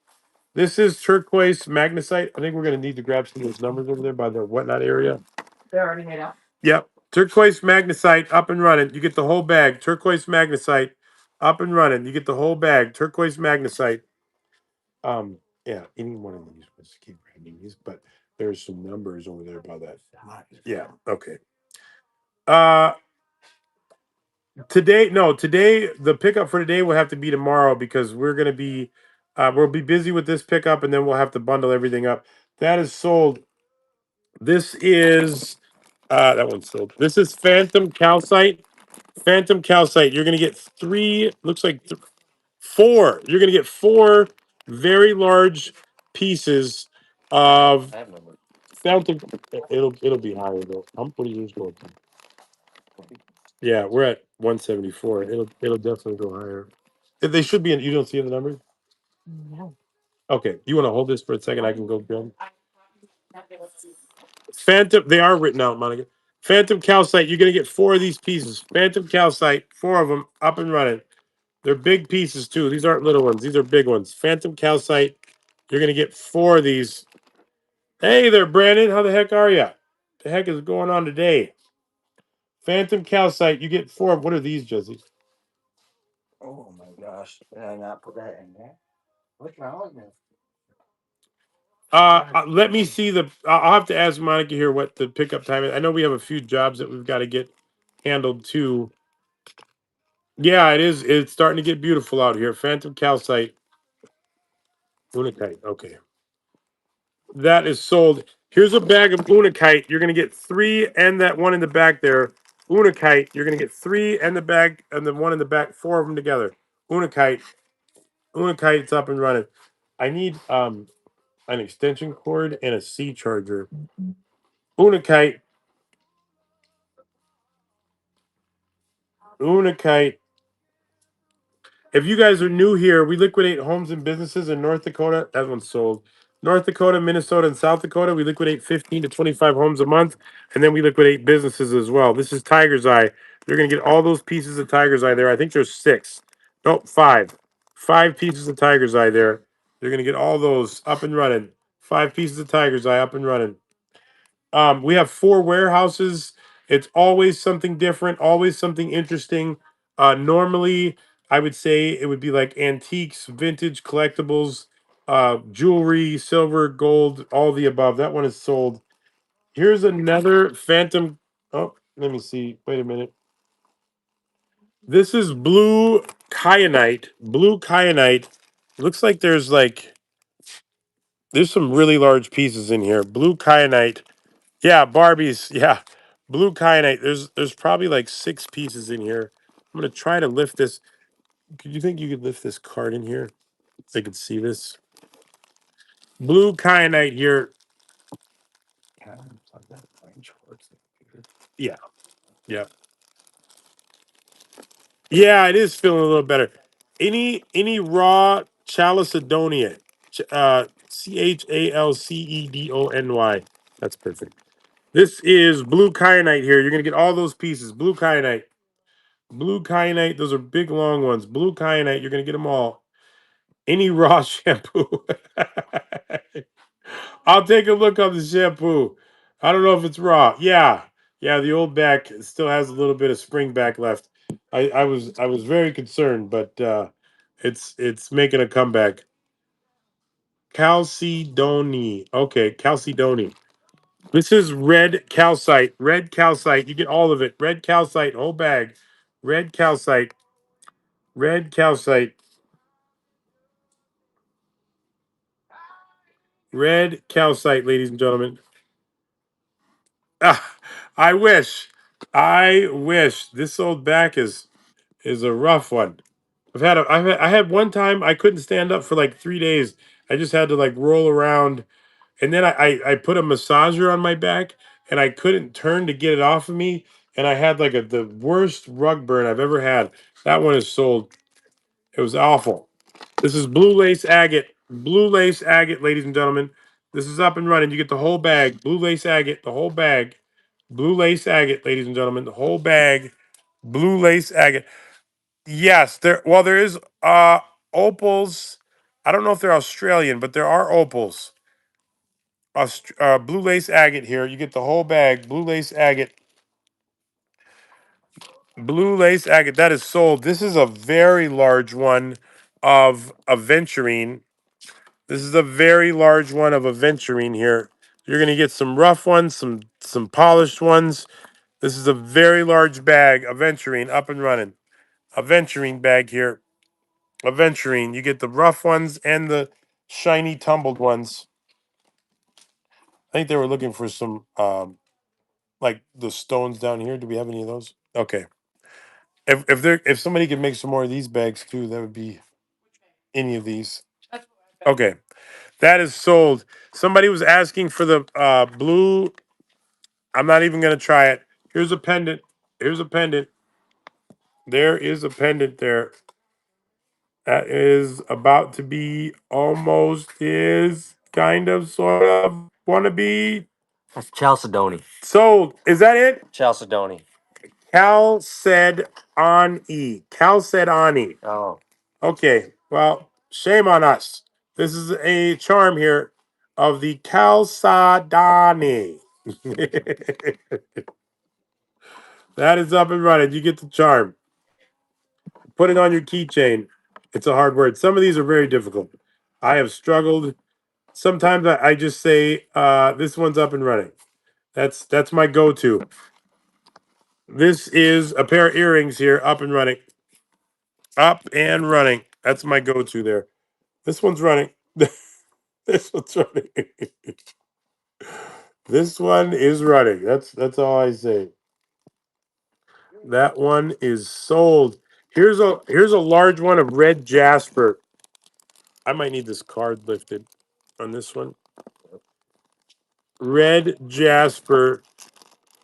A: This is turquoise magnesite. I think we're going to need to grab some of those numbers over there by the whatnot area.
D: They're already made up.
A: Yep. Turquoise magnesite up and running. You get the whole bag. Turquoise magnesite up and running. You get the whole bag. Turquoise magnesite. Yeah, any one of these. Let's keep grabbing these, but there's some numbers over there about that. Yeah, okay. Uh today, no, today the pickup for today will have to be tomorrow because we'll be busy with this pickup and then we'll have to bundle everything up. That is sold. This is that one's sold. This is Phantom Calcite. Phantom Calcite. You're gonna get three, looks like four. You're gonna get four very large pieces of
B: I have number.
A: Phantom. It'll be higher though. What are yours going to? Yeah, we're at 174. It'll definitely go higher. They should be in. You don't see the numbers?
D: No.
A: Okay. You want to hold this for a second? I can go grab 'em. Phantom. They are written out, Monica. Phantom Calcite. You're gonna get four of these pieces. Phantom Calcite. Four of them up and running. They're big pieces too. These aren't little ones. These are big ones. Phantom Calcite. You're gonna get four of these. Hey there, Brandon. How the heck are you? The heck is going on today? Phantom Calcite. You get four. What are these, Jesse?
C: Oh my gosh! Did I not put that in there? What's wrong with me?
A: Let me see the. I'll have to ask Monica here what the pickup time is. I know we have a few jobs that we've got to get handled too. Yeah, it is. It's starting to get beautiful out here. Phantom Calcite. Unakite. Okay. That is sold. Here's a bag of Unakite. You're going to get three and that one in the back there. Unakite. You're going to get three and the bag and the one in the back, four of them together. Unakite. Unakite, it's up and running. I need an extension cord and a C charger. Unakite. Unakite. If you guys are new here, we liquidate homes and businesses in North Dakota. That one's sold. North Dakota, Minnesota, and South Dakota. We liquidate 15 to 25 homes a month, and then we liquidate businesses as well. This is Tiger's Eye. You're going to get all those pieces of Tiger's Eye there. I think there's six. Nope, five. Five pieces of Tiger's Eye there. You're going to get all those up and running. Five pieces of Tiger's Eye up and running. We have four warehouses. It's always something different, always something interesting. Normally, I would say it would be like antiques, vintage, collectibles, jewelry, silver, gold, all the above. That one is sold. Here's another Phantom. Oh, let me see. Wait a minute. This is blue kyanite. Blue kyanite. Looks like there's some really large pieces in here. Blue kyanite. Yeah, Barbies. Yeah, blue kyanite. There's probably like six pieces in here. I'm gonna try to lift this. Could you think you could lift this card in here? So they could see this. Blue kyanite here.
C: Can I unplug that orange cord to the computer?
A: Yeah, yeah, yeah. It is feeling a little better. Any raw Chalcedony? Chalcedony. That's perfect. This is blue kyanite here. You're gonna get all those pieces. Blue kyanite. Blue kyanite, those are big long ones. Blue kyanite, you're gonna get them all. Any raw shampoo. I'll take a look on the shampoo. I don't know if it's raw. Yeah. Yeah, the old back still has a little bit of spring back left. I was very concerned, but it's making a comeback. Chalcedony. Okay, Chalcedony. This is red calcite. Red calcite. You get all of it. Red calcite, whole bag. Red calcite. Red calcite. Red calcite, ladies and gentlemen. Ah, I wish. I wish. This old back is a rough one. I had one time I couldn't stand up for like 3 days. I just had to like roll around, and then I put a massager on my back, and I couldn't turn to get it off of me, and I had like the worst rug burn I've ever had. That one is sold. It was awful. This is blue lace agate. Blue lace agate, ladies and gentlemen. This is up and running. You get the whole bag. Blue lace agate, the whole bag. Blue lace agate, ladies and gentlemen. The whole bag. Blue lace agate. Yes, there is opals. I don't know if they're Australian, but there are opals. Blue lace agate here. You get the whole bag. Blue lace agate. Blue lace agate, that is sold. This is a very large one of aventurine. This is a very large one of aventurine here. You're gonna get some rough ones, some polished ones. This is a very large bag, aventurine, up and running. Aventurine bag here. Aventurine. You get the rough ones and the shiny tumbled ones. I think they were looking for some like the stones down here. Do we have any of those? Okay. If somebody could make some more of these bags too, that would be any of these. Okay. That is sold. Somebody was asking for the blue. I'm not even gonna try it. Here's a pendant. Here's a pendant. There is a pendant there. That is about to be almost is kind of sort of wanna be
C: That's Chalcedony.
A: sold. Is that it?
C: Chalcedony.
A: Cal said on E. Cal said on E.
C: Oh.
A: Okay, well, shame on us. This is a charm here of the Chalcedony. That is up and running. You get the charm. Put it on your keychain. It's a hard word. Some of these are very difficult. I have struggled. Sometimes I just say, this one's up and running. That's my go-to. This is a pair of earrings here, up and running. Up and running. That's my go-to there. This one's running. This one's running. This one is running. That's all I say. That one is sold. Here's a large one of red jasper. I might need this card lifted on this one. Red jasper.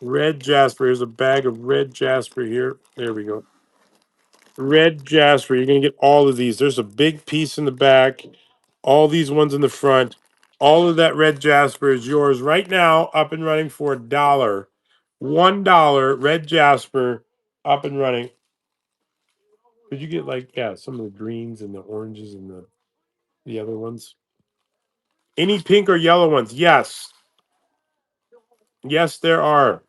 A: Red jasper. Here's a bag of red jasper here. There we go. Red jasper. You're gonna get all of these. There's a big piece in the back. All these ones in the front. All of that red jasper is yours right now, up and running for $1. $1 red jasper, up and running. Could you get like some of the greens and the oranges and the other ones? Any pink or yellow ones? Yes. Yes, there are.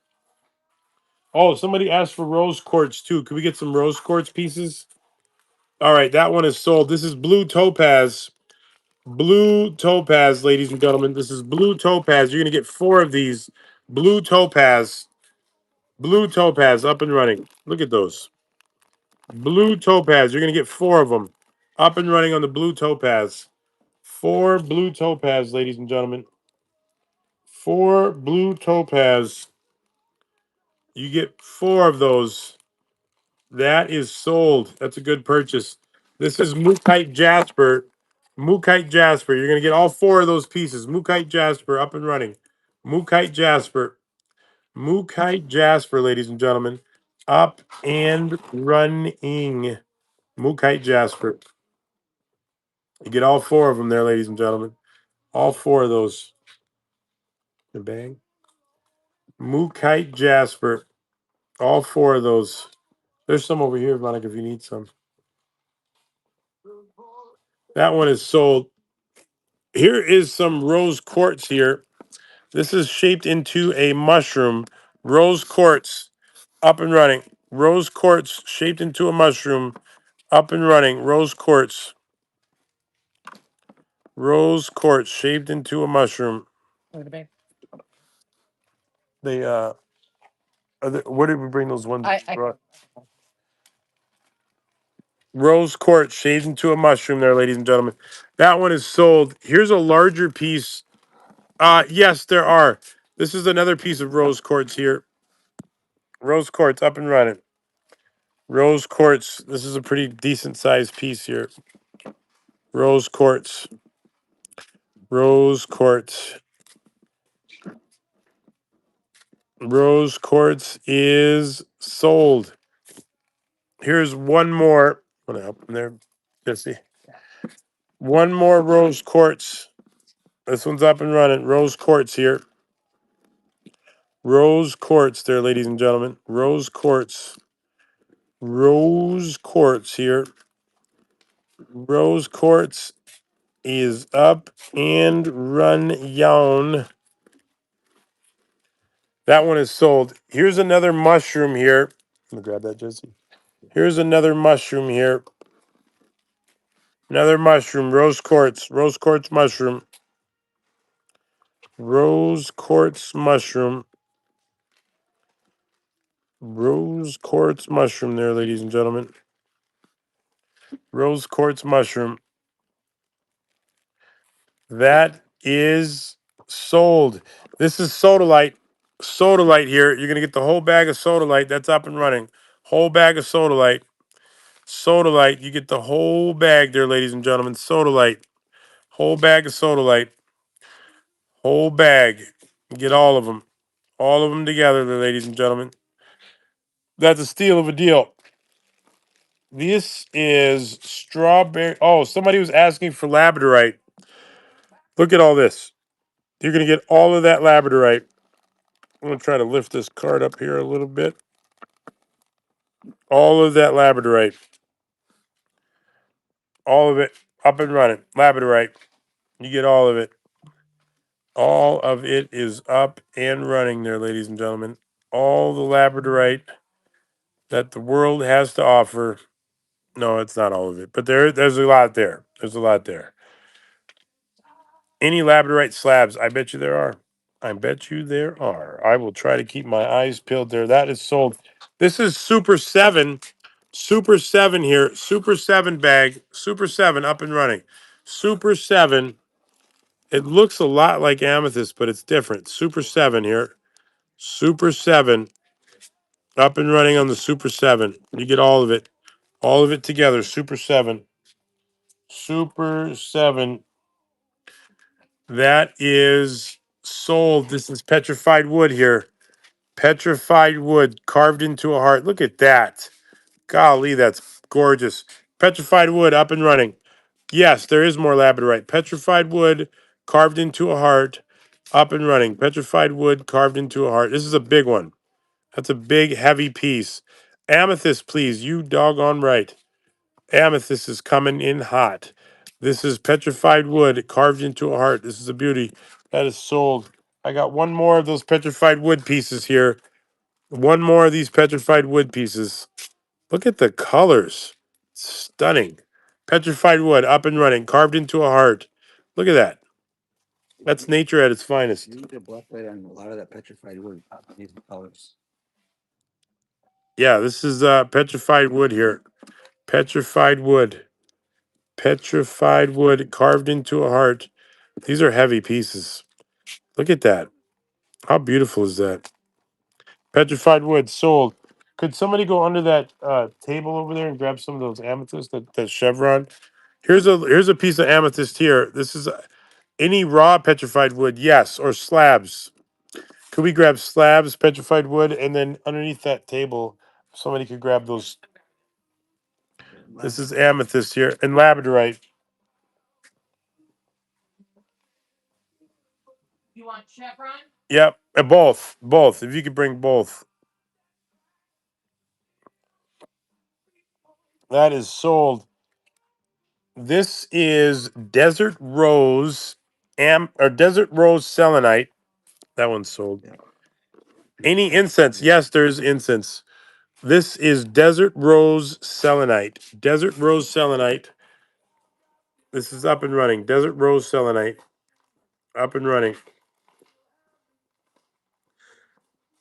A: Oh, somebody asked for rose quartz too. Can we get some rose quartz pieces? All right, that one is sold. This is blue topaz. Blue topaz, ladies and gentlemen. This is blue topaz. You're gonna get 4 of these. Blue topaz. Blue topaz up and running. Look at those. Blue topaz. You're gonna get 4 of them. Up and running on the blue topaz. 4 blue topaz, ladies and gentlemen. 4 blue topaz. You get 4 of those. That is sold. That's a good purchase. This is Mookite Jasper. Mookite Jasper. You're going to get all 4 of those pieces. Mookite Jasper up and running. Mookite Jasper. Mookite Jasper, ladies and gentlemen. Up and running. Mookite Jasper. You get all 4 of them there, ladies and gentlemen. All 4 of those. The bag. Mookite Jasper. All 4 of those. There's some over here, Monica, if you need some. That one is sold. Here is some rose quartz here. This is shaped into a mushroom. Rose quartz up and running. Rose quartz shaped into a mushroom up and running. Rose quartz. Rose quartz shaped into a mushroom. They where did we bring those ones? Rose quartz shaped into a mushroom there, ladies and gentlemen. That one is sold. Here's a larger piece. Yes, there are. This is another piece of rose quartz here. Rose quartz up and running. Rose quartz. This is a pretty decent sized piece here. Rose quartz. Rose quartz. Rose quartz is sold. Here's one more. What happened there, Jesse? One more rose quartz. This one's up and running. Rose quartz here. Rose quartz there, ladies and gentlemen. Rose quartz. Rose quartz here. Rose quartz is up and run yown. That one is sold. Here's another mushroom here. Let me grab that, Jesse. Here's another mushroom here. Another mushroom, rose quartz mushroom. Rose quartz mushroom. Rose quartz mushroom there, ladies and gentlemen. Rose quartz mushroom. That is sold. This is Sodalite. Sodalite here. You're going to get the whole bag of Sodalite. That's up and running. Whole bag of Sodalite. Sodalite. You get the whole bag there, ladies and gentlemen. Sodalite. Whole bag of Sodalite. Whole bag. You get all of them. All of them together there, ladies and gentlemen. That's a steal of a deal. This is strawberry. Oh, somebody was asking for labradorite. Look at all this. You're going to get all of that labradorite. I'm going to try to lift this card up here a little bit. All of that labradorite. All of it up and running. Labradorite. You get all of it. All of it is up and running there, ladies and gentlemen. All the labradorite that the world has to offer. No, it's not all of it, but there's a lot there. There's a lot there. Any labradorite slabs? I bet you there are. I bet you there are. I will try to keep my eyes peeled there. That is sold. This is Super 7. Super 7 here. Super 7 bag. Super 7 up and running. Super 7. It looks a lot like amethyst, but it's different. Super 7 here. Super 7 up and running on the Super 7. You get all of it. All of it together. Super 7. Super 7. That is sold. This is petrified wood here. Petrified wood carved into a heart. Look at that. Golly, that's gorgeous. Petrified wood up and running. Yes, there is more labradorite. Petrified wood carved into a heart up and running. Petrified wood carved into a heart. This is a big one. That's a big, heavy piece. Amethyst, please. You doggone right. Amethyst is coming in hot. This is petrified wood carved into a heart. This is a beauty. That is sold. I got one more of those petrified wood pieces here. One more of these petrified wood pieces. Look at the colors. Stunning. Petrified wood up and running, carved into a heart. Look at that. That's nature at its finest.
C: You need to black light on a lot of that petrified wood. These colors.
A: Yeah, this is petrified wood here. Petrified wood. Petrified wood carved into a heart. These are heavy pieces. Look at that. How beautiful is that? Petrified wood sold. Could somebody go under that table over there and grab some of those amethyst, that chevron? Here's a piece of amethyst here. This is any raw petrified wood, yes, or slabs. Could we grab slabs, petrified wood, and then underneath that table, somebody could grab those. This is amethyst here and labradorite.
D: You want chevron?
A: Yep, both. If you could bring both, that is sold. This is desert rose or desert rose selenite. That one's sold.
C: Yeah.
A: Any incense? Yes, there's incense. This is desert rose selenite. Desert rose selenite. This is up and running. Desert rose selenite. Up and running.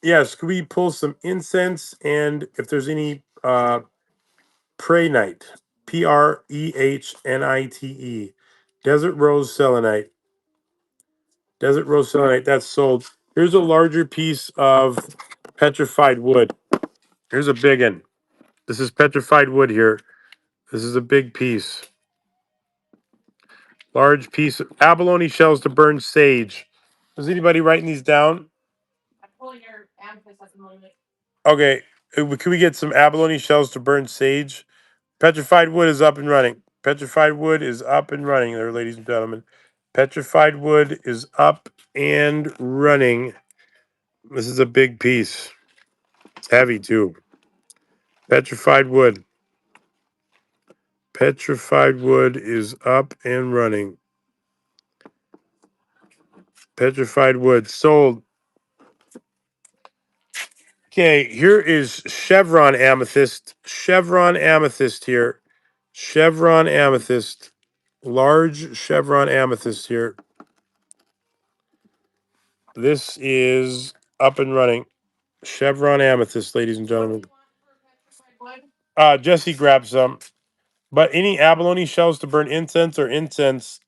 A: Yes, could we pull some incense and if there's any prehnite, Prehnite, desert rose selenite. Desert rose selenite, that's sold. Here's a larger piece of petrified wood. Here's a big one. This is petrified wood here. This is a big piece. Large piece of abalone shells to burn sage. Is anybody writing these down?
D: I'm pulling your amethyst at the moment.
A: Okay. Can we get some abalone shells to burn sage? Petrified wood is up and running. Petrified wood is up and running there, ladies and gentlemen. Petrified wood is up and running. This is a big piece. It's heavy too. Petrified wood. Petrified wood is up and running. Petrified wood sold. Okay, here is Chevron amethyst. Chevron amethyst here. Chevron amethyst. Large chevron amethyst here. This is up and running. Chevron amethyst, ladies and gentlemen. Jesse grabbed some. But any abalone shells to burn incense or incense,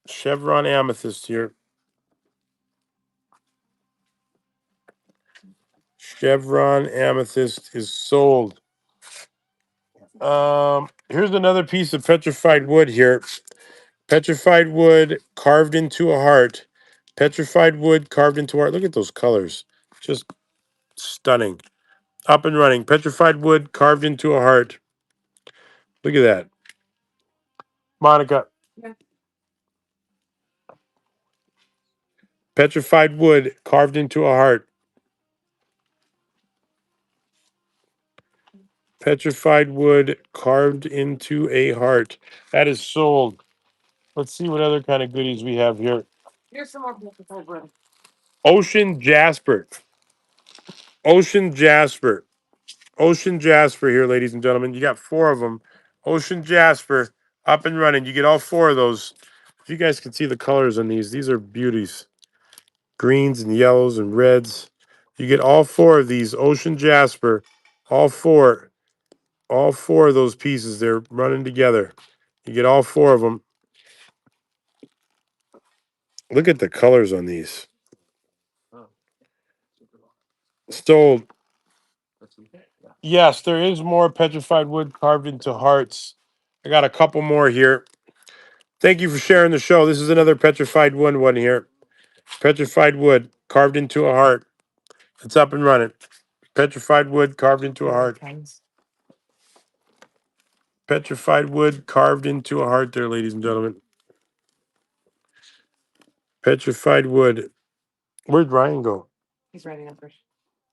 A: Chevron amethyst here. Chevron amethyst is sold. Here's another piece of petrified wood here. Petrified wood carved into a heart. Petrified wood carved into a heart. Look at those colors. Just stunning. Up and running. Petrified wood carved into a heart. Look at that. Monica. Petrified wood carved into a heart. Petrified wood carved into a heart. That is sold. Let's see what other kind of goodies we have here.
D: Here's some more petrified wood.
A: Ocean jasper. Ocean jasper. Ocean jasper here, ladies and gentlemen. You got 4 of them. Ocean jasper up and running. You get all 4 of those. If you guys can see the colors on these are beauties. Greens and yellows and reds. You get all 4 of these. Ocean jasper. All 4. All 4 of those pieces. They're running together. You get all 4 of them. Look at the colors on these. Sold. Yes, there is more petrified wood carved into hearts. I got a couple more here. Thank you for sharing the show. This is another petrified one here. Petrified wood carved into a heart. It's up and running. Petrified wood carved into a heart. Petrified wood carved into a heart there, ladies and gentlemen. Petrified wood. Where'd Ryan go?
D: He's writing numbers.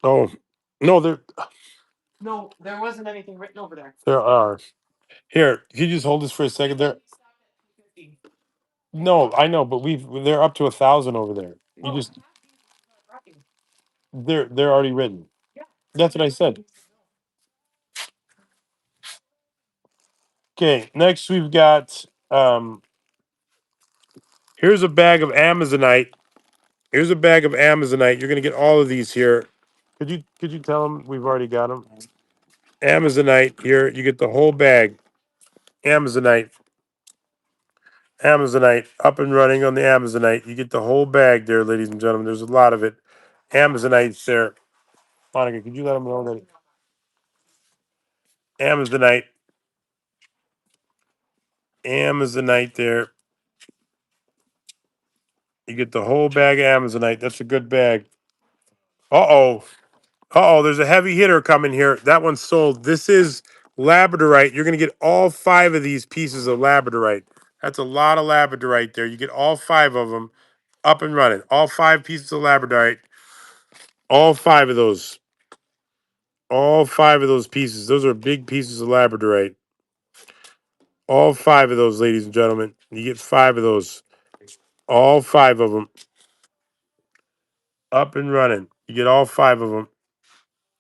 A: Oh, no,
D: No, there wasn't anything written over there.
A: there are. Here, can you just hold this for a second there? No, I know, but they're up to 1,000 over there. You just they're already written. That's what I said. Okay, next we've got here's a bag of Amazonite. Here's a bag of Amazonite. You're gonna get all of these here. Could you tell them we've already got them? Amazonite here. You get the whole bag. Amazonite. Amazonite up and running on the Amazonite. You get the whole bag there, ladies and gentlemen. There's a lot of it. Amazonite's there. Monica, could you let them know that Amazonite? Amazonite there. You get the whole bag of Amazonite. That's a good bag. Uh-oh. Uh-oh, there's a heavy hitter coming here. That one's sold. This is labradorite. You're going to get all 5 of these pieces of labradorite. That's a lot of labradorite there. You get all 5 of them up and running. All 5 pieces of labradorite. All 5 of those. All 5 of those pieces. Those are big pieces of labradorite. All 5 of those, ladies and gentlemen. You get 5 of those. All 5 of them. Up and running. You get all 5 of them.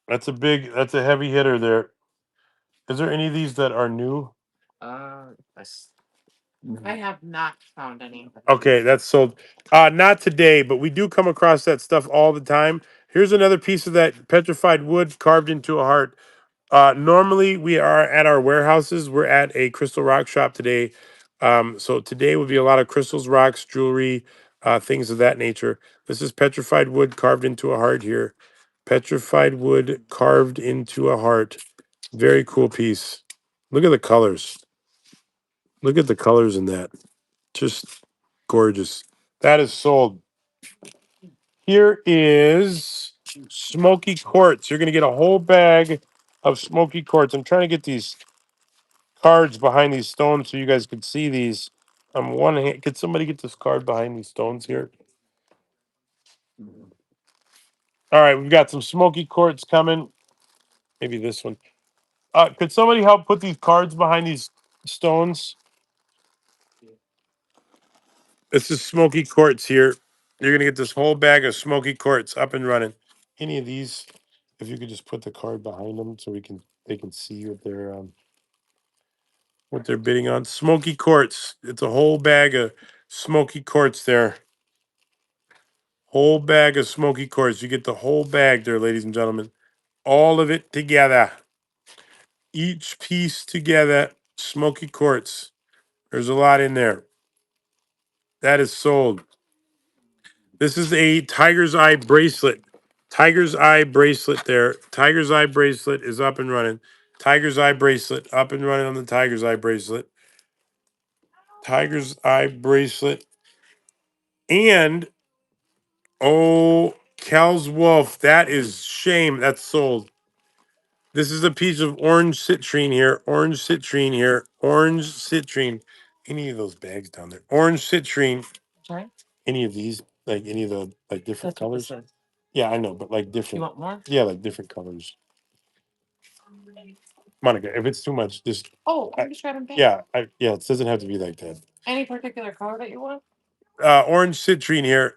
A: That's a heavy hitter there. Is there any of these that are new?
B: I s-
D: I have not found any.
A: Okay, that's sold. Not today, but we do come across that stuff all the time. Here's another piece of that petrified wood carved into a heart. Normally we are at our warehouses. We're at a crystal rock shop today. So today will be a lot of crystals, rocks, jewelry, things of that nature. This is petrified wood carved into a heart here. Petrified wood carved into a heart. Very cool piece. Look at the colors. Look at the colors in that. Just gorgeous. That is sold. Here is smoky quartz. You're going to get a whole bag of smoky quartz. I'm trying to get these cards behind these stones so you guys can see these. On one hand, could somebody get this card behind these stones here? All right, we've got some smoky quartz coming. Maybe this one. Could somebody help put these cards behind these stones? This is smoky quartz here. You're gonna get this whole bag of smoky quartz up and running. any of these, if you could just put the card behind them so they can see what they're bidding on. Smoky Quartz. It's a whole bag of Smoky Quartz there. Whole bag of Smoky Quartz. You get the whole bag there, ladies and gentlemen. All of it together. Each piece together. Smoky Quartz. There's a lot in there. That is sold. This is a Tiger's Eye bracelet. Tiger's Eye bracelet there. Tiger's Eye bracelet is up and running. Tiger's Eye bracelet up and running on the Tiger's Eye bracelet. Tiger's Eye bracelet. And oh, Cal's Wolf. That is shame. That's sold. This is a piece of orange citrine here. Orange citrine here. Orange citrine. Any of those bags down there. Orange citrine.
D: Sorry?
A: Any of these, like any of the like different
D: That's what
A: colors.
D: this is.
A: Yeah, I know, but like
D: You
A: different.
D: want more?
A: Yeah, like different colors. Monica, if it's too much, just
D: Oh,
A: I-
D: I'm just grabbing back.
A: yeah, it doesn't have to be like that.
D: Any particular color that you want?
A: Orange citrine here.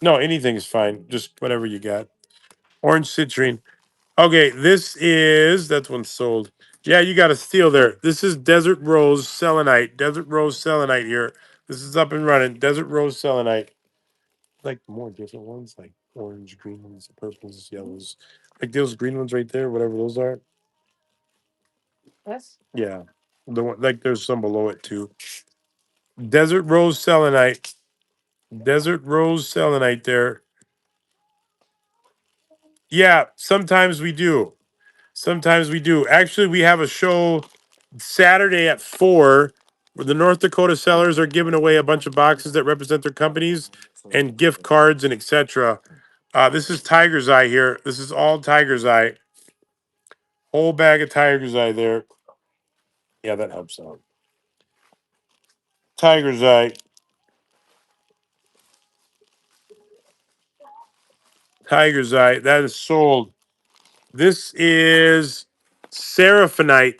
A: No, anything is fine. Just whatever you got. Orange citrine. Okay, that's one sold. Yeah, you got a steal there. This is Desert Rose Selenite. Desert Rose Selenite here. This is up and running. Desert Rose Selenite. Like more different ones, like orange, green ones, purples, yellows. Like those green ones right there, whatever those are.
D: This?
A: Yeah. The one like there's some below it too. Desert Rose Selenite. Desert Rose Selenite there. Yeah, sometimes we do. Sometimes we do. Actually, we have a show Saturday at 4 where the North Dakota sellers are giving away a bunch of boxes that represent their companies and gift cards and etc. This is Tiger's Eye here. This is all Tiger's Eye. Whole bag of Tiger's Eye there. Yeah, that helps out. Tiger's Eye. Tiger's Eye. That is sold. This is Seraphinite.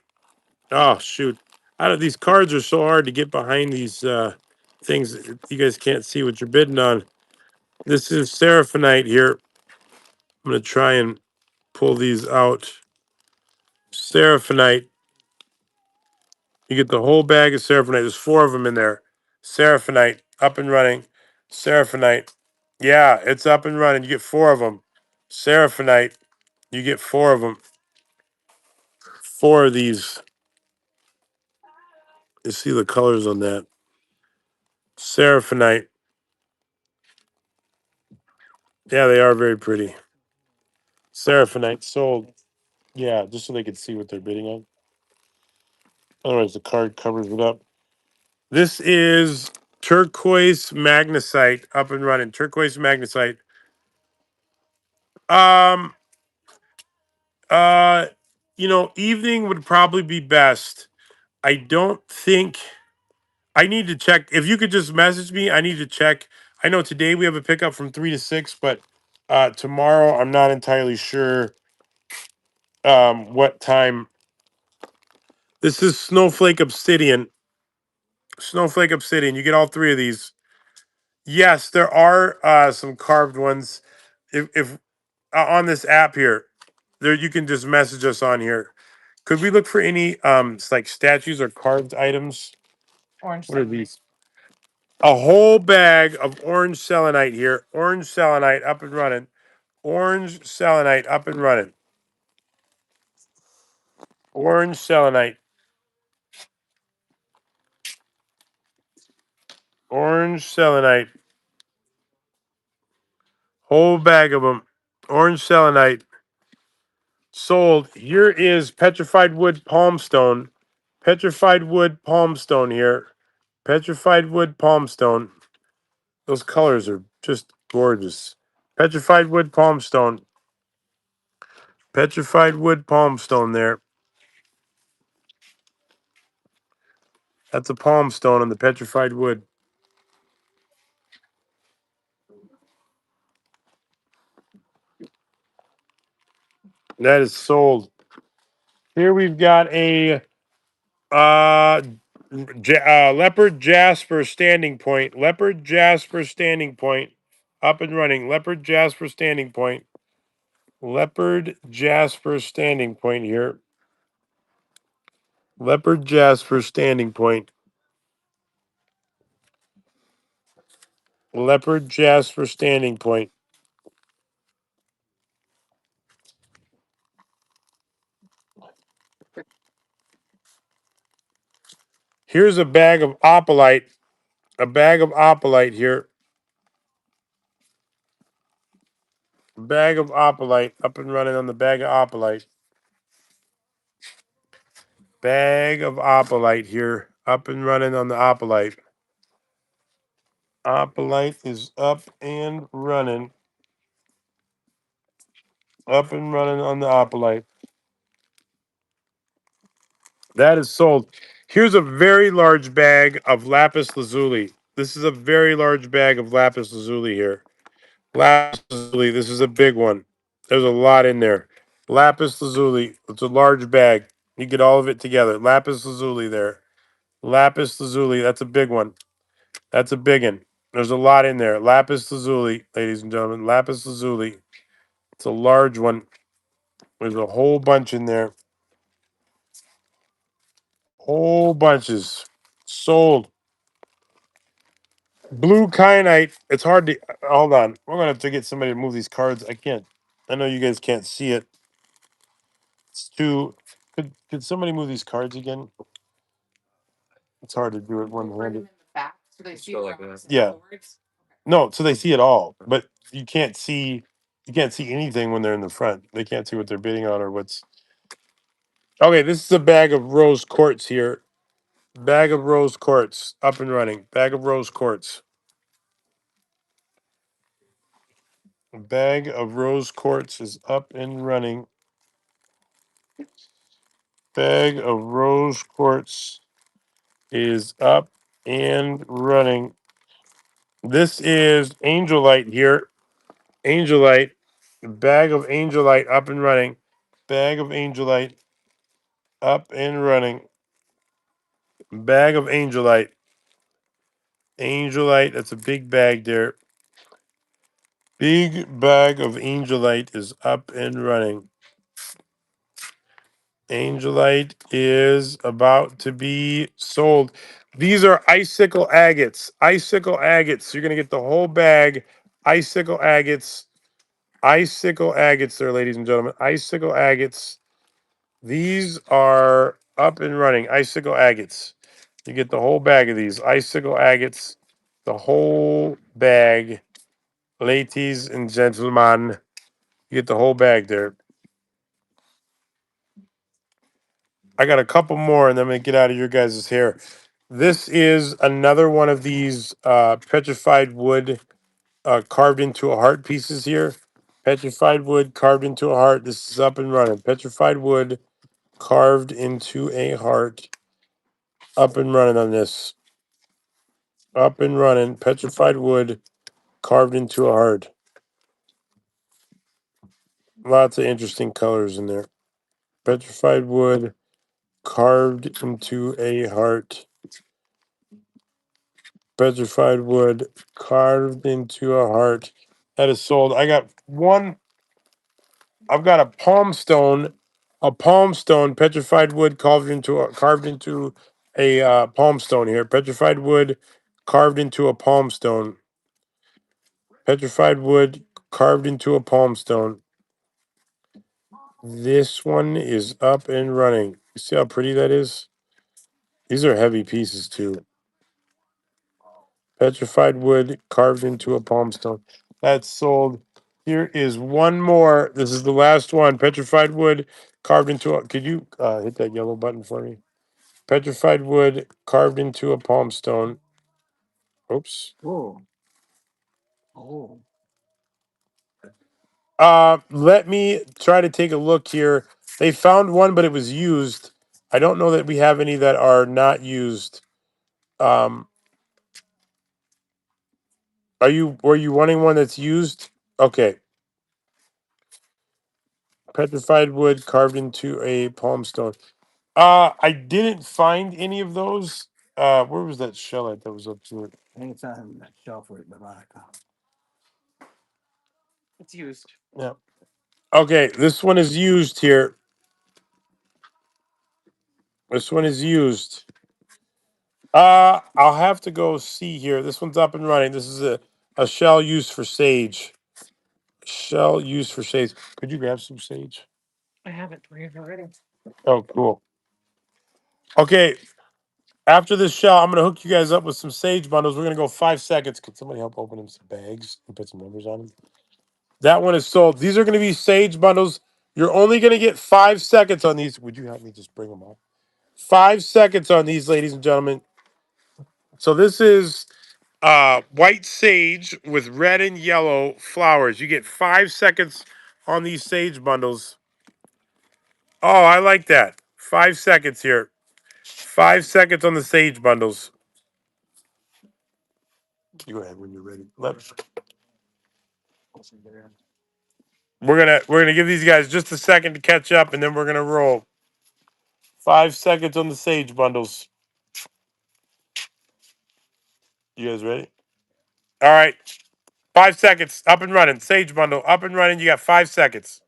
A: Oh shoot! I don't. These cards are so hard to get behind these things. You guys can't see what you're bidding on. This is Seraphinite here. I'm gonna try and pull these out. Seraphinite. You get the whole bag of Seraphinite. There's 4 of them in there. Seraphinite up and running. Seraphinite. Yeah, it's up and running. You get 4 of them. Seraphinite. You get 4 of them. 4 of these. You see the colors on that. Seraphinite. Yeah, they are very pretty. Seraphinite sold. Yeah, just so they could see what they're bidding on. Otherwise, the card covers it up. This is turquoise magnesite up and running. Turquoise magnesite. Um, uh, evening would probably be best. I don't think I need to check. If you could just message me, I need to check. I know today we have a pickup from 3 to 6, but tomorrow I'm not entirely sure what time. This is Snowflake Obsidian. Snowflake Obsidian. You get all 3 of these. Yes, there are some carved ones. If on this app here, there you can just message us on here. Could we look for any like statues or carved items?
D: Orange.
A: What are these? A whole bag of orange selenite here. Orange selenite up and running. Orange selenite up and running. Orange selenite. Orange selenite. Whole bag of them. Orange selenite. Sold. Here is petrified wood palmstone. Petrified wood palmstone here. Petrified wood palmstone. Those colors are just gorgeous. Petrified wood palmstone. Petrified wood palmstone there. That's a palmstone on the petrified wood. That is sold. Here we've got a leopard jasper standing point. Leopard jasper standing point up and running. Leopard Jasper standing point. Leopard Jasper standing point here. Leopard Jasper standing point. Leopard Jasper standing point. Here's a bag of opalite. A bag of opalite here. Bag of opalite up and running on the bag of opalite. Bag of opalite here up and running on the opalite. Opalite is up and running. Up and running on the opalite. That is sold. Here's a very large bag of lapis lazuli. This is a very large bag of lapis lazuli here. Lapis lazuli. This is a big one. There's a lot in there. Lapis lazuli. It's a large bag. You get all of it together. Lapis lazuli there. Lapis lazuli. That's a big one. That's a big one. There's a lot in there. Lapis lazuli, ladies and gentlemen. Lapis lazuli. It's a large one. There's a whole bunch in there. Whole bunches. Sold. Blue kyanite. It's hard to hold on. We're gonna have to get somebody to move these cards. I can't. I know you guys can't see it. It's too. Could somebody move these cards again? It's hard to do it one
D: Bring them
A: handed.
D: in the back so they see
B: go
D: it
B: like
D: around
B: that.
D: the
A: Yeah.
D: boards.
A: No, so they see it all, but you can't see. You can't see anything when they're in the front. They can't see what they're bidding on or what's. Okay, this is a bag of rose quartz here. Bag of rose quartz up and running. Bag of rose quartz. Bag of rose quartz is up and running. Bag of rose quartz is up and running. This is angelite here. Angelite. Bag of angelite up and running. Bag of angelite up and running. Bag of angelite. Angelite. That's a big bag there. Big bag of angelite is up and running. Angelite is about to be sold. These are icicle agates. Icicle agates. You're going to get the whole bag. Icicle agates. Icicle agates there, ladies and gentlemen. Icicle agates. These are up and running. Icicle agates. You get the whole bag of these. Icicle agates. The whole bag. Ladies and gentlemen. You get the whole bag there. I got a couple more and then I'm going to get out of your guys' hair. This is another one of these petrified wood carved into a heart pieces here. Petrified wood carved into a heart. This is up and running. Petrified wood carved into a heart. Up and running on this. Up and running. Petrified wood carved into a heart. Lots of interesting colors in there. Petrified wood carved into a heart. Petrified wood carved into a heart. That is sold. I got one. I've got a palm stone, petrified wood carved into a palm stone here. Petrified wood carved into a palm stone. Petrified wood carved into a palm stone. This one is up and running. You see how pretty that is? These are heavy pieces too. Petrified wood carved into a palm stone. That's sold. Here is one more. This is the last one. Petrified wood carved into a. Could you hit that yellow button for me? Petrified wood carved into a palm stone. Oops.
C: Oh. Oh.
A: Let me try to take a look here. They found one, but it was used. I don't know that we have any that are not used. Were you wanting one that's used? Okay. Petrified wood carved into a palm stone. I didn't find any of those. Where was that shell at that was up to it?
C: I think it's on that shelf right, Veronica.
D: It's used.
A: Yeah. Okay, this one is used here. This one is used. I'll have to go see here. This one's up and running. This is a shell used for sage. Shell used for sage. Could you grab some sage?
D: I have it for you already.
A: Oh, cool. Okay, after this shell, I'm gonna hook you guys up with some sage bundles. We're gonna go 5 seconds. Can somebody help open them some bags and put some numbers on them? That one is sold. These are gonna be sage bundles. You're only gonna get 5 seconds on these. Would you help me just bring them up? 5 seconds on these, ladies and gentlemen. So this is white sage with red and yellow flowers. You get 5 seconds on these sage bundles. Oh, I like that. 5 seconds here. 5 seconds on the sage bundles. You go ahead when you're ready. We're gonna give these guys just a second to catch up, and then we're gonna roll. 5 seconds on the sage bundles. You guys ready? All right. 5 seconds. Up and running. Sage bundle up and running. You got 5 seconds.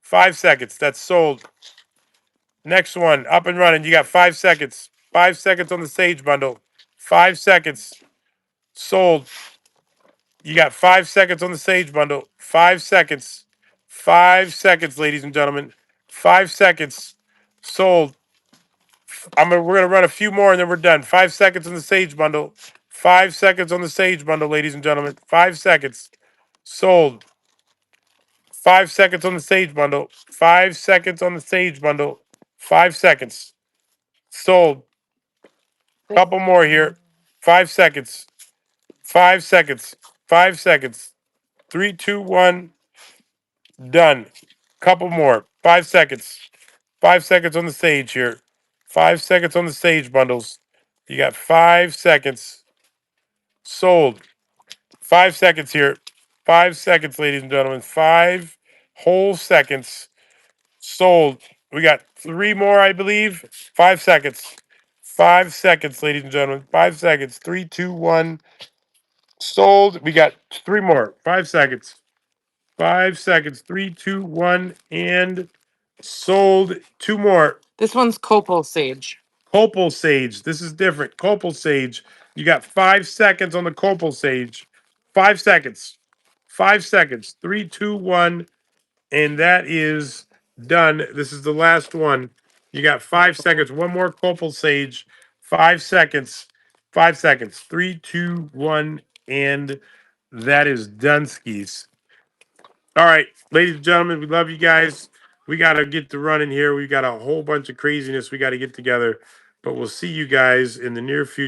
A: 5 seconds. That's sold. Next one, up and running. You got 5 seconds. 5 seconds on the Sage bundle. 5 seconds. Sold. You got 5 seconds on the Sage bundle. 5 seconds. 5 seconds, ladies and gentlemen. 5 seconds. Sold. We're gonna run a few more and then we're done. 5 seconds on the Sage bundle. 5 seconds on the Sage bundle, ladies and gentlemen. 5 seconds. Sold. 5 seconds on the Sage bundle. 5 seconds on the Sage bundle. 5 seconds. Sold. Couple more here. 5 seconds. 5 seconds. 5 seconds. 3, 2, 1. Done. Couple more. 5 seconds. 5 seconds on the sage here. 5 seconds on the sage bundles. You got 5 seconds. Sold. 5 seconds here. 5 seconds, ladies and gentlemen. 5 whole seconds. Sold. We got 3 more, I believe. 5 seconds. 5 seconds, ladies and gentlemen. 5 seconds. 3, 2, 1. Sold. We got 3 more. 5 seconds. 5 seconds. 3, 2, 1. And sold. 2 more.
D: This one's copal sage.
A: Copal sage. This is different. Copal sage. You got 5 seconds on the copal sage. 5 seconds. 5 seconds. 3, 2, 1. And that is done. This is the last one. You got 5 seconds. One more copal sage. 5 seconds. 5 seconds. 3, 2, 1. And that is done skis. All right, ladies and gentlemen, we love you guys. We got to get to running here. We got a whole bunch of craziness we got to get together. But we'll see you guys in the near future.